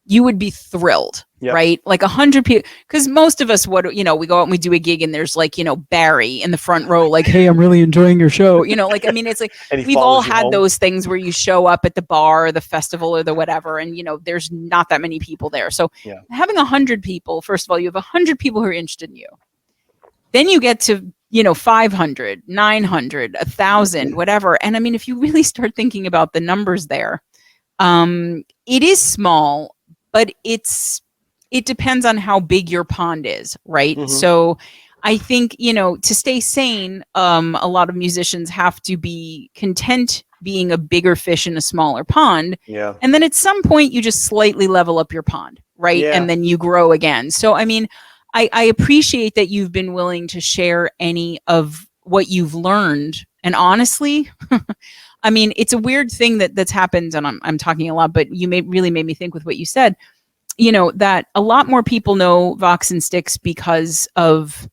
you would be thrilled, right? Like 100 people, because most of us, we go out and we do a gig and there's like, Barry in the front row, like, hey, I'm really enjoying your show. It's like, we've all had those things where you show up at the bar or the festival or the whatever, and, there's not that many people there. So having 100 people, first of all, you have 100 people who are interested in you. Then you get to, 500, 900, 1,000, whatever. And I mean, if you really start thinking about the numbers there, It is small, but it depends on how big your pond is, right? Mhm. So I think, to stay sane, a lot of musicians have to be content being a bigger fish in a smaller pond. Yeah. And then at some point you just slightly level up your pond, right? Yeah. And then you grow again. So, I mean, I appreciate that you've been willing to share any of what you've learned. And honestly, I mean, it's a weird thing that's happened, and I'm talking a lot, but you really made me think with what you said, that a lot more people know Vox and Stix because of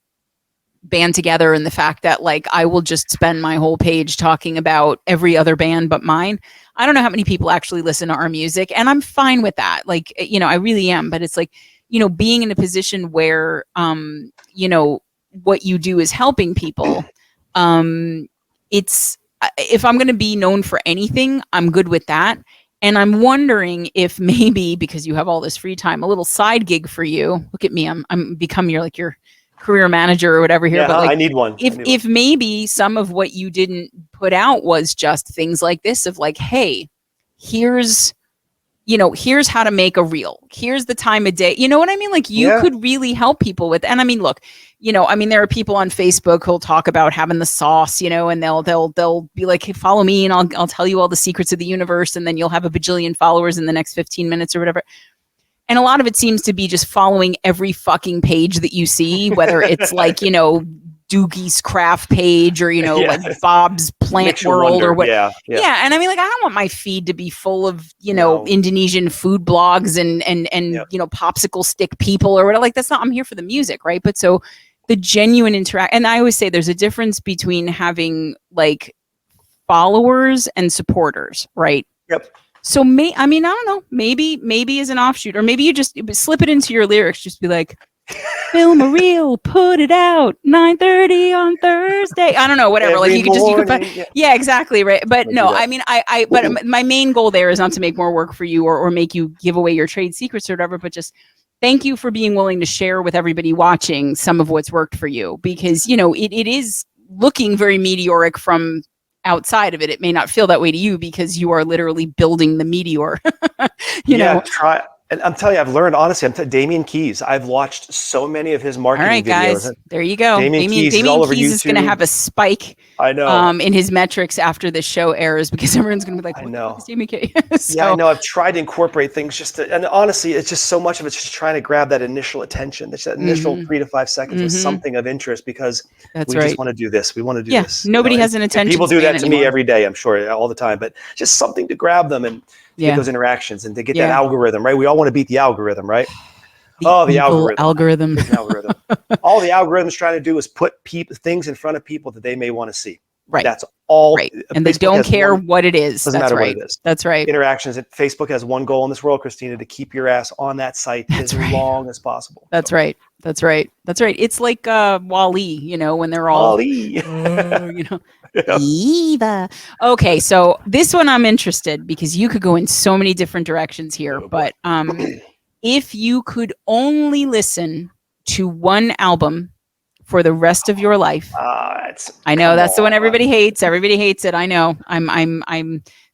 Band Together, and the fact that, like, I will just spend my whole page talking about every other band but mine. I don't know how many people actually listen to our music, and I'm fine with that. Like, I really am. But it's like, being in a position where, what you do is helping people. It's If I'm going to be known for anything, I'm good with that. And I'm wondering if maybe, because you have all this free time, a little side gig for you. Look at me, I'm become your career manager or whatever here. Yeah, But like, I need one. If maybe some of what you didn't put out was just things like this of like, hey, here's how to make a reel. Here's the time of day. You know what I mean? Like, you could really help people with. And I mean, look, there are people on Facebook who'll talk about having the sauce, and they'll be like, hey, follow me and I'll tell you all the secrets of the universe. And then you'll have a bajillion followers in the next 15 minutes or whatever. And a lot of it seems to be just following every fucking page that you see, whether it's like, Doogie's craft page or, like Bob's Plant World or what. Yeah. And I mean, like, I don't want my feed to be full of, No. Indonesian food blogs and popsicle stick people or whatever. Like, that's not, I'm here for the music. Right. But so the genuine interact, and I always say there's a difference between having like followers and supporters. Right. Yep. So I don't know, maybe as an offshoot, or maybe you just slip it into your lyrics, just be like, film a reel, put it out 9:30 on Thursday. I don't know, whatever. Every like you could morning, yeah, exactly. Right. But no, that. I mean, but my main goal there is not to make more work for you or make you give away your trade secrets or whatever, but just thank you for being willing to share with everybody watching some of what's worked for you, because, it is looking very meteoric from outside of it. It may not feel that way to you because you are literally building the meteor. you know. Try. And I'm telling you, I've learned, honestly, Damian Keys. I've watched so many of his marketing videos. All right, guys, videos. there you go. Damian Keys is going to have a spike. I know. In his metrics after this show airs, because everyone's going to be like, what the fuck is Damian Keys? So, yeah, I know. I've tried to incorporate things and honestly, it's just so much of it's just trying to grab that initial attention. It's that initial 3 to 5 seconds with something of interest, because we just want to do this. We want to do this. Nobody has an attention. People do that to me every day, I'm sure, all the time, but just something to grab them and get those interactions and to get that algorithm, right? We all want to beat the algorithm, right? The algorithm. All the algorithm's trying to do is put things in front of people that they may want to see. Right. That's all. Right. And they don't care what it is. Doesn't matter what it is. That's right. Interactions. Facebook has one goal in this world, Christina, to keep your ass on that site as long as possible. That's right. That's right. That's right. It's like Wall-E, when they're all Wall-E. Eva. Okay, so this one I'm interested, because you could go in so many different directions here. But if you could only listen to one album for the rest of your life, I know that's the one everybody hates. Everybody hates it. I know.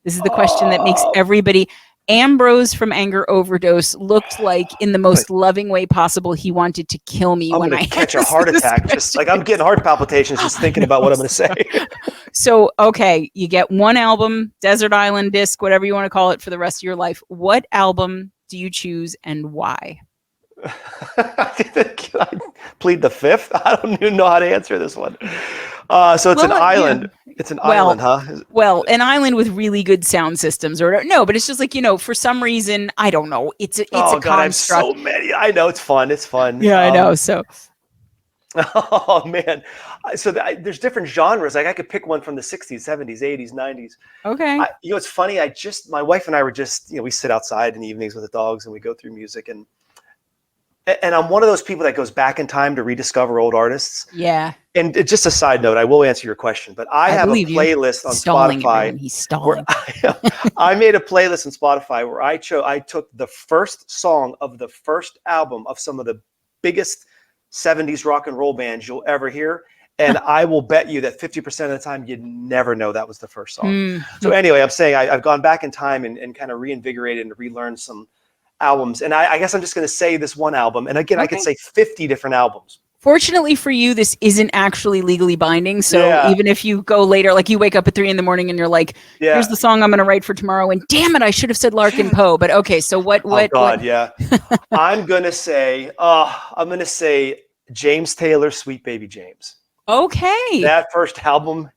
This is the question that makes everybody. Ambrose from Anger Overdose looked like, in the most loving way possible, he wanted to kill me when I catch a heart attack. Just like I'm getting heart palpitations just thinking about what I'm going to say. So, okay, you get one album, Desert Island Disc, whatever you want to call it, for the rest of your life. What album do you choose and why? I plead the fifth. I don't even know how to answer this one. So it's an island. Yeah. It's an island, huh? Well, an island with really good sound systems, or no, but it's just like, for some reason, I don't know. It's a construct. I have so many. I know, it's fun. It's fun. Yeah, I know. So. Oh man. So there's different genres. Like I could pick one from the 60s, 70s, 80s, 90s. Okay. It's funny. My wife and I were just, we sit outside in the evenings with the dogs and we go through music, and I'm one of those people that goes back in time to rediscover old artists. Yeah. And just a side note, I will answer your question, but I have a playlist on Spotify. He's stalling. I made a playlist on Spotify where I took the first song of the first album of some of the biggest 70s rock and roll bands you'll ever hear, And I will bet you that 50% of the time you'd never know that was the first song. Mm-hmm. So anyway, I'm saying I've gone back in time and kind of reinvigorated and relearned some albums. And I guess I'm just going to say this one album. And again, I could say 50 different albums. Fortunately for you, this isn't actually legally binding. So even if you go later, like you wake up at 3 a.m. and you're like, here's the song I'm going to write for tomorrow. And damn it, I should have said Larkin Poe. But okay, so what? Oh God, yeah. I'm going to say James Taylor, Sweet Baby James. Okay. That first album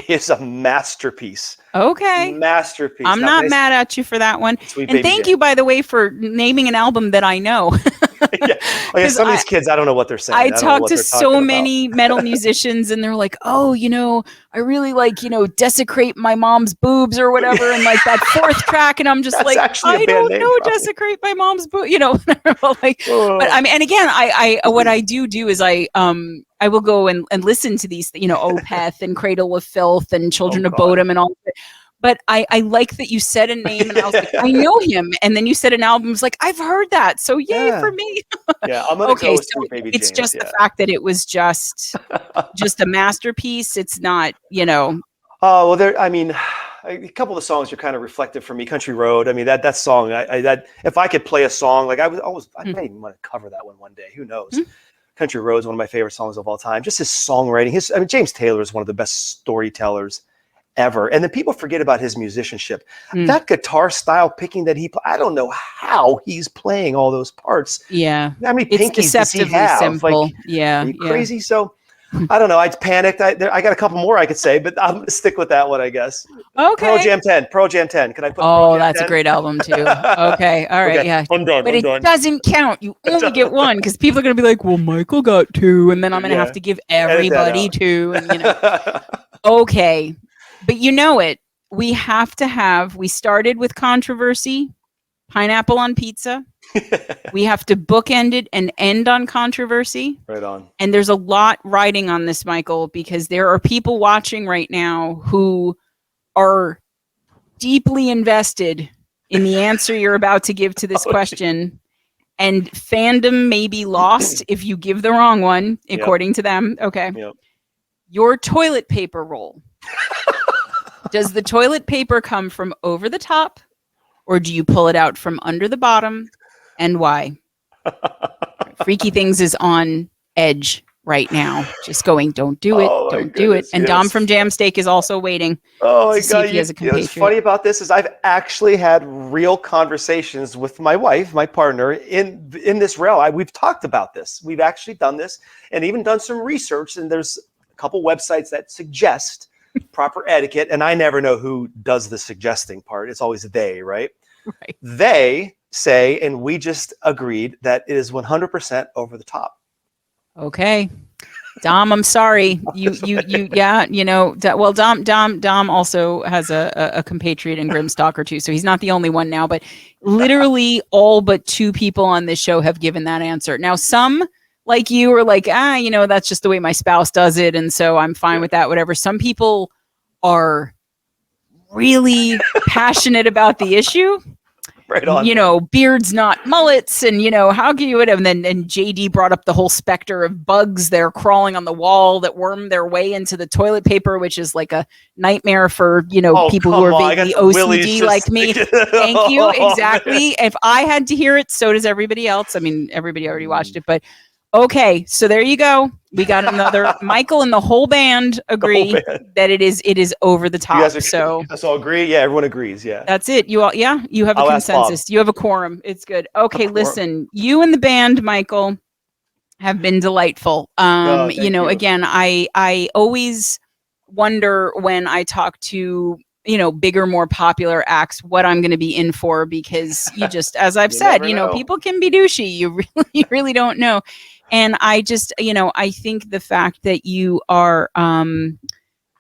is a masterpiece. Okay. Masterpiece. I'm not mad at you for that one. Sweet and Baby thank you, by the way, for naming an album that I know. Some of these kids, I don't know what they're saying. I talk to so many metal musicians and they're like, oh, I really like, Desecrate My Mom's Boobs or whatever. And like that fourth track. And I'm just like, I don't know, Desecrate My Mom's Boobs, but I mean, and again, I what I do is I will go and listen to these, Opeth and Cradle of Filth and Children of Bodom and all of it. But I like that you said a name and I was like, I know him. And then you said an album. I was like, I've heard that. So yay for me. Yeah, I'm going to go with Sweet Baby James. It's just the fact that it was just a masterpiece. It's not, Oh, well, a couple of songs are kind of reflective for me. Country Road. I mean, that song, that if I could play a song, like I may even want to cover that one day. Who knows? Country Road is one of my favorite songs of all time. Just his songwriting. James Taylor is one of the best storytellers ever. And then people forget about his musicianship. That guitar style picking that I don't know how he's playing all those parts. Yeah. How many pinkies does he have? Simple. Like, are you crazy? So I don't know. I panicked. I got a couple more I could say, but I'm going to stick with that one, I guess. Okay. Pearl Jam 10. Can I put that's 10? A great album too. Okay. All right. Okay. Yeah. I'm done. But it doesn't count. You only get one because people are going to be like, well, Michael got 2. And then I'm going to have to give everybody 2. And, okay. But we started with controversy, pineapple on pizza. We have to bookend it and end on controversy. Right on. And there's a lot riding on this, Michael, because there are people watching right now who are deeply invested in the answer you're about to give to this question. And fandom may be lost if you give the wrong one, according to them. Okay. Yep. Your toilet paper roll. Does the toilet paper come from over the top or do you pull it out from under the bottom, and why? Freaky Things is on edge right now. Just going, don't do it. Don't do it. And Dom from Jam Steak is also waiting. Oh my God. What's funny about this is I've actually had real conversations with my wife, my partner in this realm. We've talked about this. We've actually done this and even done some research, and there's a couple websites that suggest proper etiquette, and I never know who does the suggesting part. It's always they, right? Right. They say, and we just agreed that it is 100% over the top. Okay. Dom, I'm sorry. Dom also has a compatriot in Grimstalker too, so he's not the only one now, but literally all but 2 people on this show have given that answer. Now, some like you are like, that's just the way my spouse does it. And so I'm fine with that, whatever. Some people are really passionate about the issue. Right on. Beards, not mullets. And, how can you, and then JD brought up the whole specter of bugs. They're crawling on the wall that worm their way into the toilet paper, which is like a nightmare for, people who are vaguely OCD like me. Thank you. Exactly. If I had to hear it, so does everybody else. I mean, everybody already watched it, but okay, so there you go. We got another. Michael and the whole band agree that it is over the top. So let's all agree. Yeah, everyone agrees. Yeah, that's it. You all, you have a consensus. You have a quorum. It's good. Okay, listen, you and the band, Michael, have been delightful. You. Again, I always wonder when I talk to bigger, more popular acts, what I'm going to be in for, because you just, as I've said, people can be douchey. You really don't know. And I just, I think the fact that you are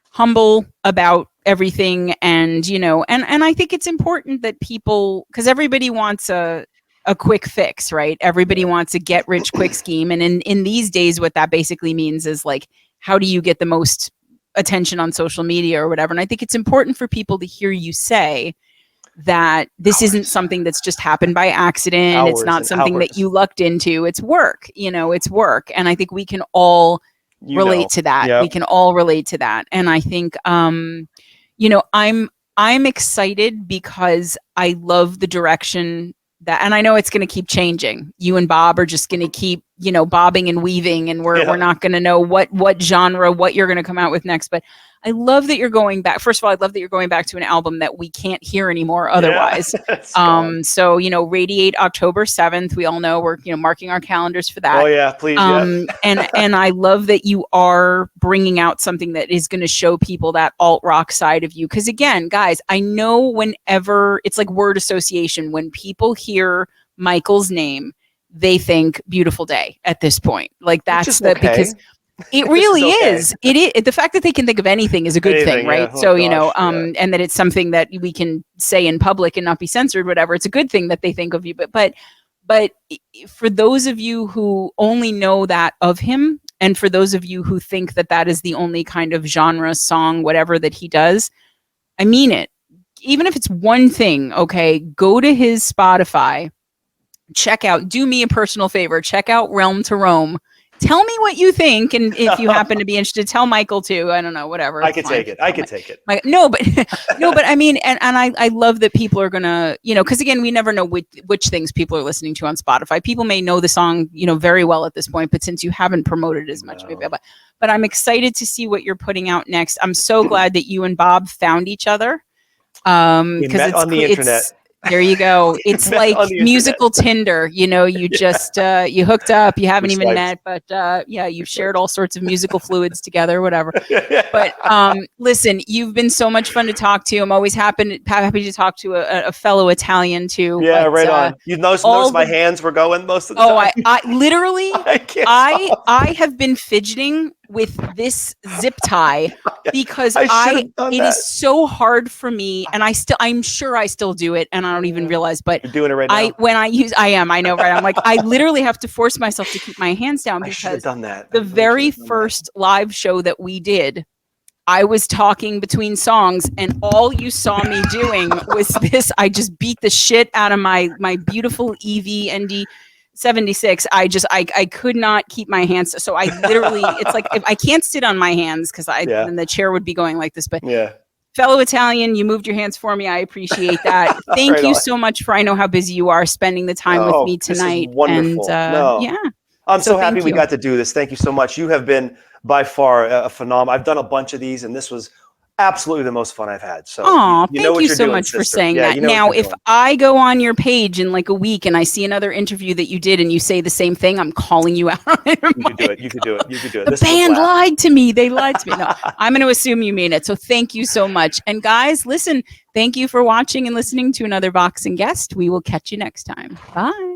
humble about everything, and, and I think it's important that people, because everybody wants a quick fix, right? Everybody wants a get rich quick scheme. And in these days, what that basically means is like, how do you get the most attention on social media or whatever? And I think it's important for people to hear you say that this isn't something that's just happened by accident. It's not something that you lucked into. It's work, it's work. And I think we can all relate to that. Yep. We can all relate to that. And I think, I'm excited because I love the direction that, and I know it's going to keep changing. You and Bob are just going to keep, bobbing and weaving, and we're not going to know what genre, what you're going to come out with next. But I love that you're going back. First of all, I love that you're going back to an album that we can't hear anymore otherwise. So, Radiate October 7th. We all know we're, marking our calendars for that. Oh yeah, please. And I love that you are bringing out something that is going to show people that alt rock side of you. Because again, guys, I know whenever it's like word association, when people hear Michael's name, they think Beautiful Day at this point. Like that's because it really is. It is. The fact that they can think of anything is a good thing, right? Yeah. Oh, so, and that it's something that we can say in public and not be censored, whatever. It's a good thing that they think of you. But for those of you who only know that of him, and for those of you who think that that is the only kind of genre, song, whatever that he does, I mean it. Even if it's one thing, okay, go to his Spotify, check out, do me a personal favor, check out Realm to Roam. Tell me what you think, and if you happen to be interested, tell Michael too. I don't know, whatever. I could take it. No, but I mean, and I love that people are gonna, because again, we never know which things people are listening to on Spotify. People may know the song, very well at this point, but since you haven't promoted it as much, maybe. But I'm excited to see what you're putting out next. I'm so glad that you and Bob found each other. We met on the internet. There you go. It's like musical Tinder, you just, you hooked up, you haven't even met, but you've shared all sorts of musical fluids together, whatever. But listen, you've been so much fun to talk to. I'm always happy to talk to a fellow Italian too. Yeah, right on. You notice my hands were going most of the time. I literally, I have been fidgeting with this zip tie because it is so hard for me, and I'm sure I still do it, and I don't even realize, but you're doing it right now. I know, right? I'm like, I literally have to force myself to keep my hands down because I should have done that. The very first live show that we did, I was talking between songs, and all you saw me doing was this. I just beat the shit out of my beautiful EV ND 76. I could not keep my hands. So I literally, it's like, if I can't sit on my hands because then the chair would be going like this. But fellow Italian, you moved your hands for me. I appreciate that. Thank you so much I know how busy you are spending the time with me tonight. This is wonderful. And I'm so happy we got to do this. Thank you so much. You have been by far a phenomenal. I've done a bunch of these, and this was absolutely the most fun I've had. So thank you so much for saying that. Now, if I go on your page in like a week and I see another interview that you did and you say the same thing, I'm calling you out on it. You could do it. The band lied to me. They lied to me. No, I'm going to assume you mean it. So thank you so much. And guys, listen, thank you for watching and listening to another Vox and Guest. We will catch you next time. Bye.